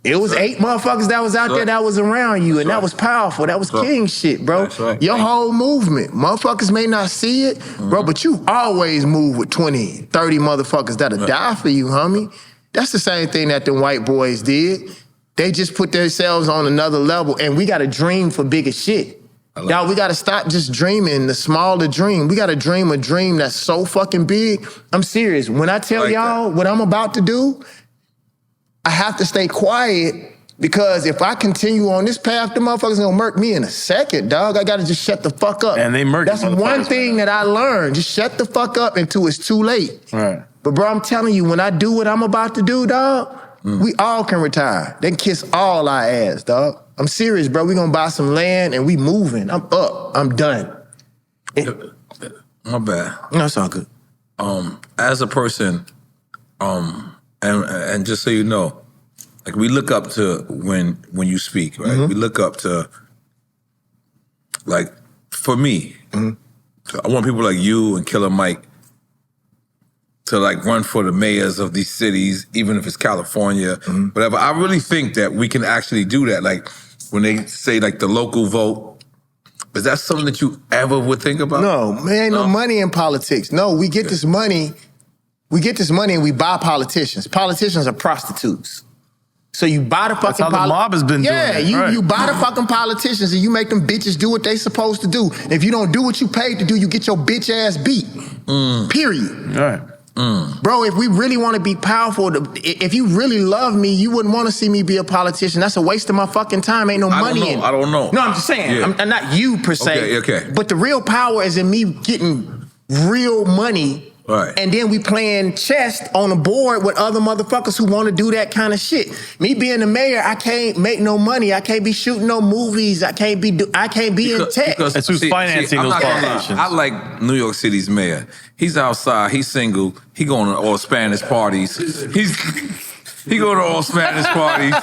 It was 8 motherfuckers that was out there that was around you, and that was powerful. That was king shit, bro. That's right. Your whole movement. Motherfuckers may not see it, bro, but you always move with 20, 30 motherfuckers that'll die for you, homie. That's the same thing that the white boys did. They just put themselves on another level, and we gotta dream for bigger shit. Y'all, we gotta stop just dreaming the smaller dream. We gotta dream a dream that's so fucking big. I'm serious. When I tell y'all what I'm about to do, I have to stay quiet because if I continue on this path, the motherfuckers gonna murk me in a second, dog. I gotta just shut the fuck up. And they murk That's motherfuckers one thing that I learned. Just shut the fuck up until it's too late. Right. But bro, I'm telling you, when I do what I'm about to do, dog, we all can retire. They can kiss all our ass, dog. I'm serious, bro. We gonna buy some land and we moving. I'm up. I'm done. My bad. No, it's all good. As a person, and just so you know, like we look up to when you speak, right? We look up to, like, for me, I want people like you and Killer Mike to like run for the mayors of these cities, even if it's California, whatever. I really think that we can actually do that. Like when they say like the local vote, is that something that you ever would think about? No, man, ain't no money in politics. No, we get this money. We get this money and we buy politicians. Politicians are prostitutes. So you buy the fucking how the mob has been doing it, right. you buy the fucking politicians and you make them bitches do what they supposed to do. If you don't do what you paid to do, you get your bitch ass beat. Period. Right. Bro, if we really want to be powerful, if you really love me, you wouldn't want to see me be a politician. That's a waste of my fucking time. Ain't no money in it. I don't know. No, I'm just saying. Yeah. I'm not you per se. Okay. But the real power is in me getting real money. Right. And then we playing chess on a board with other motherfuckers who want to do that kind of shit. Me being the mayor, I can't make no money. I can't be shooting no movies. I can't be in tech. That's who's financing I'm those not gonna lie. politicians. I like New York City's mayor. He's outside. He's single. He going to all Spanish parties. He go to all Spanish parties.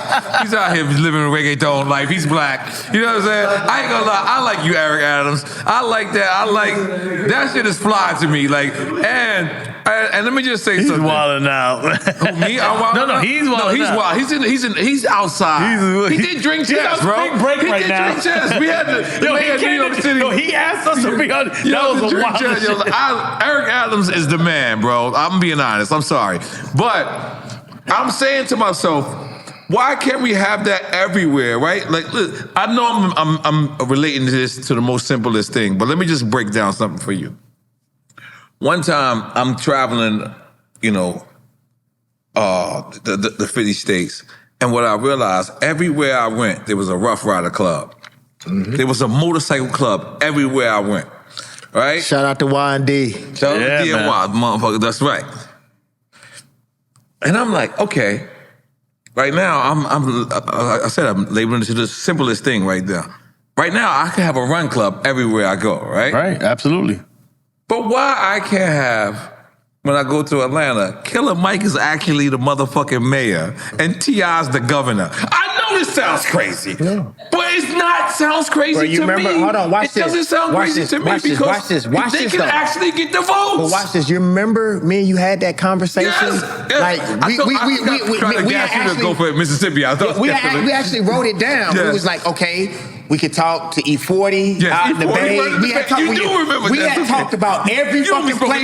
He's out here living a reggaeton life. He's black. You know what I'm saying? I ain't gonna lie. I like you, Eric Adams. I like that. I like that shit is fly to me. Like, and let me just say He's something. wilding out. Who, me? I'm wilding No, out? he's wilding he's out. wild. He's outside. He did drink He's chess, on bro. spring break He right did now. drink chess. We had the mayor of New York City. Yo, he asked us to be on. That was a drink wild chess. shit. Eric Adams is the man, bro. I'm being honest. I'm sorry. But I'm saying to myself, why can't we have that everywhere, right? Like, look, I know I'm relating to this to the most simplest thing, but let me just break down something for you. One time I'm traveling, you know, the 50 states, and what I realized, everywhere I went, there was a Rough Rider club. There was a motorcycle club everywhere I went. Right? Shout out to Y&D. Shout out to D&Y, motherfucker. That's right. And I'm like, okay. Right now, I said I'm labeling it to the simplest thing right now. Right now, I can have a run club everywhere I go, right? Right, absolutely. But why I can't have, when I go to Atlanta, Killer Mike is actually the motherfucking mayor and T.I.'s the governor. I know this sounds crazy, but it's not sounds crazy Bro, you to remember, me. Hold on, watch it this. doesn't sound watch crazy this, to me watch because this, watch this, watch they this, can though. actually get the votes. But watch this. You remember me and you had that conversation? Yes. Like we had actually go for Mississippi. we actually wrote it down. Yes. It was like, okay, we could talk to E40 out in the Bay. We had talked. We had talked about every fucking place.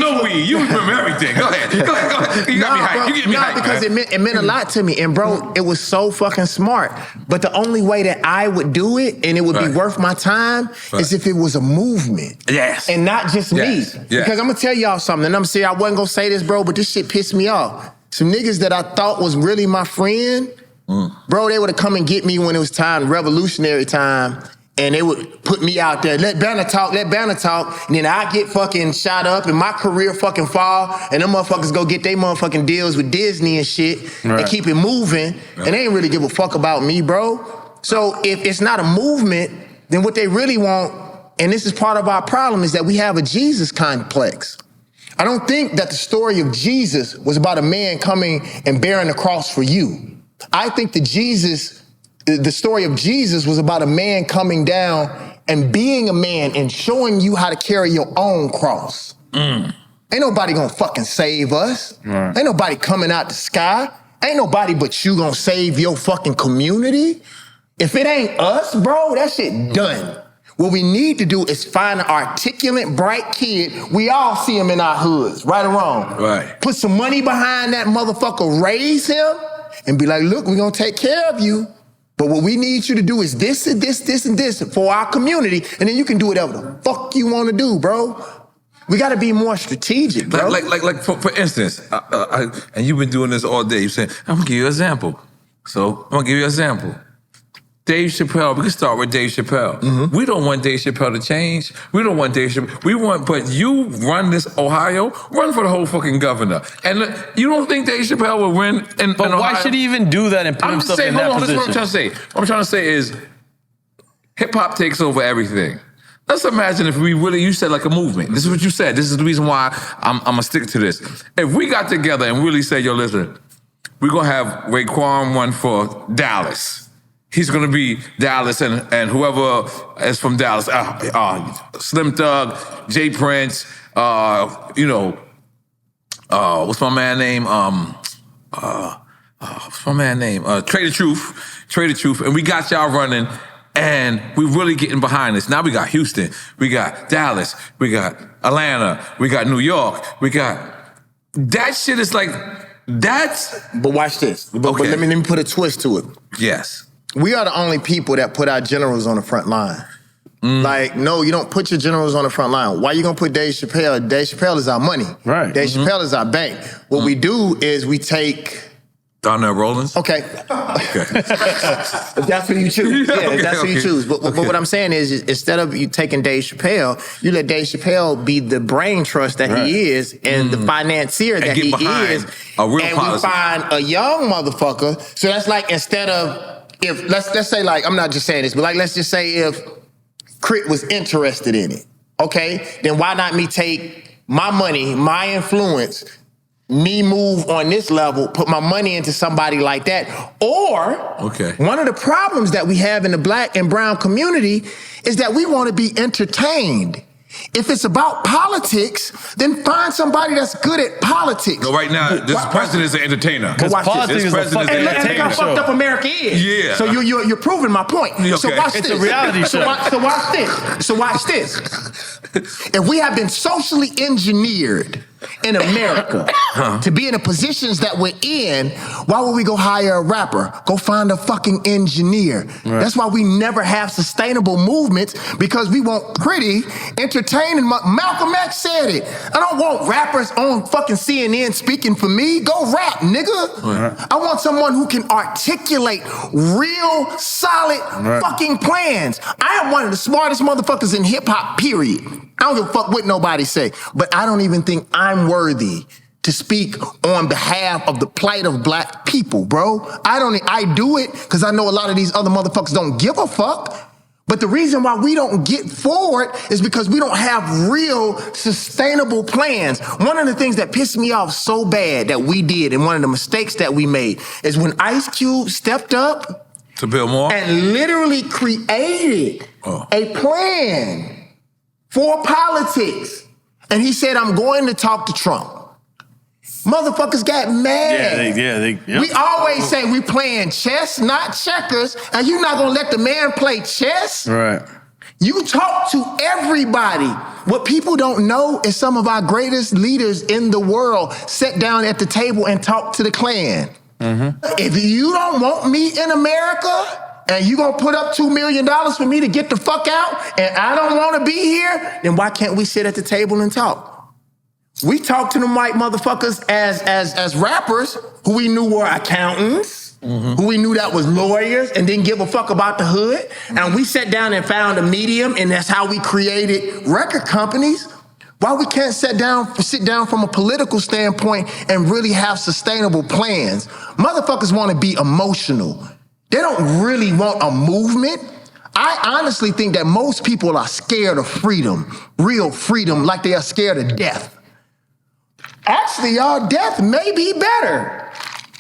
You remember everything. Go ahead. Go ahead. You got me hyped. You get me hyped, because man. it meant a lot to me. And bro, it was so fucking smart. But the only way that I would do it and it would be worth my time is if it was a movement. Yes. And not just me. Yes. Because I'm gonna tell y'all something. And I'm saying I wasn't gonna say this, bro, but this shit pissed me off. Some niggas that I thought was really my friend, bro, they would have come and get me when it was time, revolutionary time. And they would put me out there, let Banner talk, and then I get fucking shot up and my career fucking fall, and them motherfuckers go get their motherfucking deals with Disney and shit, and keep it moving, and they ain't really give a fuck about me, bro. So if it's not a movement, then what they really want, and this is part of our problem, is that we have a Jesus complex. I don't think that the story of Jesus was about a man coming and bearing the cross for you. I think the story of Jesus was about a man coming down and being a man and showing you how to carry your own cross. Ain't nobody gonna fucking save us. Ain't nobody coming out the sky. Ain't nobody but you gonna save your fucking community. If it ain't us, bro, that shit done. What we need to do is find an articulate, bright kid. We all see him in our hoods, right or wrong. Right. Put some money behind that motherfucker, raise him, and be like, look, we're gonna take care of you. But what we need you to do is this and this, this and this for our community, and then you can do whatever the fuck you want to do, bro. We got to be more strategic, bro. Like for instance, and you've been doing this all day. You saying, I'm gonna give you an example. So I'm gonna give you an example. Dave Chappelle. We can start with Dave Chappelle. We don't want Dave Chappelle to change. We don't want Dave Chappelle. But you run this Ohio, run for the whole fucking governor. And you don't think Dave Chappelle will win in Ohio? Why should he even do that and put himself in that position? This is what I'm trying to say. What I'm trying to say is hip hop takes over everything. Let's imagine if we really, you said like a movement. This is what you said. This is the reason why I'm going to stick to this. If we got together and really said, yo, listen, we're going to have Raekwon run for Dallas. He's going to be Dallas and whoever is from Dallas, Slim Thug, Jay Prince, what's my man name? Trey the Truth. And we got y'all running and we really getting behind this. Now we got Houston, we got Dallas, we got Atlanta, we got New York, that shit is like, that's... But watch this. But let me put a twist to it. Yes. We are the only people that put our generals on the front line. Like, no, you don't put your generals on the front line. Why you gonna put Dave Chappelle? Dave Chappelle is our money. Right. Dave Chappelle is our bank. What we do is we take... Donnell Rollins? Okay. If that's who you choose. That's who you choose. But what I'm saying is instead of you taking Dave Chappelle, you let Dave Chappelle be the brain trust that he is and the financier that he is. A real and policy. we find a young motherfucker. So that's like instead of, if let's say like, I'm not just saying this, but like let's just say if Crit was interested in it, okay, then why not me take my money, my influence, me move on this level, put my money into somebody like that. Or one of the problems that we have in the black and brown community is that we want to be entertained. If it's about politics, then find somebody that's good at politics. No, right now, this president is an entertainer. Because politics is a fucking And look entertainment how show. fucked up America is. Yeah. So you're proving my point. Okay. So watch It's this. a reality show. So watch this. If we have been socially engineered in America. To be in the positions that we're in, why would we go hire a rapper? Go find a fucking engineer. That's why we never have sustainable movements, because we want pretty, entertaining. Malcolm X said it. I don't want rappers on fucking CNN speaking for me. Go rap, nigga. I want someone who can articulate real, solid fucking plans. I am one of the smartest motherfuckers in hip hop, period. I don't give a fuck what nobody say, but I don't even think I'm worthy to speak on behalf of the plight of black people, bro. I do it because I know a lot of these other motherfuckers don't give a fuck. But the reason why we don't get forward is because we don't have real sustainable plans. One of the things that pissed me off so bad that we did, and one of the mistakes that we made, is when Ice Cube stepped up to build more and literally created a plan for politics. And he said, I'm going to talk to Trump. Motherfuckers got mad. We always say we playing chess, not checkers, and you're not gonna let the man play chess? Right. You talk to everybody. What people don't know is some of our greatest leaders in the world sat down at the table and talked to the Klan. If you don't want me in America, and you gonna put up $2 million for me to get the fuck out, and I don't wanna be here, then why can't we sit at the table and talk? We talked to them white motherfuckers as rappers who we knew were accountants, who we knew that was lawyers and didn't give a fuck about the hood. And we sat down and found a medium, and that's how we created record companies. Why we can't sit down from a political standpoint and really have sustainable plans? Motherfuckers want to be emotional. They don't really want a movement. I honestly think that most people are scared of freedom, real freedom, like they are scared of death. Actually, y'all, death may be better.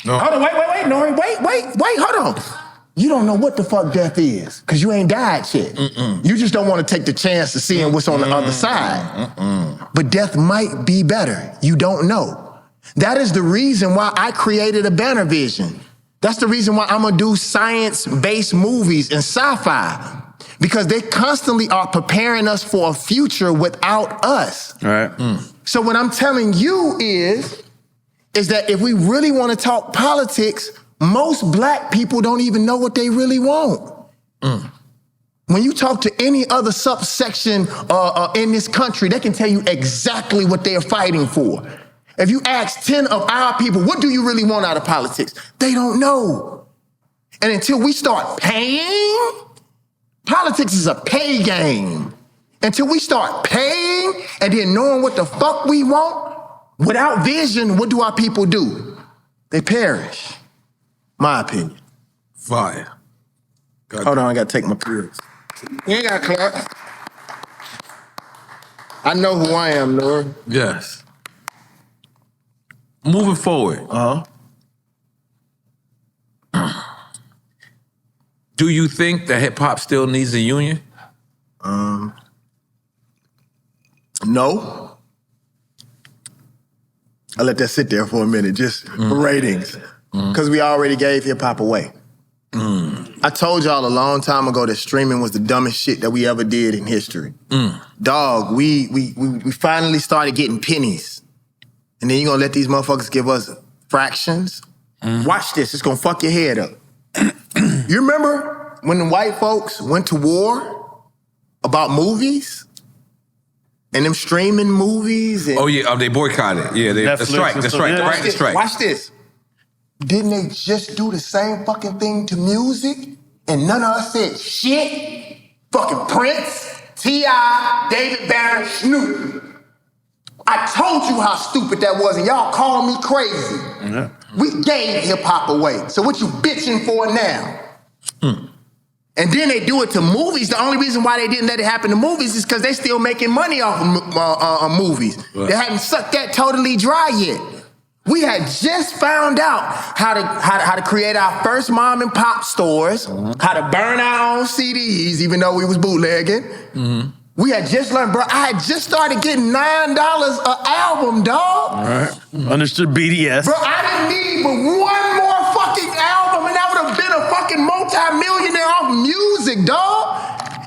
No. Hold on, wait, N.O.R.E, wait, hold on. You don't know what the fuck death is, because you ain't died yet. You just don't want to take the chance of seeing what's on the other side. But death might be better. You don't know. That is the reason why I created a Banner Vision. That's the reason why I'm gonna do science-based movies and sci-fi, because they constantly are preparing us for a future without us. Right. So what I'm telling you is that if we really want to talk politics, most black people don't even know what they really want. When you talk to any other subsection in this country, they can tell you exactly what they are fighting for. If you ask 10 of our people, what do you really want out of politics? They don't know. And until we start paying, politics is a pay game. Until we start paying and then knowing what the fuck we want, without vision, what do our people do? They perish. My opinion. fire. Hold on, I gotta take my pills. You ain't gotta clap. I know who I am, N.O.R.E. Yes. Moving forward. Do you think that hip hop still needs a union? No. I let that sit there for a minute, just for ratings. Because we already gave hip hop away. I told y'all a long time ago that streaming was the dumbest shit that we ever did in history. Dog, we finally started getting pennies. And then you gonna let these motherfuckers give us fractions? Watch this, it's gonna fuck your head up. You remember when the white folks went to war about movies? And them streaming movies? And Oh yeah, they boycotted. Yeah, the strike, the strike, Yeah. right? The strike. Watch this. Didn't they just do the same fucking thing to music? And none of us said shit? Fucking Prince, T.I., David Banner, Snoop. I told you how stupid that was, and y'all called me crazy. We gave hip-hop away. So what you bitching for now? And then they do it to movies. The only reason why they didn't let it happen to movies is because they still making money off of movies. Right. They hadn't sucked that totally dry yet. We had just found out how to create our first mom and pop stores, how to burn our own CDs, even though we was bootlegging. We had just learned, bro. I had just started getting $9 an album, dog. All right. Understood BDS. Bro, I didn't need but one more fucking album, and I would have been a fucking multi-millionaire off music, dog.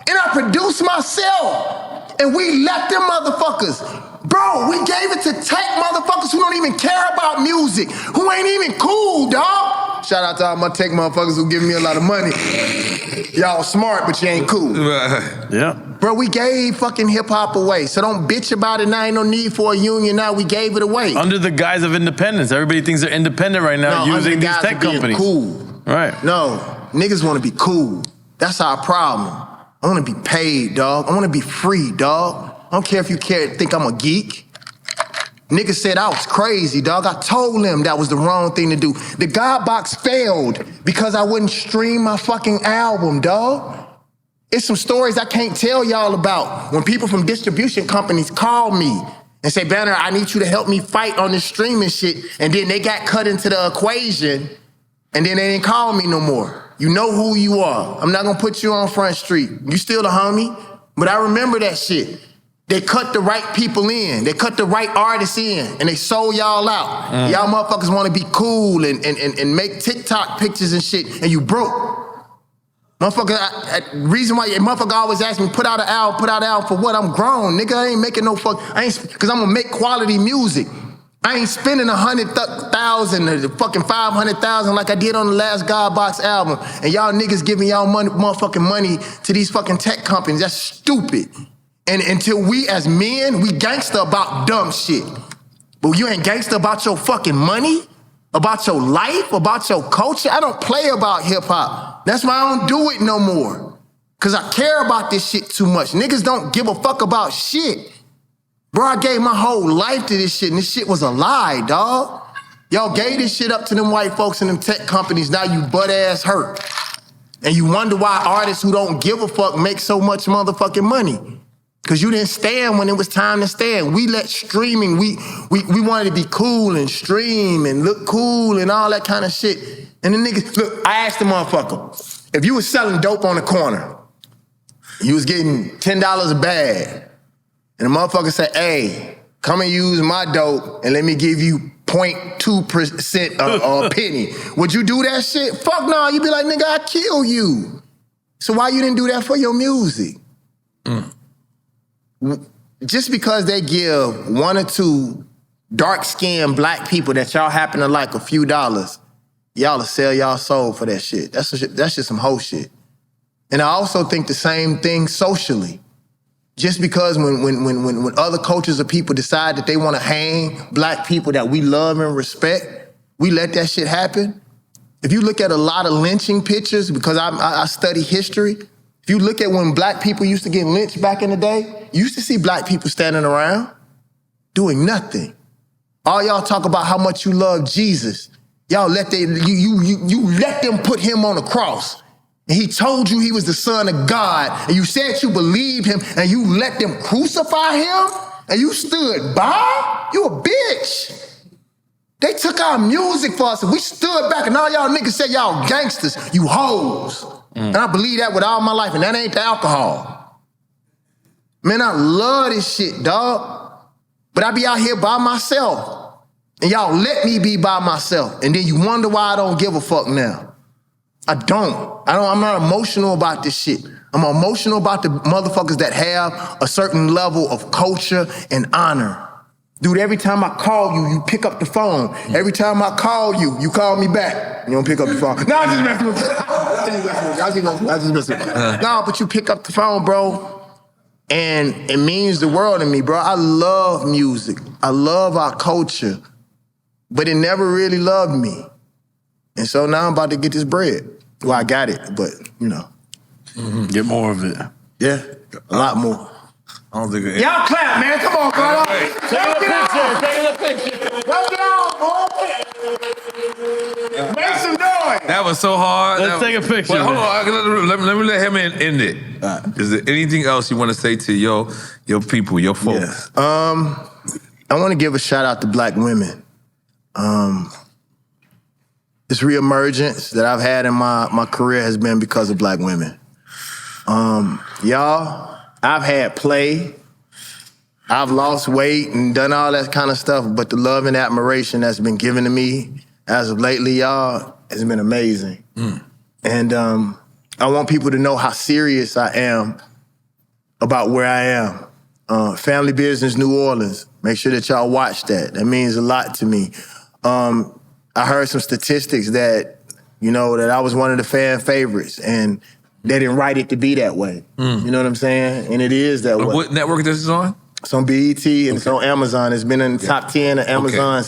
And I produced myself. And we let them motherfuckers. Bro, we gave it to tech motherfuckers who don't even care about music, who ain't even cool, dog. Shout out to all my tech motherfuckers who give me a lot of money. Y'all smart, but you ain't cool. Yeah. Bro, we gave fucking hip-hop away. So don't bitch about it now. Ain't no need for a union now. We gave it away. Under the guise of independence. Everybody thinks they're independent right now using these tech companies. Cool. Right. No, niggas want to be cool. That's our problem. I want to be paid, dog. I want to be free, dog. I don't care if you think I'm a geek. Niggas said I was crazy, dog. I told them that was the wrong thing to do. The God Box failed because I wouldn't stream my fucking album, dog. It's some stories I can't tell y'all about. When people from distribution companies call me and say, Banner, I need you to help me fight on this streaming shit. And then they got cut into the equation and then they didn't call me no more. You know who you are. I'm not gonna put you on Front Street. You still the homie, but I remember that shit. They cut the right people in. They cut the right artists in, and they sold y'all out. Y'all motherfuckers want to be cool and make TikTok pictures and shit, and you broke. Motherfucker, reason why motherfucker always ask me, put out an album for what? I'm grown, nigga. I ain't making no because I'm gonna make quality music. I ain't spending 100,000 or fucking 500,000 like I did on the last God Box album, and y'all niggas giving y'all motherfucking money to these fucking tech companies. That's stupid. And until we as men, we gangster about dumb shit. But you ain't gangster about your fucking money, about your life, about your culture. I don't play about hip hop. That's why I don't do it no more. Cause I care about this shit too much. Niggas don't give a fuck about shit. Bro, I gave my whole life to this shit and this shit was a lie, dog. Y'all gave this shit up to them white folks and them tech companies. Now you butt ass hurt. And you wonder why artists who don't give a fuck make so much motherfucking money. Cause you didn't stand when it was time to stand. We let streaming, we wanted to be cool and stream and look cool and all that kind of shit. And the niggas, look, I asked the motherfucker, if you was selling dope on the corner, you was getting $10 a bag, and the motherfucker said, hey, come and use my dope and let me give you 0.2% or a penny. Would you do that shit? Fuck no, you'd be like, nigga, I kill you. So why you didn't do that for your music? Just because they give one or two dark-skinned black people that y'all happen to like a few dollars, y'all will sell y'all soul for that shit. That's just some hoe shit. And I also think the same thing socially. Just because when other cultures or people decide that they want to hang black people that we love and respect, we let that shit happen. If you look at a lot of lynching pictures, because I study history, if you look at when black people used to get lynched back in the day, you used to see black people standing around doing nothing. All y'all talk about how much you love Jesus. Y'all let you let them put him on the cross. And he told you he was the son of God. And you said you believed him and you let them crucify him and you stood by? You a bitch. They took our music for us and we stood back and all y'all niggas said y'all gangsters, you hoes. And I believe that with all my life, and that ain't the alcohol. Man, I love this shit, dog. But I be out here by myself. And y'all let me be by myself. And then you wonder why I don't give a fuck now. I'm not emotional about this shit. I'm emotional about the motherfuckers that have a certain level of culture and honor. Dude, every time I call you, you pick up the phone. Every time I call you, you call me back. You don't pick up the phone. No, I'm just messing with you. I just messing with you. No, but you pick up the phone, bro. And it means the world to me, bro. I love music. I love our culture. But it never really loved me. And so now I'm about to get this bread. Well, I got it, but, you know. Get more of it. Yeah, a lot more. I don't think Y'all clap, man. Come on, brother. Take a picture. Let's get on, boy. Make some noise. that was so hard. Let's take a picture. Well, hold on, let me let him end it. Is there anything else you want to say to your people, your folks? Yeah. I want to give a shout out to black women. This reemergence that I've had in my career has been because of black women. Y'all, I've had play, I've lost weight and done all that kind of stuff, but the love and admiration that's been given to me as of lately, y'all, has been amazing. And I want people to know how serious I am about where I am. Family Business New Orleans. Make sure that y'all watch that. That means a lot to me. I heard some statistics that, that I was one of the fan favorites, and they didn't write it to be that way. You know what I'm saying? And it is that way. What network this is on? It's on BET and it's on Amazon. It's been in the top 10 of Amazon